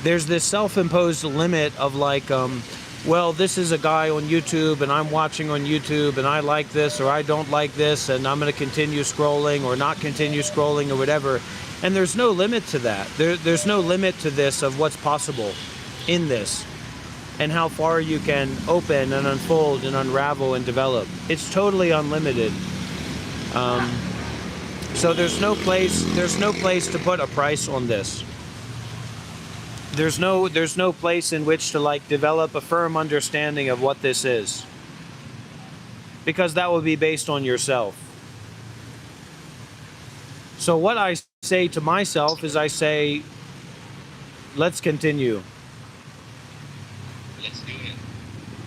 there's this self-imposed limit of like, well, this is a guy on YouTube and I'm watching on YouTube and I like this or I don't like this and I'm going to continue scrolling or not continue scrolling or whatever. And there's no limit to that. There's no limit to this of what's possible in this and how far you can open and unfold and unravel and develop. It's totally unlimited. So there's no place to put a price on this. There's no place in which to like develop a firm understanding of what this is. Because that will be based on yourself. So what I say to myself is I say, let's continue. Let's do it.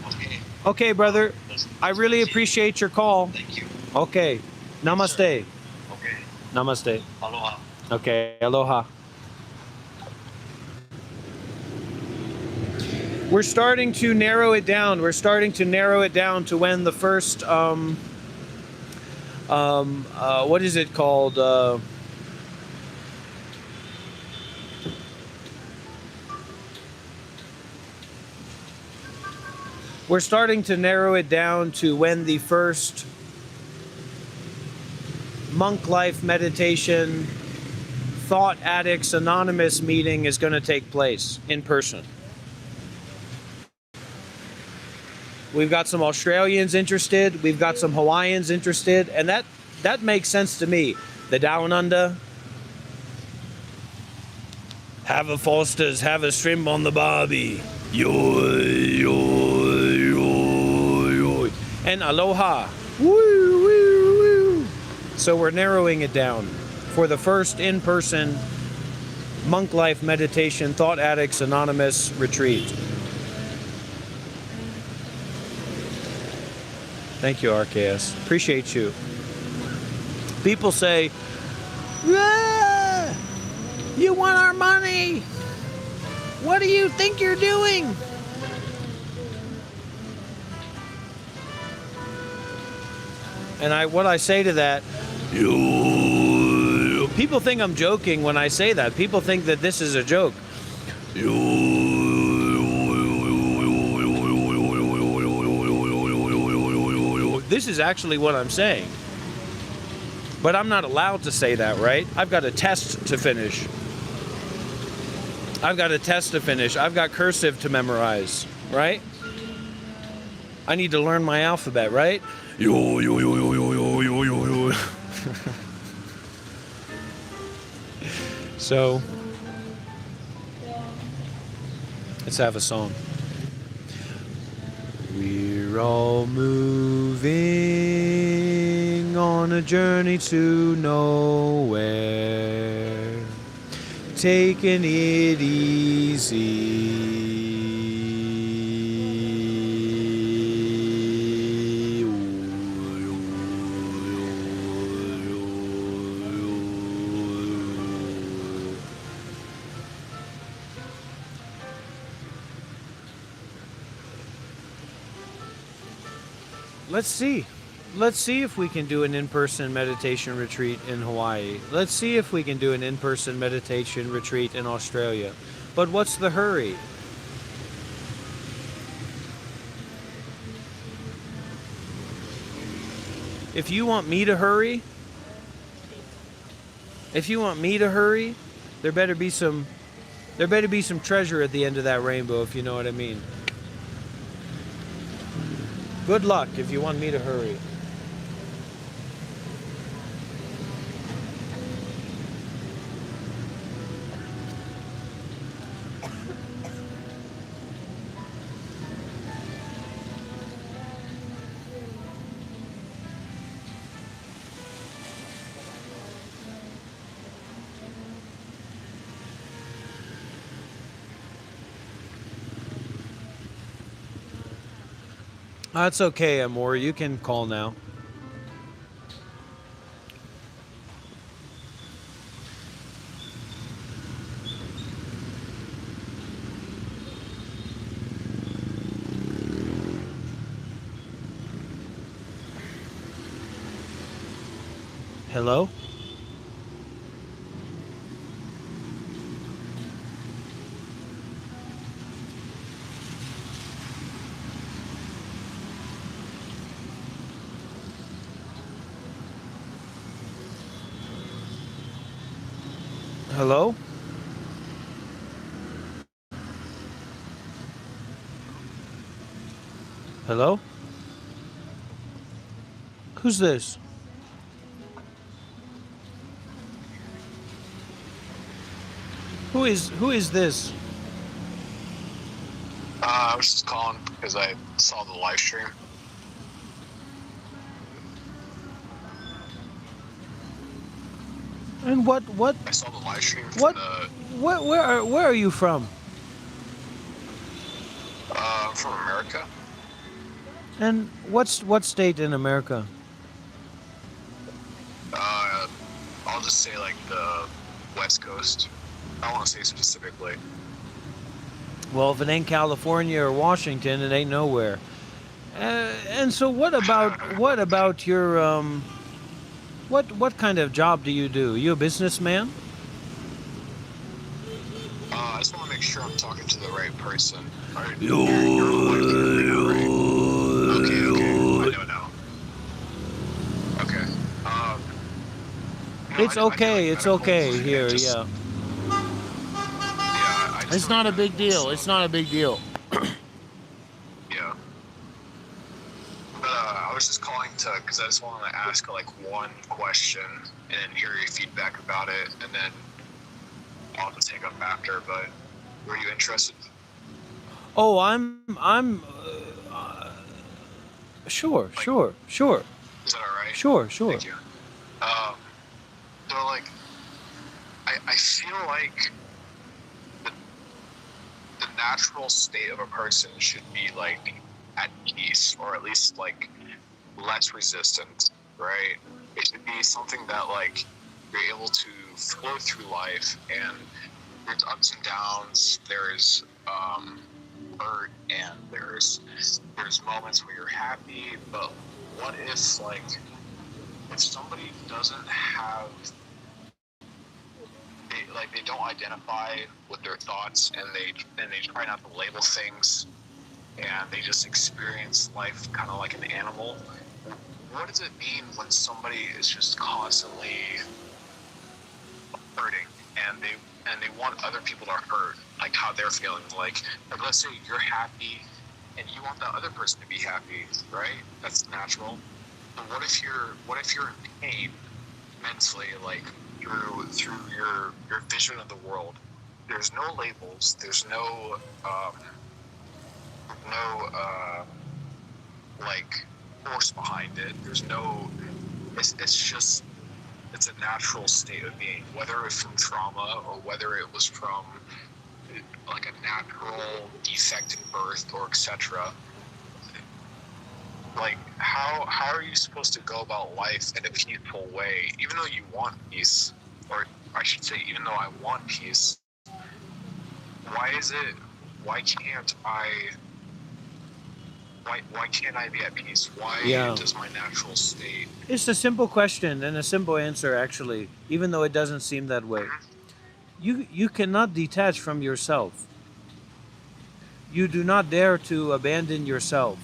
Okay. Okay, brother. I really appreciate your call. Thank you. Okay. Namaste. Okay. Namaste. Aloha. Okay. Aloha. We're starting to narrow it down. We're starting to narrow it down to when the first, what is it called? We're starting to narrow it down to when the first monk life meditation Thought Addicts Anonymous meeting is going to take place in person. We've got some Australians interested, we've got some Hawaiians interested, and that makes sense to me. The Down Under, have a Foster's, have a shrimp on the barbie. Yo, yo, yo, yo. And aloha. Woo, woo, woo. So we're narrowing it down for the first in-person monk life meditation Thought Addicts Anonymous retreat. Thank you, RKS. Appreciate you. People say, ah, you want our money? What do you think you're doing? And what I say to that, people think I'm joking when I say that. People think that this is a joke. This is actually what I'm saying. But I'm not allowed to say that, right? I've got a test to finish. I've got cursive to memorize, right? I need to learn my alphabet, right? Yo, yo, yo, yo, yo, yo, yo, yo, yo. So, let's have a song. We're all moving on a journey to nowhere, taking it easy. Let's see if we can do an in-person meditation retreat in Hawaii. Let's see if we can do an in-person meditation retreat in Australia. But what's the hurry? If you want me to hurry, there better be some treasure at the end of that rainbow, if you know what I mean. Good luck if you want me to hurry. That's okay, Amor. You can call now. Hello? Hello? Hello? Who's this? Who is this? I was just calling because I saw the live stream. And what I saw the live stream from what the. where are you from? I'm from America. And what state in America? I'll just say like the West Coast. I don't want to say specifically. Well, if it ain't California or Washington, it ain't nowhere. And so what about your what kind of job do you do? You a businessman? I just want to make sure I'm talking to the right person. Right, Yo, right? Okay. I know now. Okay. No, It's I do, okay. like, It's medical okay and here. just- Yeah. Yeah, I just it's do, not a like, big medical deal. It's stuff. not a big deal. Yeah. But I was just calling because I just wanted to ask like one question and then hear your feedback about it, and then I'll just hang up after. But were you interested? Oh, I'm sure. Is that all right? Sure. Thank you. So like, I feel like the natural state of a person should be like at peace, or at least like less resistant, right? It should be something that like you're able to flow through life, and there's ups and downs, there's hurt, and there's moments where you're happy. But what if like if somebody doesn't have they don't identify with their thoughts, and they try not to label things, and they just experience life kind of like an animal? What does it mean when somebody is just constantly hurting, and they want other people to hurt, like how they're feeling? Like let's say you're happy and you want that other person to be happy, right? That's natural. But what if you're in pain mentally, like through your vision of the world? There's no labels, there's no like force behind it. There's no it's just it's a natural state of being, whether it's from trauma or whether it was from like a natural defect in birth or etc. Like how are you supposed to go about life in a peaceful way, even though you want peace? Or I should say, even though I want peace, why can't I be at peace? Why does my natural state? It's a simple question and a simple answer, actually, even though it doesn't seem that way. You cannot detach from yourself. You do not dare to abandon yourself.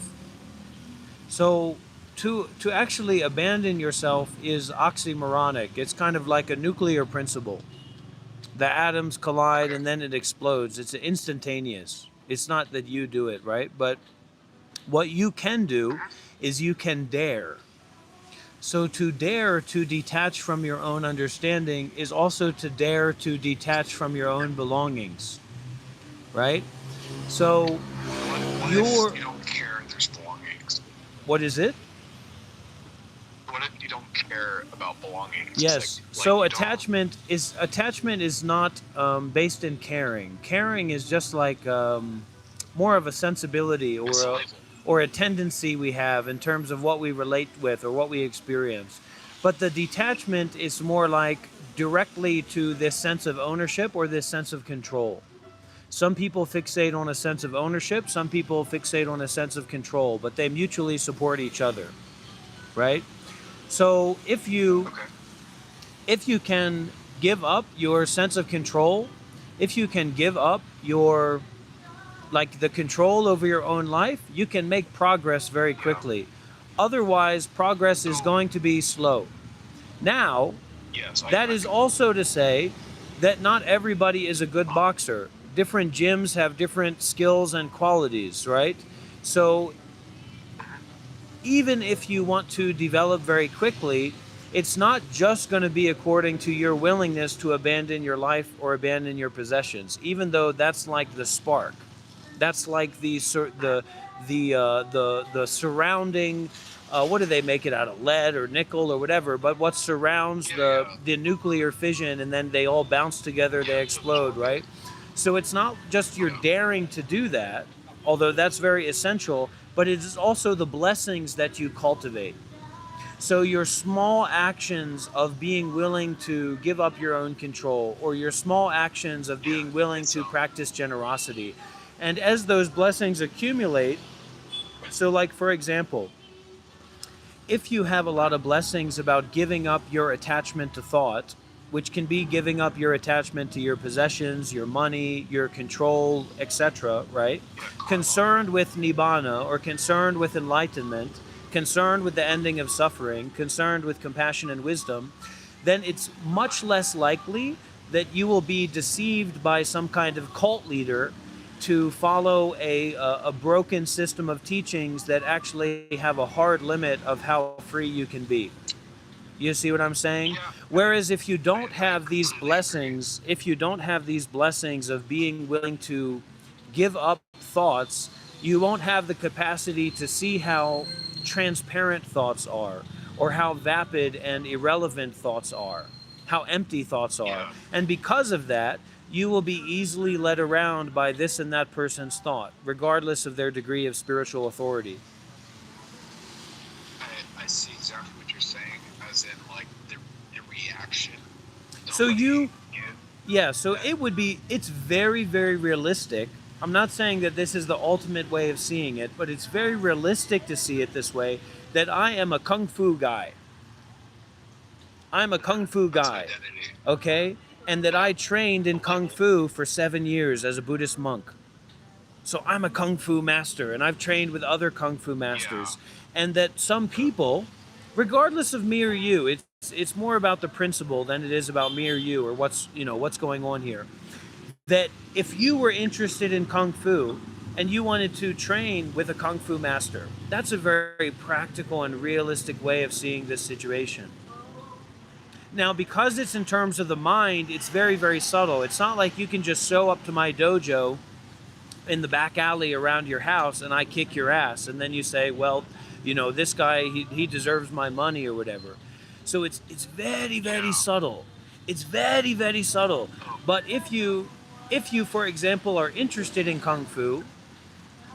So to actually abandon yourself is oxymoronic. It's kind of like a nuclear principle. The atoms collide and then it explodes. It's instantaneous. It's not that you do it, right? But what you can do is you can dare. So to dare to detach from your own understanding is also to dare to detach from your own belongings, right? So What if you don't care there's belongings? What is it? What if you don't care about belongings? Yes. Like So attachment is not based in caring. Caring is just like more of a sensibility or a tendency we have in terms of what we relate with or what we experience. But the detachment is more like directly to this sense of ownership or this sense of control. Some people fixate on a sense of ownership, some people fixate on a sense of control, but they mutually support each other, right? So if you can give up your sense of control, if you can give up your like the control over your own life, you can make progress very quickly. Otherwise, progress is going to be slow. Now, that is also to say that not everybody is a good boxer. Different gyms have different skills and qualities, right? So even if you want to develop very quickly, it's not just going to be according to your willingness to abandon your life or abandon your possessions, even though that's like the spark. That's like the surrounding. What do they make it out of? Lead or nickel or whatever. But what surrounds the nuclear fission, and then they all bounce together, they explode, right? So it's not just your daring to do that, although that's very essential, but it is also the blessings that you cultivate. So your small actions of being willing to give up your own control, or your small actions of being willing to practice generosity. And as those blessings accumulate, so like for example, if you have a lot of blessings about giving up your attachment to thought, which can be giving up your attachment to your possessions, your money, your control, etc., right? Concerned with nibbana, or concerned with enlightenment, concerned with the ending of suffering, concerned with compassion and wisdom, then it's much less likely that you will be deceived by some kind of cult leader to follow a broken system of teachings that actually have a hard limit of how free you can be. You see what I'm saying? Whereas if you don't have these blessings, if you don't have these blessings of being willing to give up thoughts, you won't have the capacity to see how transparent thoughts are, or how vapid and irrelevant thoughts are, how empty thoughts are. And because of that, you will be easily led around by this and that person's thought, regardless of their degree of spiritual authority. I see exactly what you're saying, as in like the reaction. So it would be, it's very, very realistic. I'm not saying that this is the ultimate way of seeing it, but it's very realistic to see it this way, that I am a kung fu guy. I'm a kung fu guy, okay? And that I trained in kung fu for 7 years as a Buddhist monk. So I'm a kung fu master, and I've trained with other kung fu masters. And that some people, regardless of me or you, it's more about the principle than it is about me or you, or what's going on here. That if you were interested in kung fu and you wanted to train with a kung fu master, that's a very practical and realistic way of seeing this situation. Now, because it's in terms of the mind, it's very, very subtle. It's not like you can just show up to my dojo in the back alley around your house and I kick your ass, and then you say, well, this guy, he deserves my money or whatever. So it's very, very subtle. It's very, very subtle. But if you, for example, are interested in kung fu,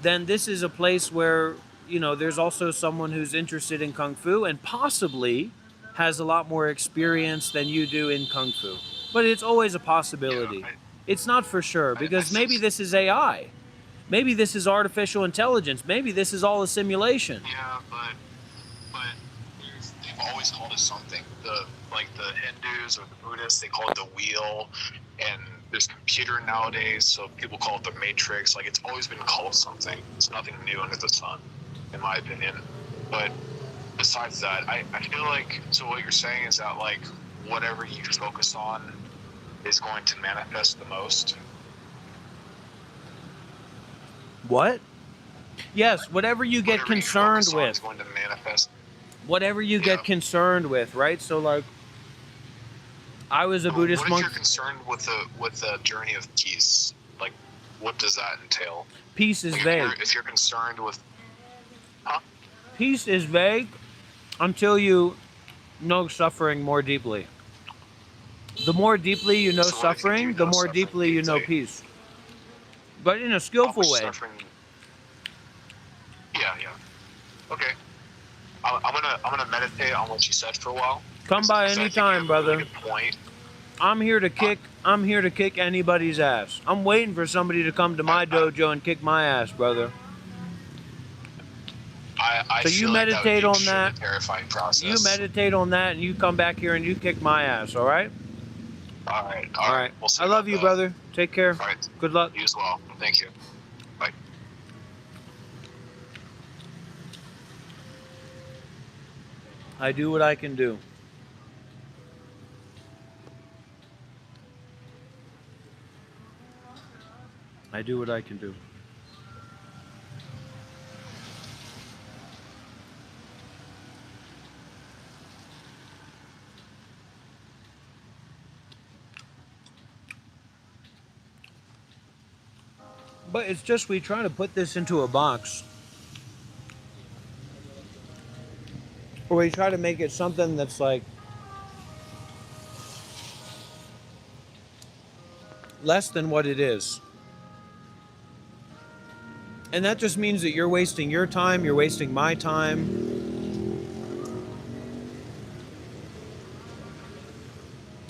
then this is a place where, there's also someone who's interested in kung fu and possibly has a lot more experience than you do in kung fu. But it's always a possibility. It's not for sure, because maybe this is AI. Maybe this is artificial intelligence. Maybe this is all a simulation. Yeah, but they've always called it something. The Hindus or the Buddhists, they call it the wheel, and there's computer nowadays, so people call it the matrix. Like, it's always been called something. It's nothing new under the sun, in my opinion. But besides that, I feel like, so what you're saying is that, like, whatever you focus on is going to manifest the most. What? Yes, whatever you get concerned with. Is going to manifest. Whatever you get concerned with, right? So, like, I was a Buddhist monk. What if you're concerned with the journey of peace? Like, what does that entail? Peace is vague. If you're concerned with... Huh? Peace is vague until you know suffering more deeply. The more deeply you know suffering, the more deeply you know peace. But in a skillful way. Yeah. Okay. I'm gonna meditate on what you said for a while. Come by anytime, brother. Really good point. I'm here to kick anybody's ass. I'm waiting for somebody to come to my dojo and kick my ass, brother. I so you meditate on that. Terrifying process. You meditate on that, and you come back here and you kick my ass. All right. All right. We'll see. I love you, brother. Take care. All right. Good luck. You as well. Thank you. Bye. I do what I can do. I do what I can do. But it's just we try to put this into a box. Or we try to make it something that's like less than what it is. And that just means that you're wasting your time, you're wasting my time.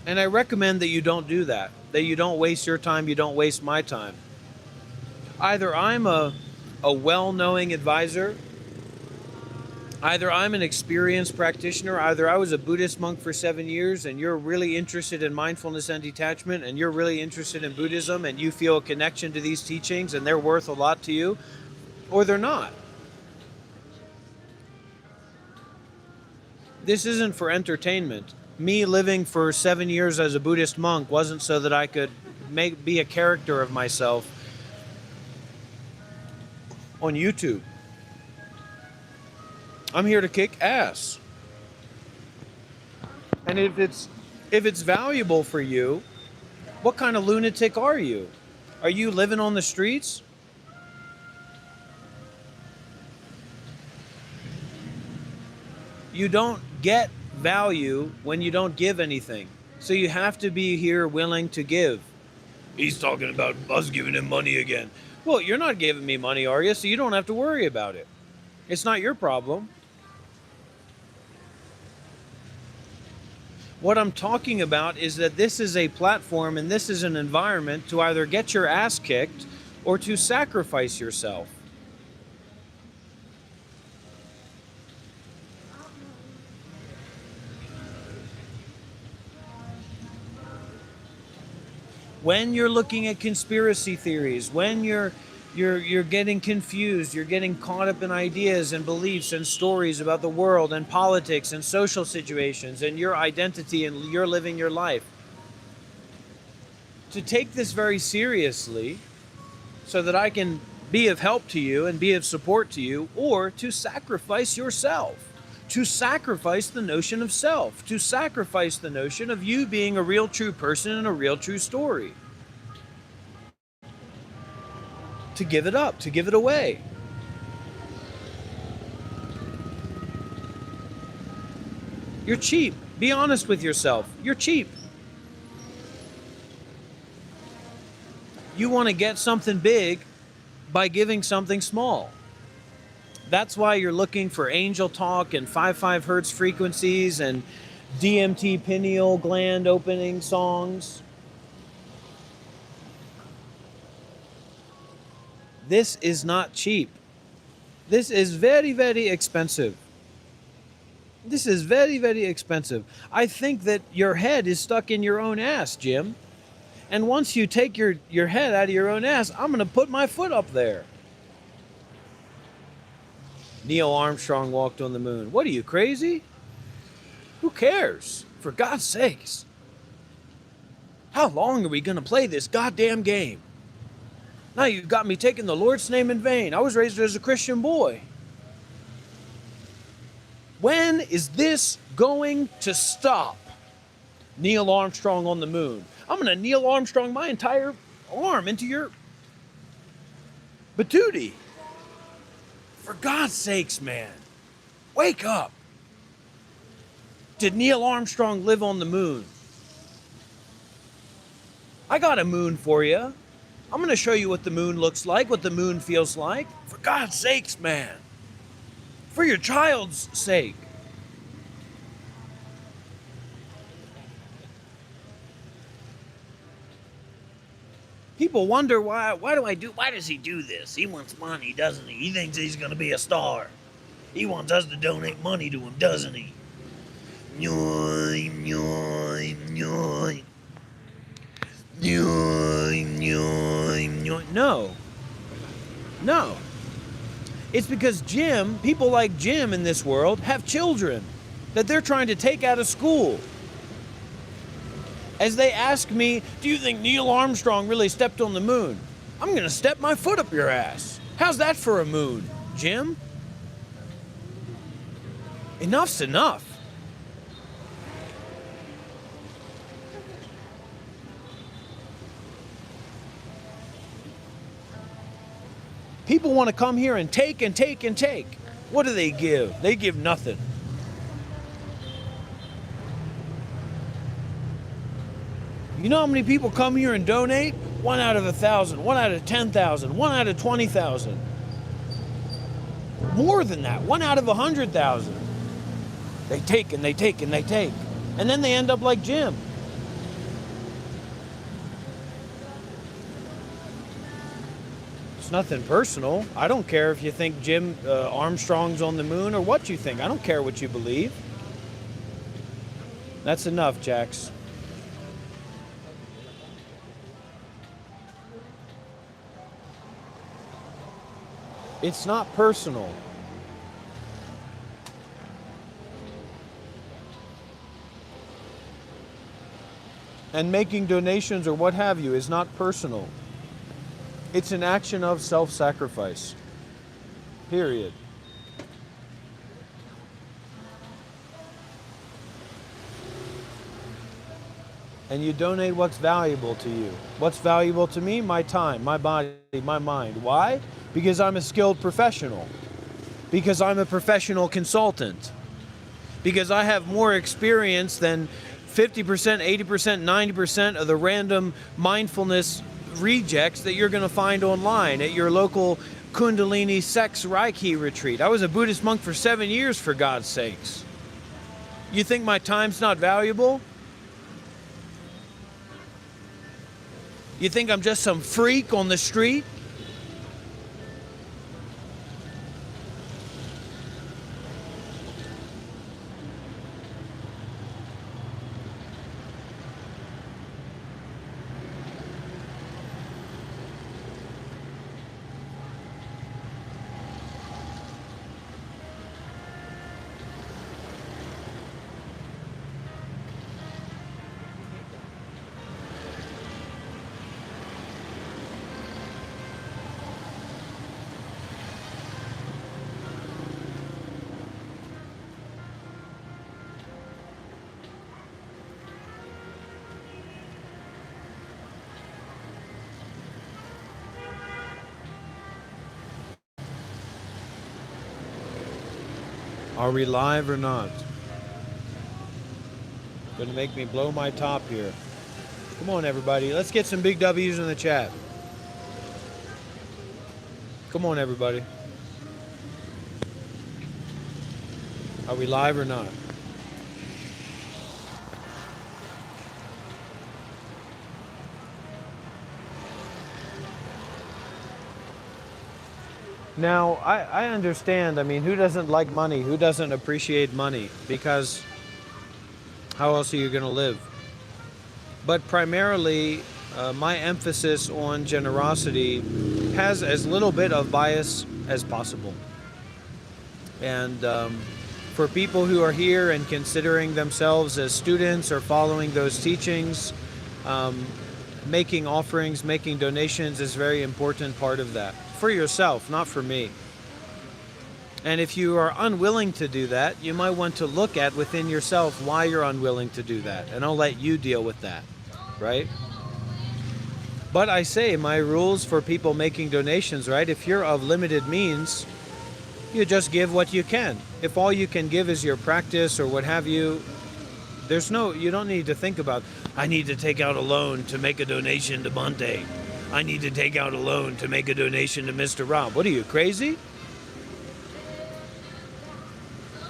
And I recommend that you don't do that. That you don't waste your time, you don't waste my time. Either I'm a well-knowing advisor, either I'm an experienced practitioner, either I was a Buddhist monk for 7 years and you're really interested in mindfulness and detachment and you're really interested in Buddhism and you feel a connection to these teachings and they're worth a lot to you, or they're not. This isn't for entertainment. Me living for 7 years as a Buddhist monk wasn't so that I could be a character of myself on YouTube. I'm here to kick ass. And if it's valuable for you, what kind of lunatic are you? Are you living on the streets? You don't get value when you don't give anything. So you have to be here willing to give. He's talking about us giving him money again. Well, you're not giving me money, are you? So you don't have to worry about it. It's not your problem. What I'm talking about is that this is a platform and this is an environment to either get your ass kicked or to sacrifice yourself. When you're looking at conspiracy theories, when you're getting confused, you're getting caught up in ideas and beliefs and stories about the world and politics and social situations and your identity and you're living your life. To take this very seriously so that I can be of help to you and be of support to you, or to sacrifice yourself, to sacrifice the notion of self, to sacrifice the notion of you being a real true person and a real true story. To give it up, to give it away. You're cheap. Be honest with yourself. You're cheap. You want to get something big by giving something small. That's why you're looking for angel talk and 5 hertz frequencies and DMT pineal gland opening songs. This is not cheap. This is very, very expensive. This is very, very expensive. I think that your head is stuck in your own ass, Jim. And once you take your head out of your own ass, I'm going to put my foot up there. Neil Armstrong walked on the moon. What are you, crazy? Who cares? For God's sakes. How long are we going to play this goddamn game? Now you've got me taking the Lord's name in vain. I was raised as a Christian boy. When is this going to stop? Neil Armstrong on the moon. I'm going to Neil Armstrong my entire arm into your patootie. For God's sakes, man. Wake up. Did Neil Armstrong live on the moon? I got a moon for you. I'm going to show you what the moon looks like, what the moon feels like. For God's sakes, man. For your child's sake. People wonder why does he do this? He wants money, doesn't he? He thinks he's going to be a star. He wants us to donate money to him, doesn't he? No. It's because people like Jim in this world have children that they're trying to take out of school. As they ask me, do you think Neil Armstrong really stepped on the moon? I'm going to step my foot up your ass. How's that for a mood, Jim? Enough's enough. People want to come here and take and take and take. What do they give? They give nothing. You know how many people come here and donate? 1 out of 1,000, 1 out of 10,000, 1 out of 20,000. More than that, 1 out of 100,000. They take and they take and they take. And then they end up like Jim. It's nothing personal. I don't care if you think Jim Armstrong's on the moon or what you think. I don't care what you believe. That's enough, Jax. It's not personal. And making donations or what have you is not personal. It's an action of self-sacrifice. Period. And you donate what's valuable to you. What's valuable to me? My time, my body, my mind. Why? Because I'm a skilled professional. Because I'm a professional consultant. Because I have more experience than 50%, 80%, 90% of the random mindfulness rejects that you're going to find online at your local Kundalini sex Reiki retreat. I was a Buddhist monk for 7 years, for God's sakes. You think my time's not valuable? You think I'm just some freak on the street? Are we live or not? Gonna make me blow my top here. Come on, everybody. Let's get some big W's in the chat. Come on, everybody. Are we live or not? Now, I understand. I mean, who doesn't like money? Who doesn't appreciate money? Because how else are you going to live? But primarily, my emphasis on generosity has as little bit of bias as possible. And for people who are here and considering themselves as students or following those teachings, making offerings, making donations is a very important part of that. For yourself, not for me. And if you are unwilling to do that, you might want to look at within yourself why you're unwilling to do that. And I'll let you deal with that, right? But I say my rules for people making donations, right? If you're of limited means, you just give what you can. If all you can give is your practice or what have you, you don't need to think about, I need to take out a loan to make a donation to Monte. I need to take out a loan to make a donation to Mr. Rob. What are you, crazy?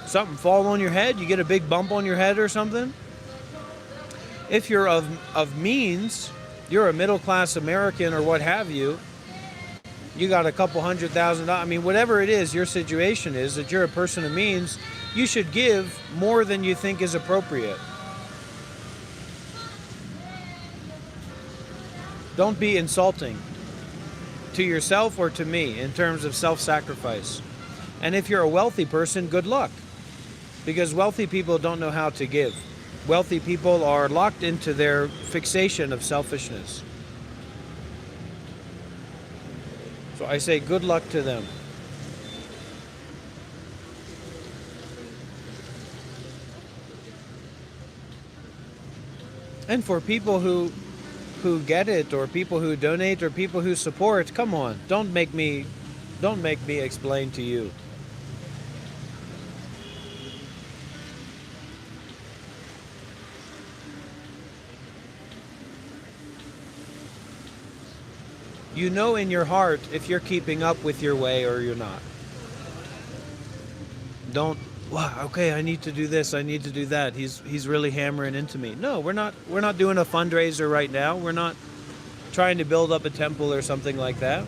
Something fall on your head? You get a big bump on your head or something? If you're of means, you're a middle-class American or what have you, you got a couple $100,000, I mean, whatever it is, your situation is, that you're a person of means, you should give more than you think is appropriate. Don't be insulting to yourself or to me in terms of self-sacrifice. And if you're a wealthy person, good luck. Because wealthy people don't know how to give. Wealthy people are locked into their fixation of selfishness. So I say good luck to them. And for people who get it, or people who donate, or people who support, come on, don't make me explain to you. You know in your heart if you're keeping up with your way or you're not. Don't, wow, okay, I need to do this, I need to do that. He's really hammering into me. No, we're not doing a fundraiser right now. We're not trying to build up a temple or something like that.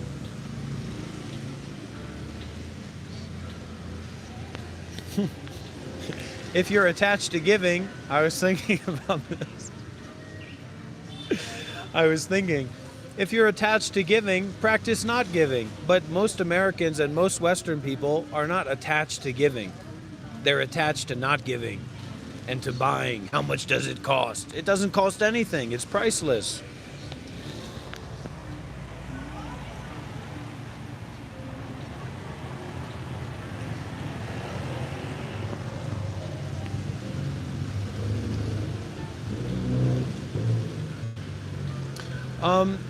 If you're attached to giving, I was thinking about this. I was thinking, if you're attached to giving, practice not giving. But most Americans and most Western people are not attached to giving. They're attached to not giving and to buying. How much does it cost? It doesn't cost anything. It's priceless.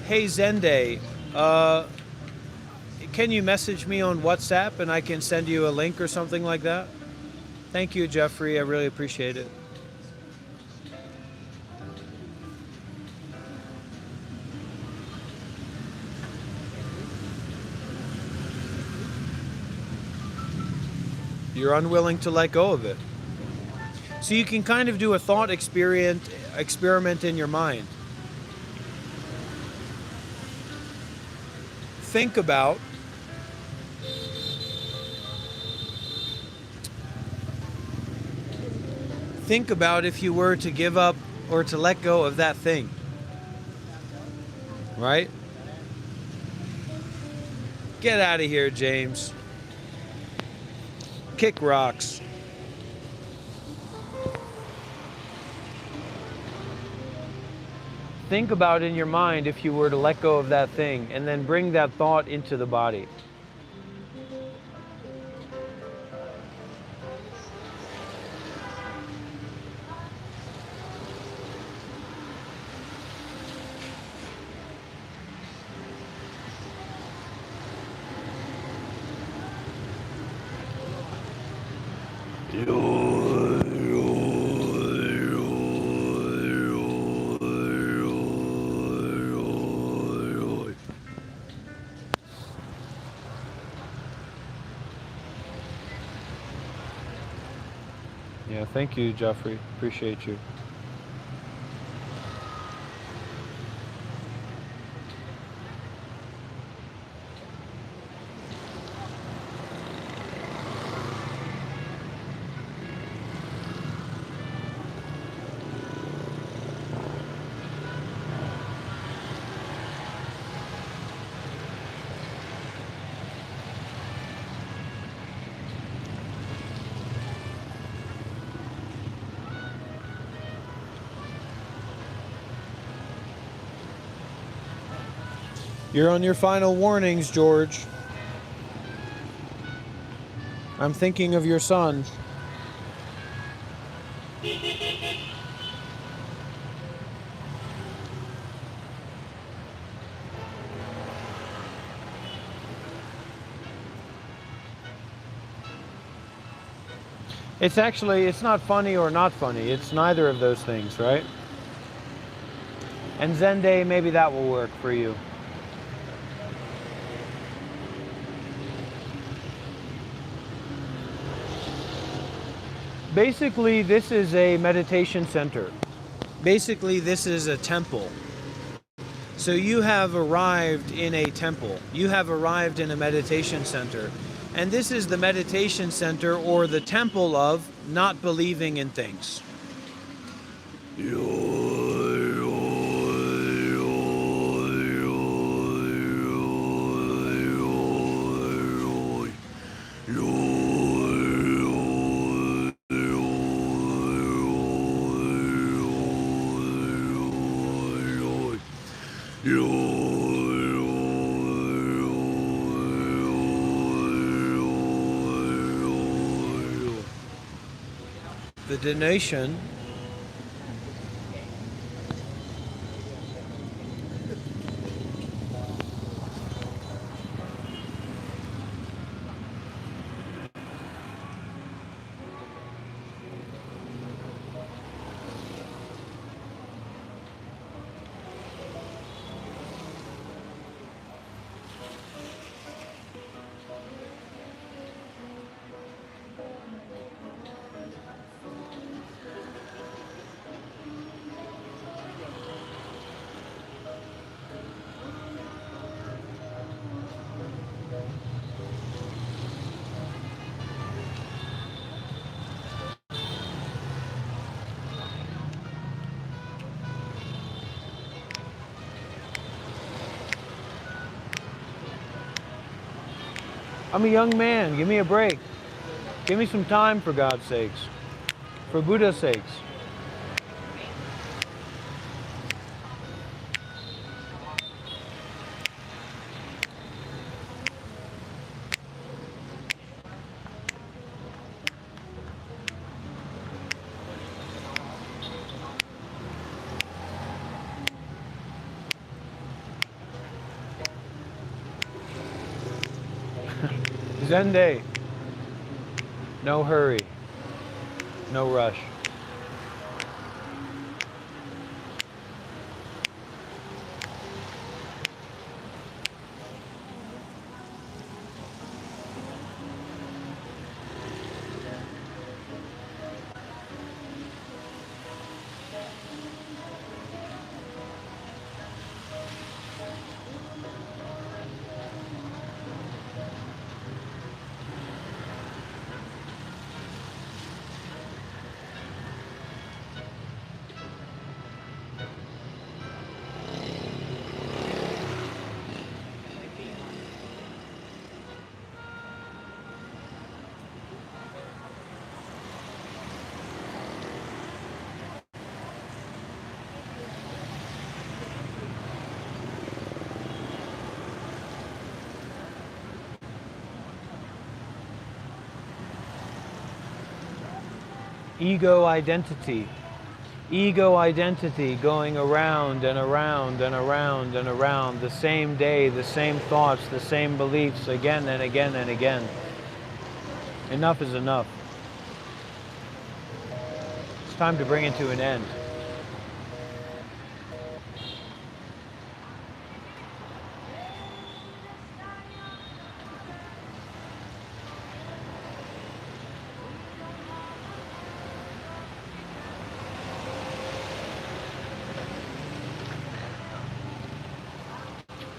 Hey Zende, can you message me on WhatsApp and I can send you a link or something like that? Thank you, Jeffrey. I really appreciate it. You're unwilling to let go of it. So you can kind of do a thought experiment in your mind. Think about if you were to give up or to let go of that thing. Right? Get out of here, James. Kick rocks. Think about in your mind if you were to let go of that thing, and then bring that thought into the body. Yeah, thank you, Jeffrey. Appreciate you. You're on your final warnings, George. I'm thinking of your son. It's not funny or not funny. It's neither of those things, right? And Zende, maybe that will work for you. Basically, this is a meditation center. Basically, this is a temple. So you have arrived in a temple. You have arrived in a meditation center. And this is the meditation center, or the temple of not believing in things. The donation. I'm a young man. Give me a break. Give me some time, for God's sakes. For Buddha's sakes. Zen day. No hurry. No rush. Ego identity. Ego identity going around and around and around and around the same day, the same thoughts, the same beliefs again and again and again. Enough is enough. It's time to bring it to an end.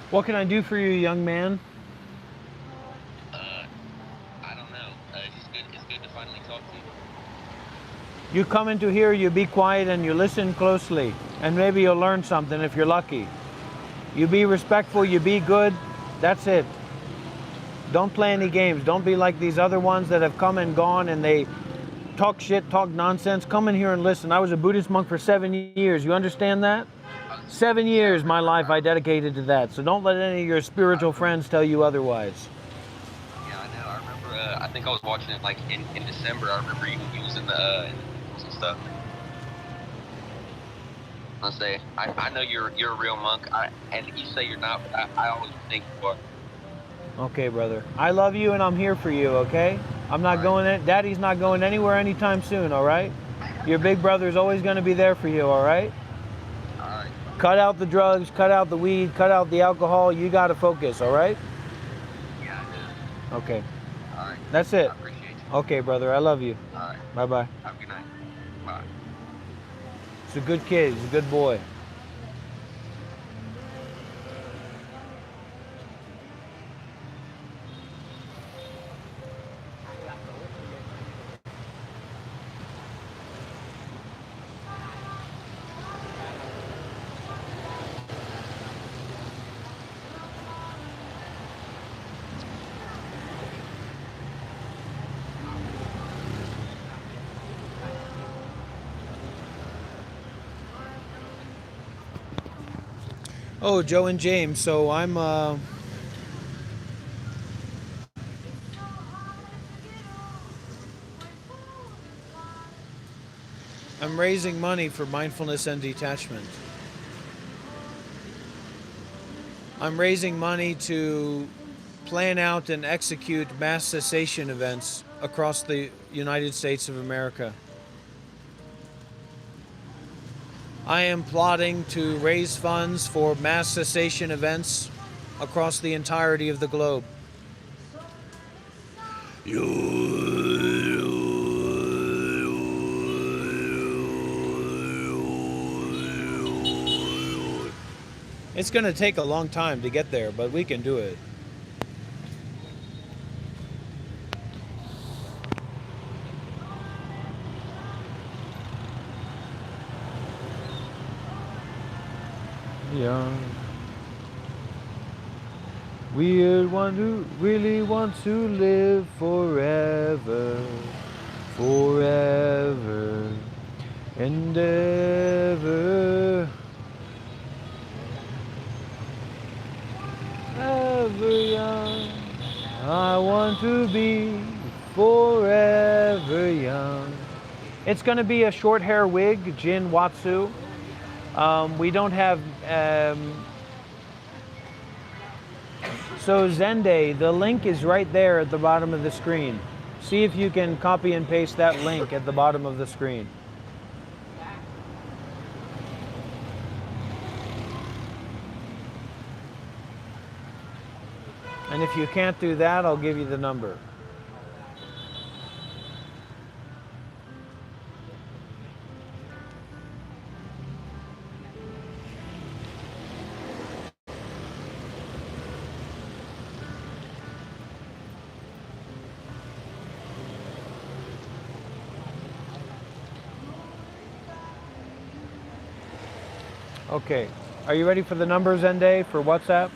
What can I do for you, young man? I don't know. It's good to finally talk to you. You come into here, you be quiet and you listen closely, and maybe you'll learn something if you're lucky. You be respectful, you be good, that's it. Don't play any games. Don't be like these other ones that have come and gone and they talk shit, talk nonsense. Come in here and listen. I was a Buddhist monk for 7 years. You understand that? 7 years my life I dedicated to that. So don't let any of your spiritual friends tell you otherwise. Yeah, I know. I remember. I think I was watching it like in December. I remember you using the and stuff. I say I know you're a real monk. And you say you're not, but I always think you are. Okay, brother. I love you and I'm here for you, okay? I'm not going, Daddy's not going anywhere anytime soon, all right? Your big brother is always going to be there for you, all right? All right. Cut out the drugs, cut out the weed, cut out the alcohol. You got to focus, all right? Yeah, I do. Okay. All right. That's it. I appreciate you. Okay, brother. I love you. All right. Bye-bye. Have a good night. Bye. He's a good kid. He's a good boy. Oh, Joe and James. So I'm I'm raising money for mindfulness and detachment. I'm raising money to plan out and execute mass cessation events across the United States of America. I am plotting to raise funds for mass cessation events across the entirety of the globe. It's going to take a long time to get there, but we can do it. Yeah. We really want to live forever, forever and ever. Ever young, I want to be forever young. It's going to be a short hair wig, Jin Watsu. We don't have. So Zende, the link is right there at the bottom of the screen. See if you can copy and paste that link at the bottom of the screen. And if you can't do that, I'll give you the number. Okay, are you ready for the numbers, Zende, for WhatsApp?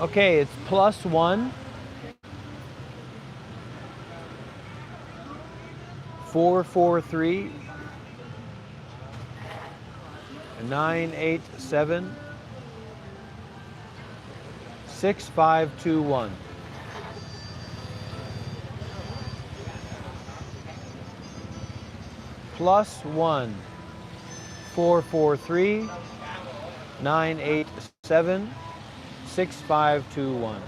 Okay, it's +1 443 987 6521. +1 443 987 6521.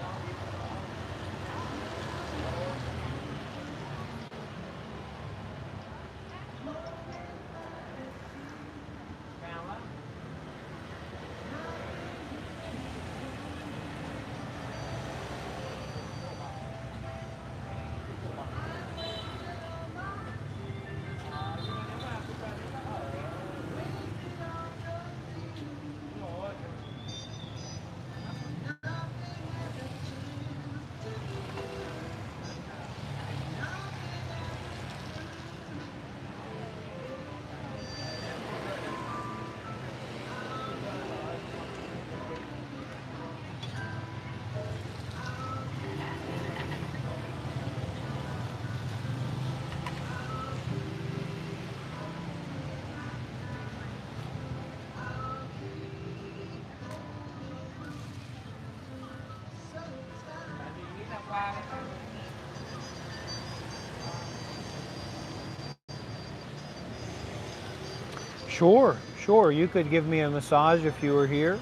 Sure, sure. You could give me a massage if you were here.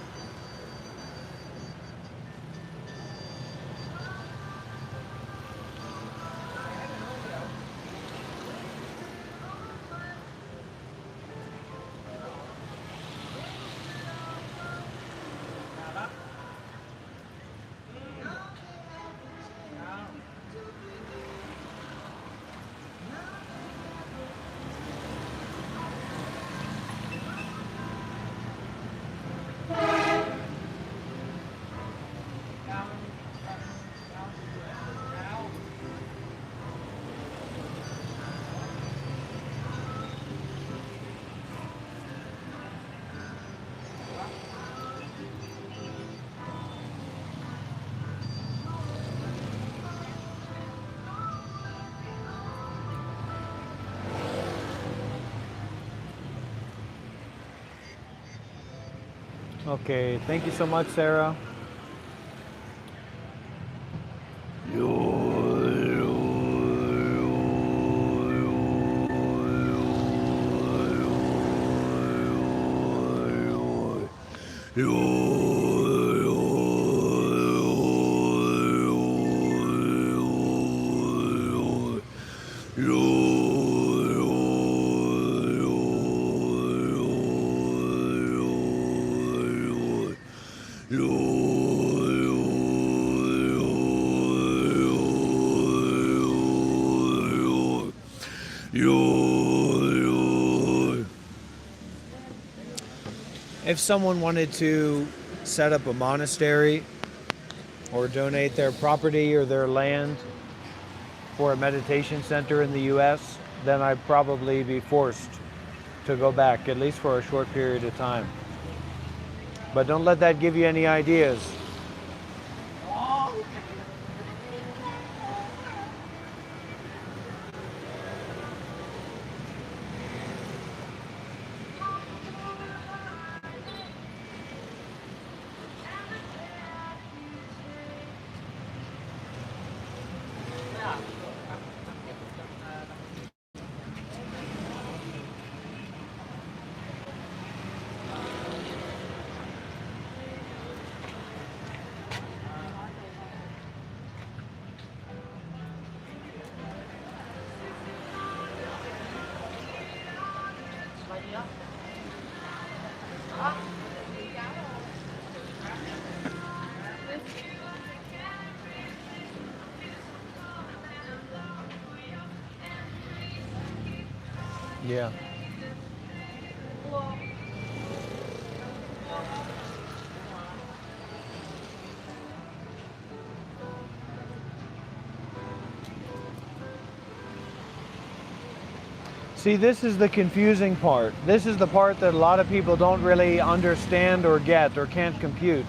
Okay, thank you so much, Sarah. If someone wanted to set up a monastery or donate their property or their land for a meditation center in the US, then I'd probably be forced to go back, at least for a short period of time. But don't let that give you any ideas. Yeah. See, this is the confusing part. This is the part that a lot of people don't really understand or get or can't compute.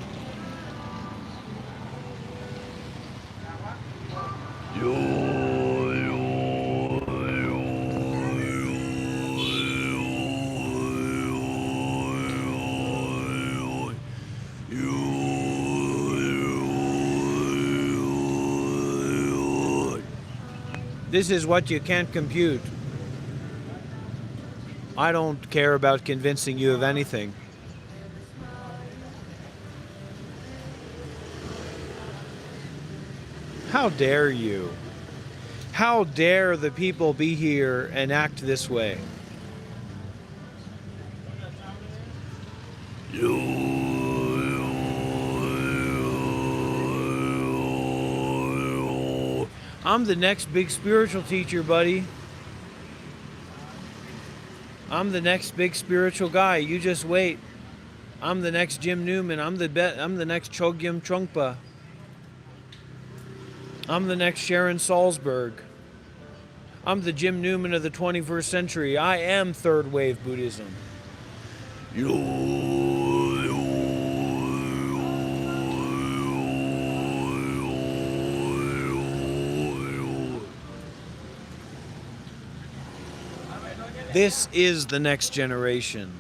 This is what you can't compute. I don't care about convincing you of anything. How dare you? How dare the people be here and act this way? I'm the next big spiritual teacher, buddy. I'm the next big spiritual guy. You just wait. I'm the next Jim Newman. I'm the next Chogyam Trungpa. I'm the next Sharon Salzberg. I'm the Jim Newman of the 21st century. I am third wave Buddhism. This is the next generation.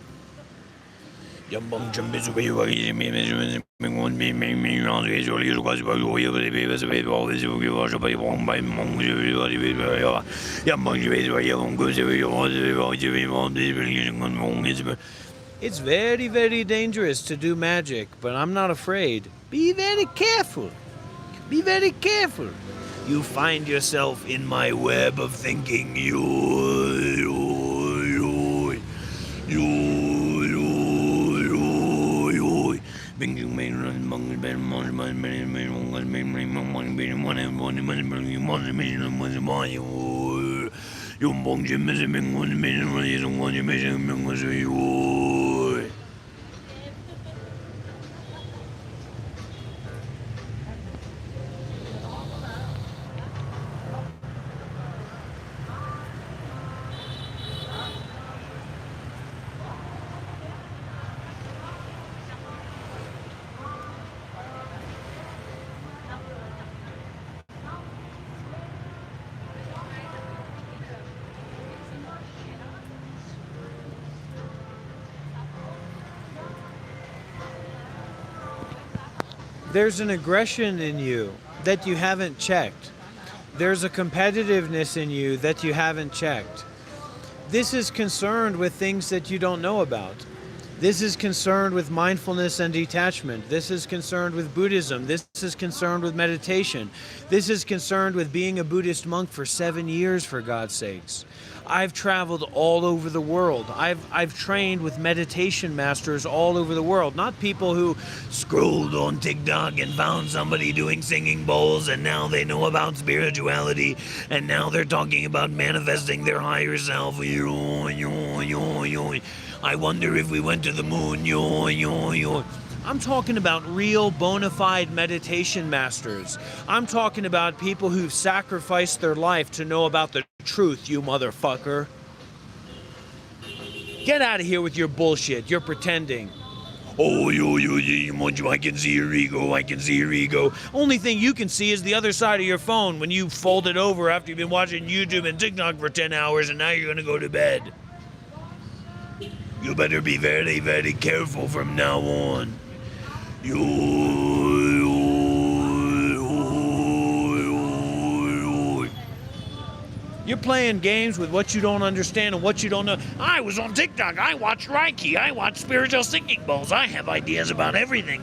It's very, very dangerous to do magic, but I'm not afraid. Be very careful. Be very careful. You find yourself in my web of thinking. There's an aggression in you that you haven't checked. There's a competitiveness in you that you haven't checked. This is concerned with things that you don't know about. This is concerned with mindfulness and detachment. This is concerned with Buddhism. This is concerned with meditation. This is concerned with being a Buddhist monk for 7 years, for God's sakes. I've traveled all over the world. I've trained with meditation masters all over the world, not people who scrolled on TikTok and found somebody doing singing bowls and now they know about spirituality and now they're talking about manifesting their higher self. I wonder if we went to the moon. I'm talking about real bona fide meditation masters. I'm talking about people who've sacrificed their life to know about the truth, you motherfucker. Get out of here with your bullshit. You're pretending. Oh, I can see your ego. I can see your ego. Only thing you can see is the other side of your phone when you fold it over after you've been watching YouTube and TikTok for 10 hours and now you're going to go to bed. You better be very, very careful from now on. You're playing games with what you don't understand and what you don't know. I was on TikTok. I watched Reiki. I watched spiritual singing bowls. I have ideas about everything.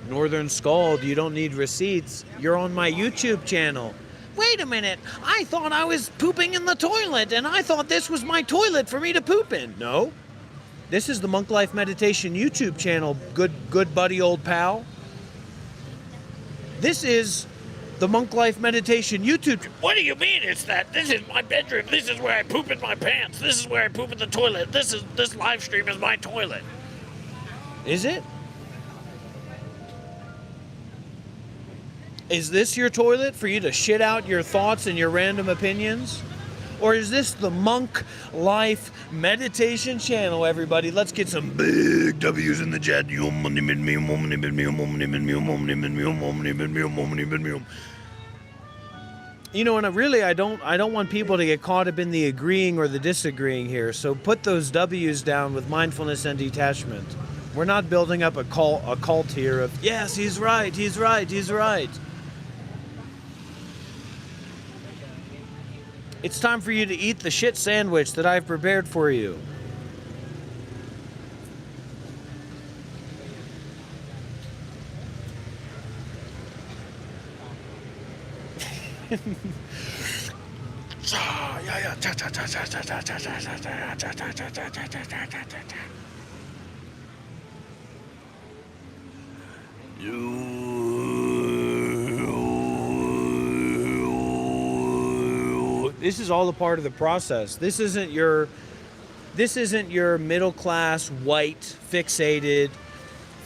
Northern Scald, you don't need receipts. You're on my YouTube channel. Wait a minute, I thought I was pooping in the toilet and I thought this was my toilet for me to poop in. No, this is the Monk Life Meditation YouTube channel, good buddy old pal. This is the Monk Life Meditation YouTube. What do you mean it's that? This is my bedroom. This is where I poop in my pants. This is where I poop in the toilet. This live stream is my toilet. Is it? Is this your toilet for you to shit out your thoughts and your random opinions? Or is this the Monk Life Meditation channel, everybody? Let's get some big W's in the chat. You know, and really, I don't want people to get caught up in the agreeing or the disagreeing here. So put those W's down with mindfulness and detachment. We're not building up a cult here of, yes, he's right, he's right, he's right. It's time for you to eat the shit sandwich that I've prepared for you. This is all a part of the process. This isn't your middle class, white, fixated,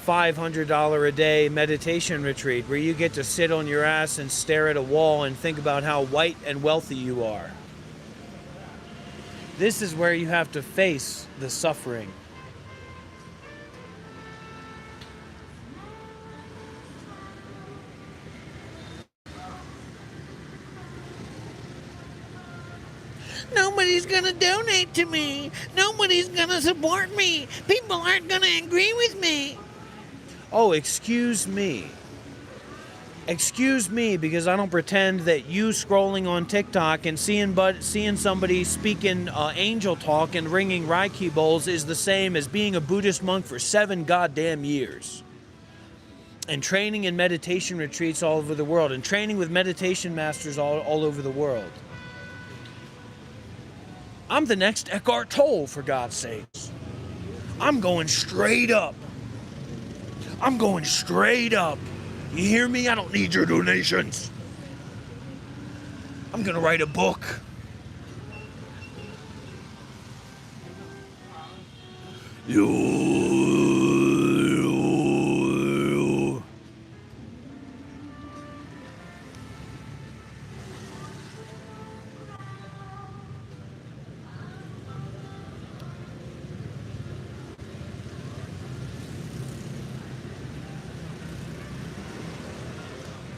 $500 a day meditation retreat where you get to sit on your ass and stare at a wall and think about how white and wealthy you are. This is where you have to face the suffering. Nobody's gonna donate to me. Nobody's gonna support me. People aren't gonna agree with me. Oh, excuse me. Excuse me, because I don't pretend that you scrolling on TikTok and seeing somebody speaking angel talk and ringing Reiki bowls is the same as being a Buddhist monk for 7 goddamn years. And training in meditation retreats all over the world. And training with meditation masters all over the world. I'm the next Eckhart Tolle, for God's sakes. I'm going straight up. I'm going straight up. You hear me? I don't need your donations. I'm gonna write a book.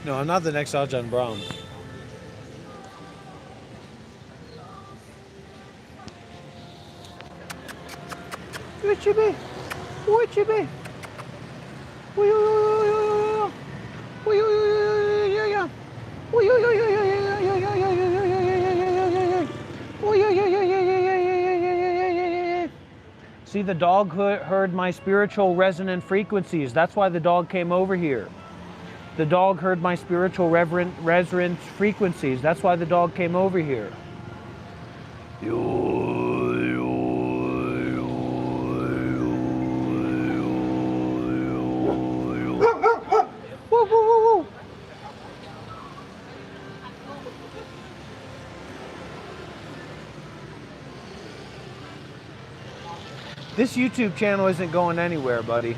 No, I'm not the next Ajahn Brahm. Chibi. Chibi. See, the dog heard my spiritual resonant frequencies. That's why the dog came over here. The dog heard my spiritual resonant frequencies. That's why the dog came over here. Woo, woo, woo, woo. This YouTube channel isn't going anywhere, buddy.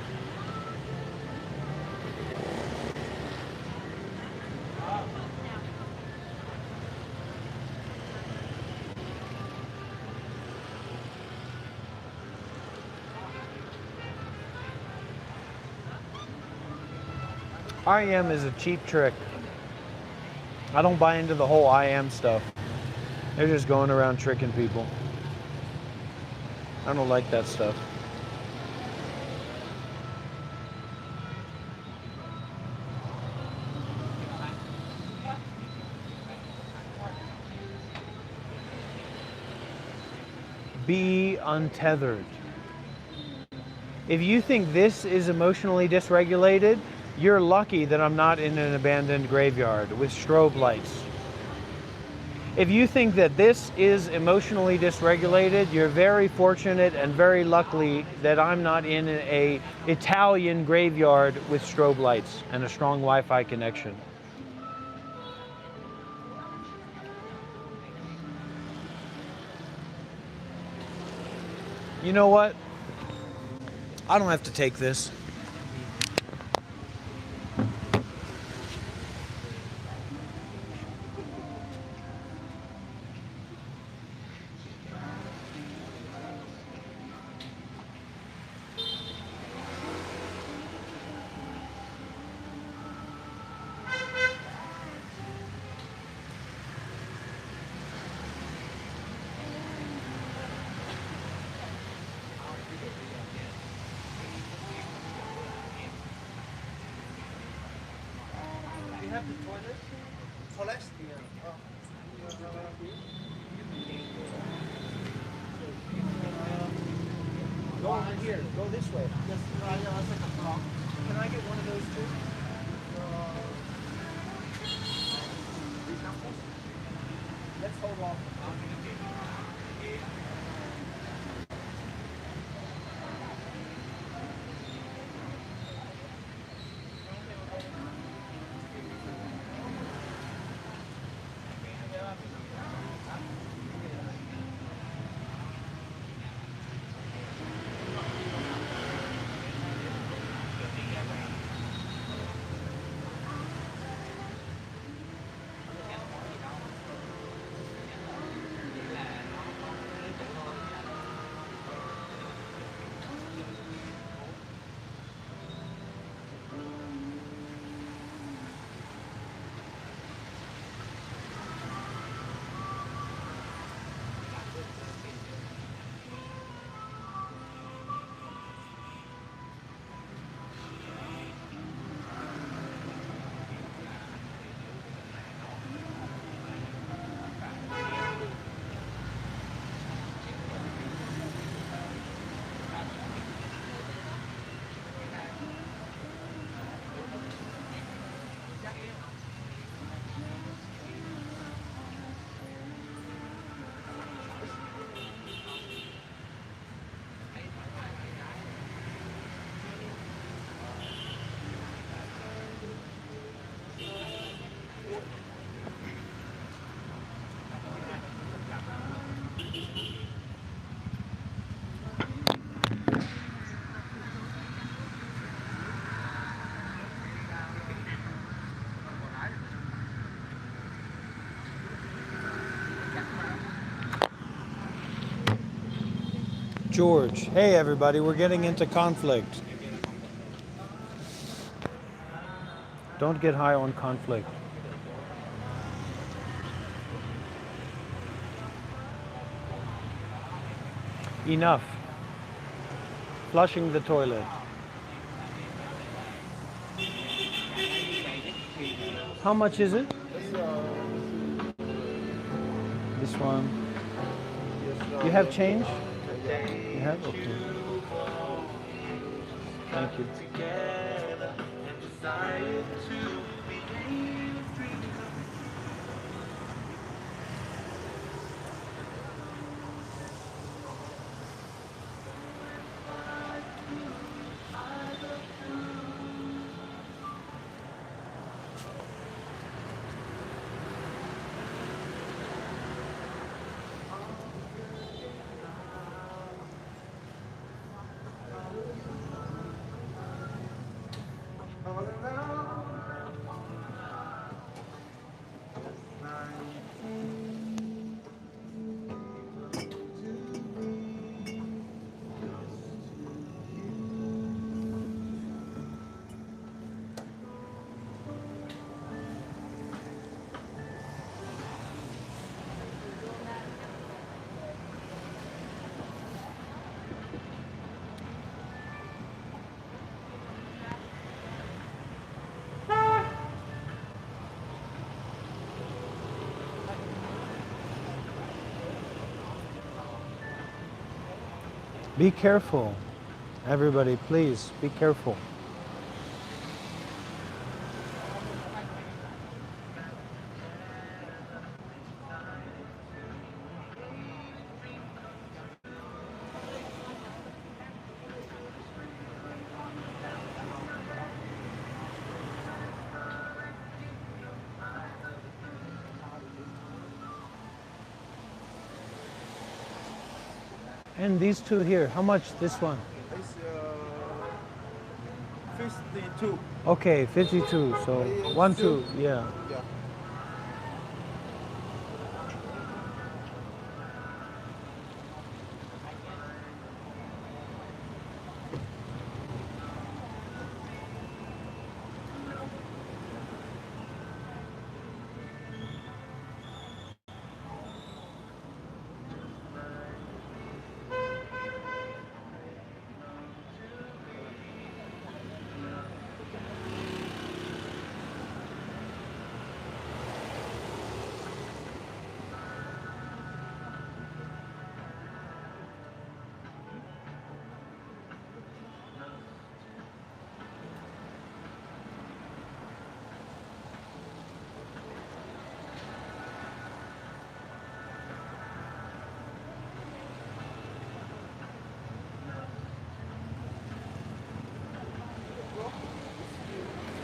I am is a cheap trick. I don't buy into the whole I am stuff. They're just going around tricking people. I don't like that stuff. Be untethered. If you think this is emotionally dysregulated, you're lucky that I'm not in an abandoned graveyard with strobe lights. If you think that this is emotionally dysregulated, you're very fortunate and very lucky that I'm not in an Italian graveyard with strobe lights and a strong Wi-Fi connection. You know what? I don't have to take this. Go over here. Go this way. Can I get one of those too? Let's hold off. George. Hey everybody, we're getting into conflict. Don't get high on conflict. Enough. flushing the toilet. How much is it? This one. You have change? You have? Okay. Thank you. Be careful. Everybody, please, be careful. And these two here, how much this one? It's 52. Okay, 52. So 1, 2, yeah. Yeah.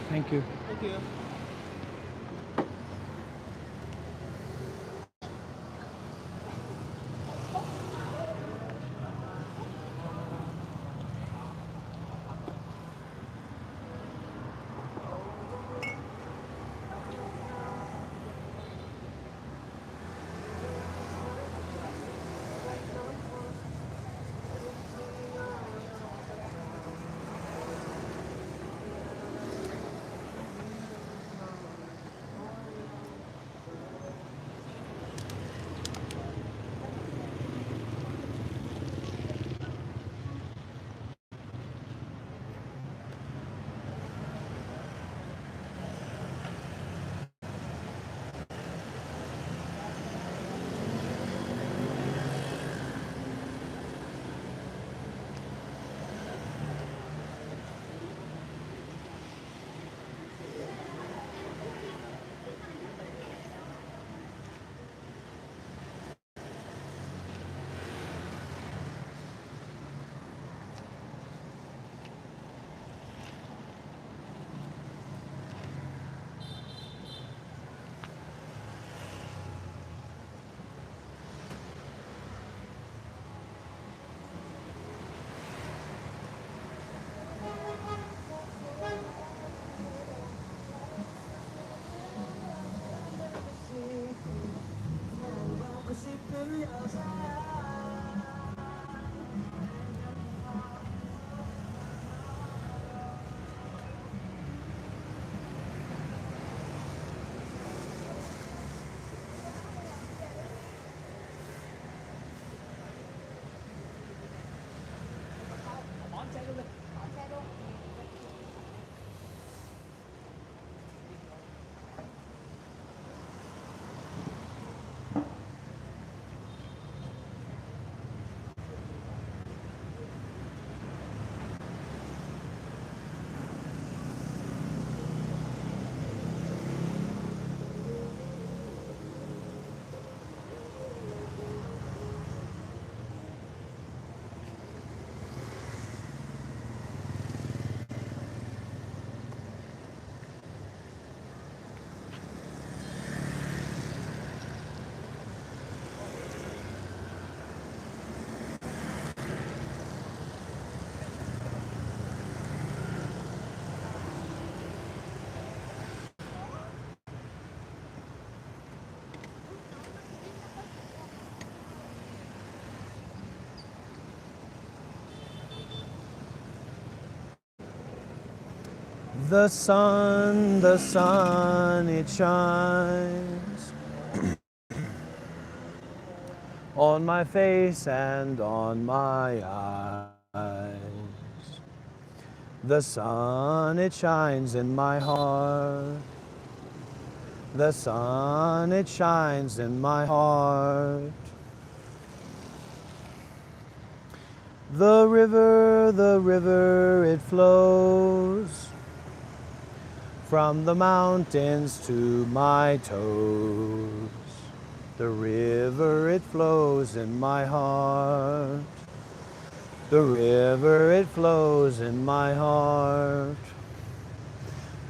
Thank you. Thank you. the sun, it shines on my face and on my eyes. The sun, it shines in my heart. The sun, it shines in my heart. The river, it flows from the mountains to my toes. The river, it flows in my heart. The river, it flows in my heart.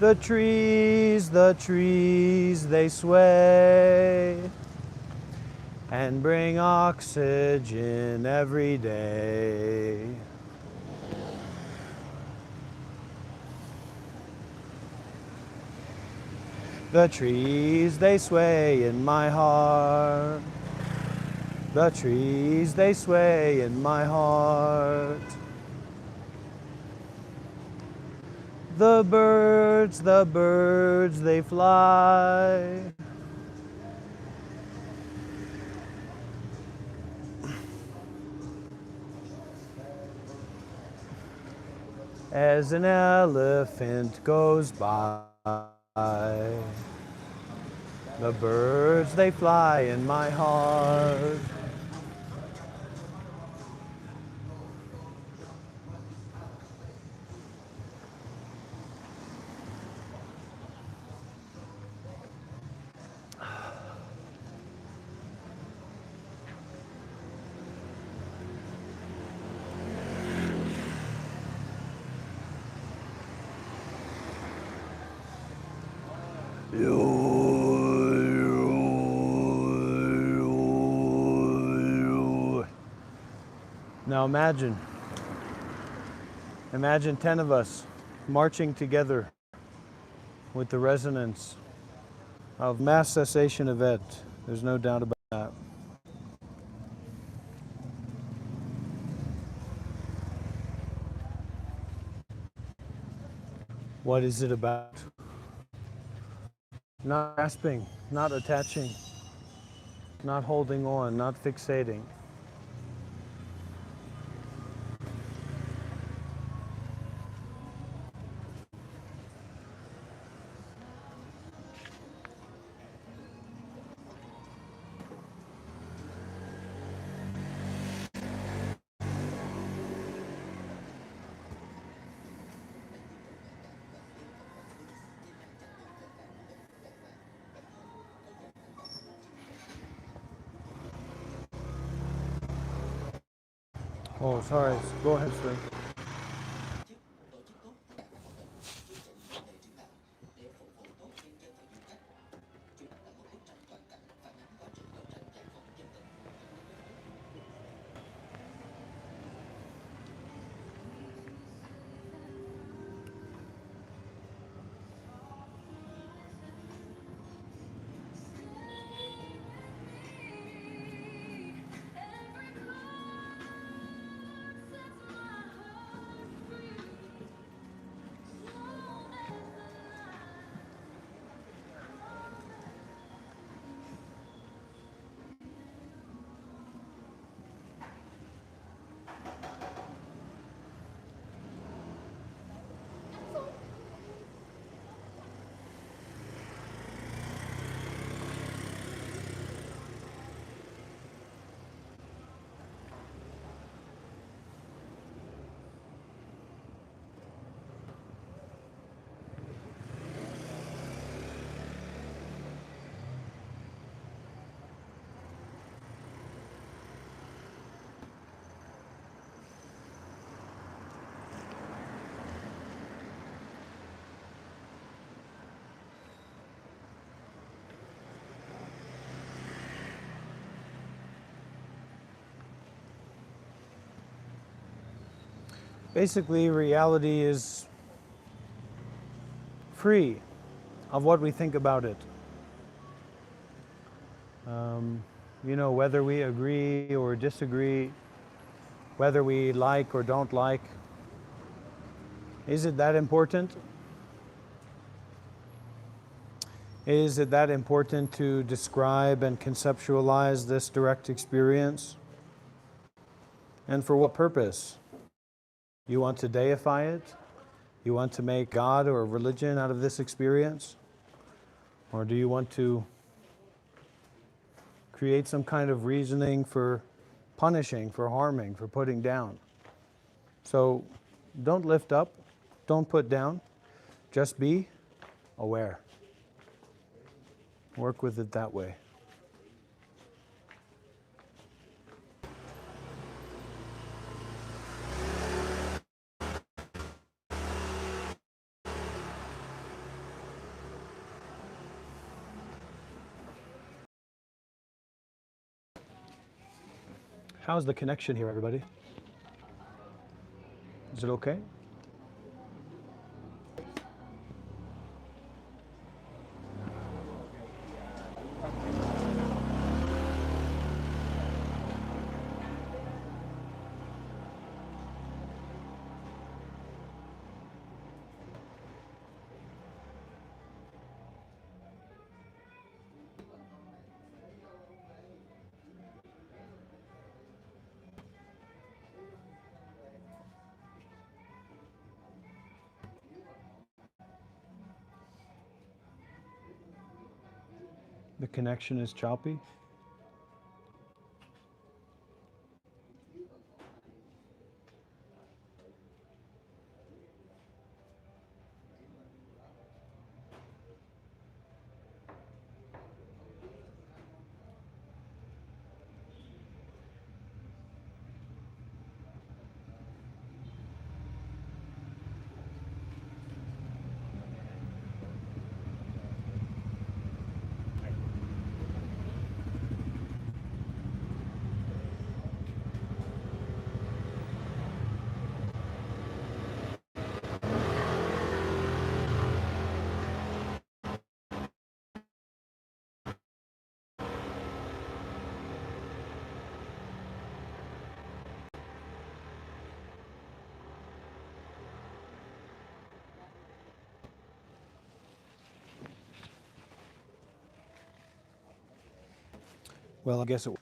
The trees, they sway and bring oxygen every day. The trees, they sway in my heart. The trees, they sway in my heart. The birds, they fly. As an elephant goes by. The birds, they fly in my heart. Now imagine 10 of us marching together with the resonance of mass cessation event. There's no doubt about that. What is it about? Not grasping, not attaching, not holding on, not fixating. Oh, sorry. Go ahead, Sri. Basically, reality is free of what we think about it. Whether we agree or disagree, whether we like or don't like, is it that important? Is it that important to describe and conceptualize this direct experience? And for what purpose? You want to deify it? You want to make God or a religion out of this experience? Or do you want to create some kind of reasoning for punishing, for harming, for putting down? So don't lift up, don't put down, just be aware. Work with it that way. How's the connection here, everybody? Is it okay? The connection is choppy. Well, I guess it.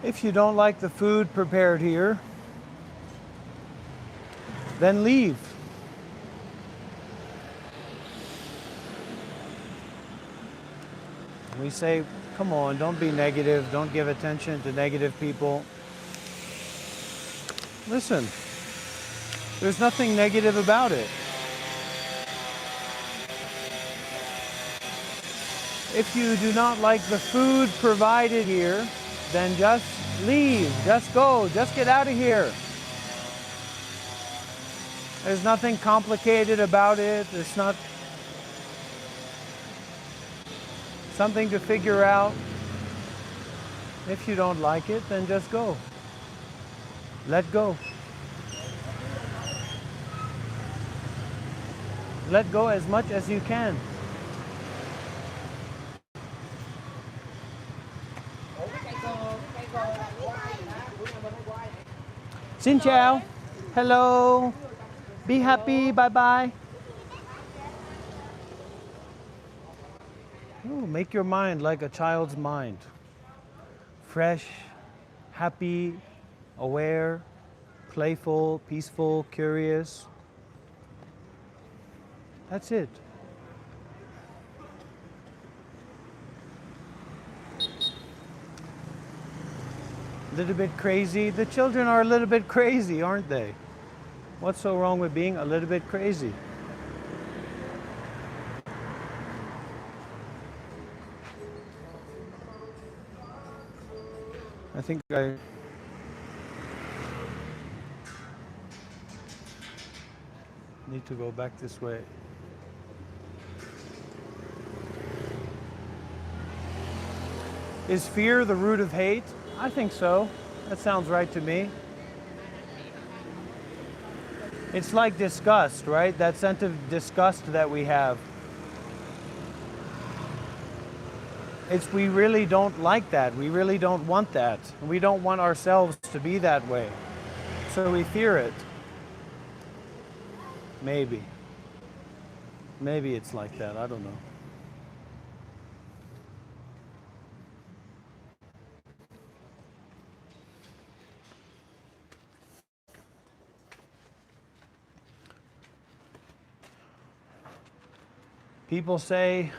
If you don't like the food prepared here, then leave. We say, come on, don't be negative, don't give attention to negative people. Listen, there's nothing negative about it. If you do not like the food provided here, then just leave, just go, just get out of here. There's nothing complicated about it. It's not something to figure out. If you don't like it, then just go. Let go. Let go as much as you can. Xin chào. Hello. Be happy. Bye bye. Oh, make your mind like a child's mind. Fresh, happy, aware, playful, peaceful, curious. That's it. A little bit crazy. The children are a little bit crazy, aren't they? What's so wrong with being a little bit crazy? I think I need to go back this way. Is fear the root of hate? I think so. That sounds right to me. It's like disgust, right? That sense of disgust that we have. We really don't like that. We really don't want that. We don't want ourselves to be that way. So we fear it. Maybe. Maybe it's like that. I don't know. People say,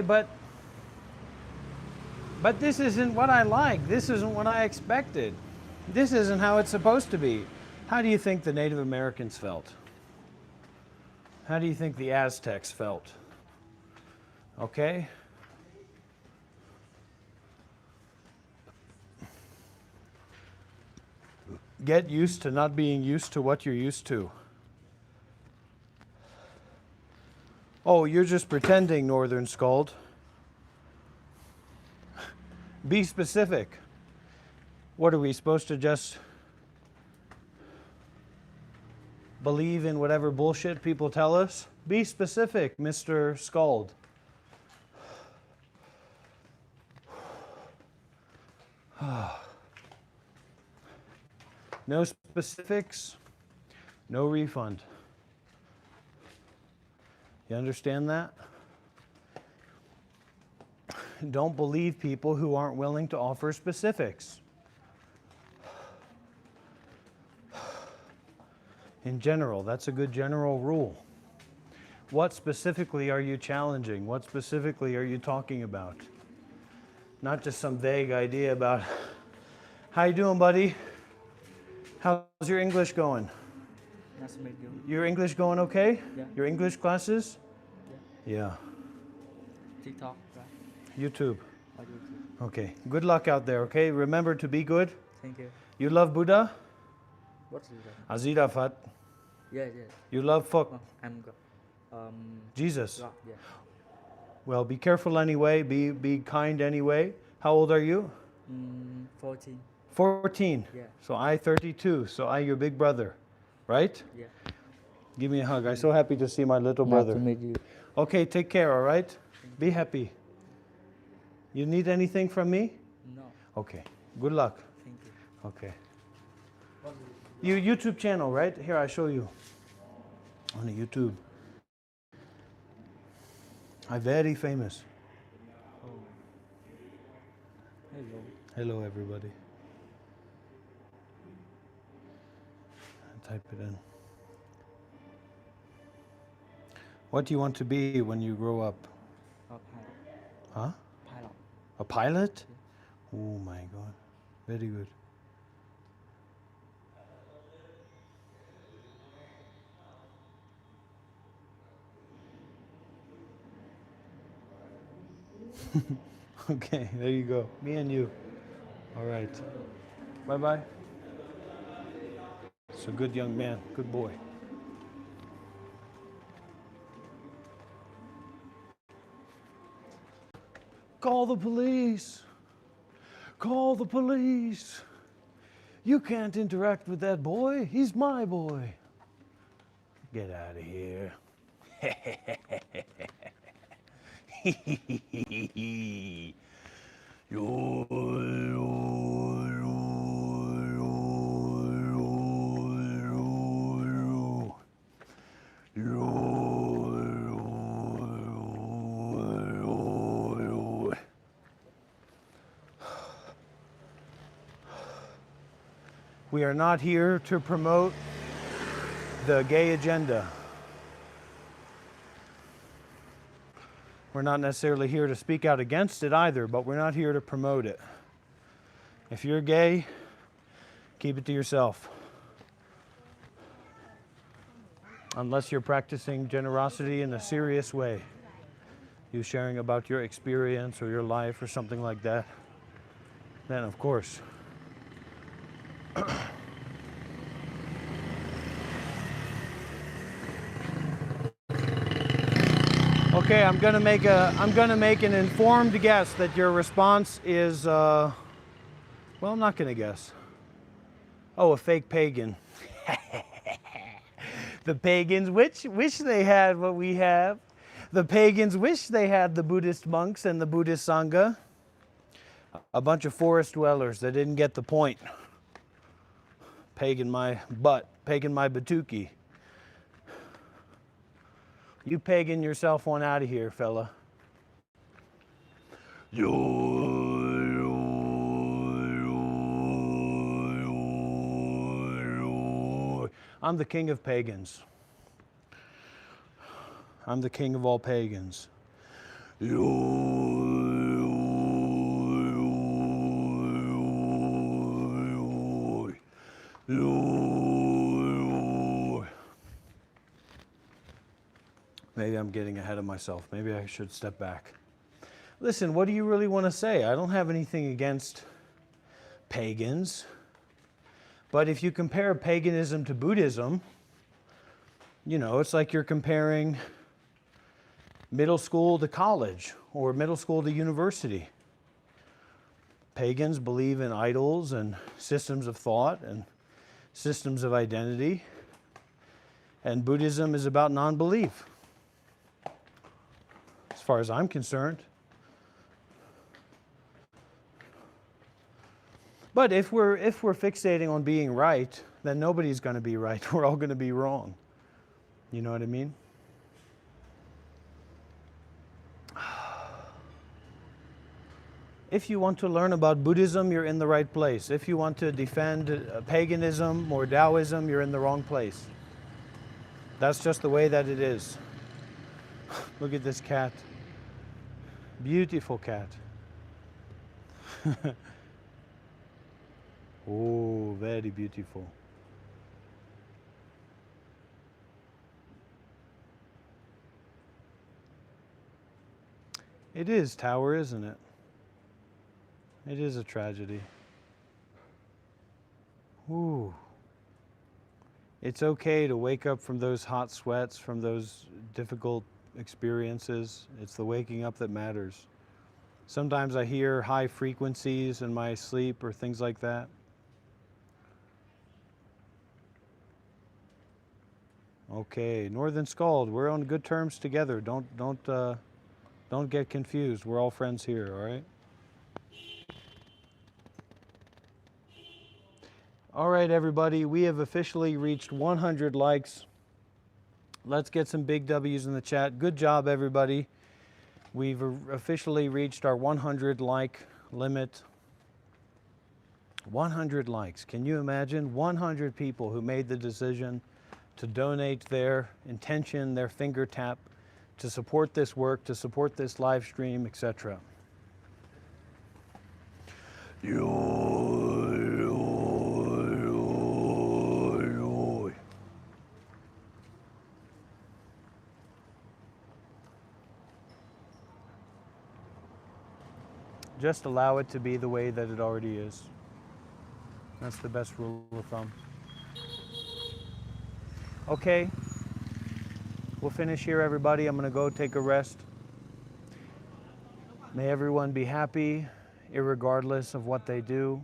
but this isn't what I like. This isn't what I expected. This isn't how it's supposed to be. How do you think the Native Americans felt? How do you think the Aztecs felt? Okay? Get used to not being used to what you're used to. Oh, you're just pretending, Northern Scald. Be specific. What are we supposed to just believe in whatever bullshit people tell us? Be specific, Mr. Scald. No specifics, no refund. You understand that? Don't believe people who aren't willing to offer specifics. In general, that's a good general rule. What specifically are you challenging? What specifically are you talking about? Not just some vague idea about, how you doing, buddy? How's your English going? Nice to meet you. Your English going okay? Yeah. Your English classes? Yeah. TikTok, right? YouTube. Or YouTube. Okay. Good luck out there, okay? Remember to be good. Thank you. You love Buddha? What's your name? Azira Fat. Yeah, yeah. You love Phật? Oh, I'm good. Jesus. God, yeah. Well, be careful anyway. Be kind anyway. How old are you? 14. 14. Yeah. So I 32. So I your big brother, right? Yeah. Give me a hug. I'm so happy to see my little brother. Nice to meet you. Okay, take care, all right? Be happy. You need anything from me? No. Okay. Good luck. Thank you. Okay. Your YouTube channel, right? Here, I show you. On the YouTube. I'm very famous. Oh. Hello. Hello, everybody. Type it in. What do you want to be when you grow up? Pilot. Huh? Pilot. A pilot? Oh my God. Very good. Okay, there you go. Me and you. All right. Bye-bye. It's a good young man, good boy. Call the police. Call the police. You can't interact with that boy. He's my boy. Get out of here. We are not here to promote the gay agenda. We're not necessarily here to speak out against it either, but we're not here to promote it. If you're gay, keep it to yourself. Unless you're practicing generosity in a serious way. You sharing about your experience or your life or something like that, then of course. Okay, I'm gonna make an informed guess that your response is well, I'm not gonna guess. Oh, a fake pagan. The pagans wish they had what we have. The pagans wish they had the Buddhist monks and the Buddhist Sangha. A bunch of forest dwellers that didn't get the point. Pagan my butt, pagan my batuki. You pagan yourself on out of here, fella. I'm the king of pagans. I'm the king of all pagans. Maybe I'm getting ahead of myself. Maybe I should step back. Listen, what do you really want to say? I don't have anything against pagans. But if you compare paganism to Buddhism, you know, it's like you're comparing middle school to college or middle school to university. Pagans believe in idols and systems of thought and systems of identity. And Buddhism is about non-belief, as far as I'm concerned. But if we're fixating on being right, then nobody's going to be right. We're all going to be wrong. You know what I mean? If you want to learn about Buddhism, you're in the right place. If you want to defend paganism or Taoism, you're in the wrong place. That's just the way that it is. Look at this cat. Beautiful cat. Oh, very beautiful. It is Tower, isn't it? It is a tragedy. Ooh. It's okay to wake up from those hot sweats, from those difficult experiences. It's the waking up that matters. Sometimes I hear high frequencies in my sleep or things like that. Okay, Northern Scald, we're on good terms together. Don't get confused. We're all friends here, all right? All right, everybody, we have officially reached 100 likes. Let's get some big W's in the chat. Good job, everybody. We've officially reached our 100 like limit. 100 likes. Can you imagine? 100 people who made the decision to donate their intention, their finger tap, to support this work, to support this live stream, etc. just allow it to be the way that it already is. That's the best rule of thumb. Okay, we'll finish here, everybody. I'm going to go take a rest. May everyone be happy, irregardless of what they do.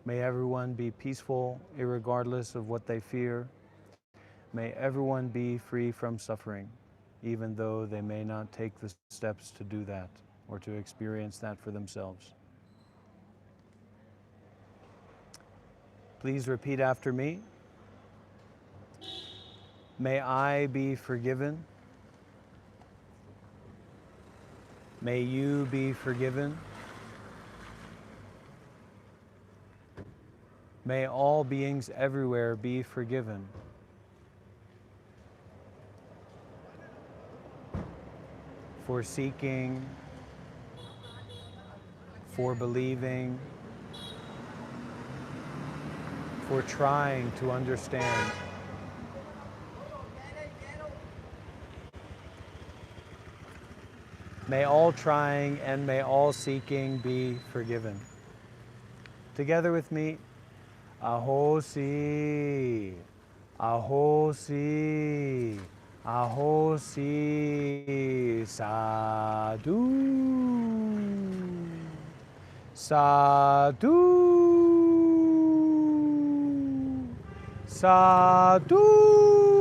May everyone be peaceful, irregardless of what they fear. May everyone be free from suffering, even though they may not take the steps to do that or to experience that for themselves. Please repeat after me. May I be forgiven. May you be forgiven. May all beings everywhere be forgiven. For seeking, for believing, for trying to understand. May all trying and may all seeking be forgiven. Together with me, Ahosi, Ahosi, Ahosi, Sadhu, Sadhu, Sadhu.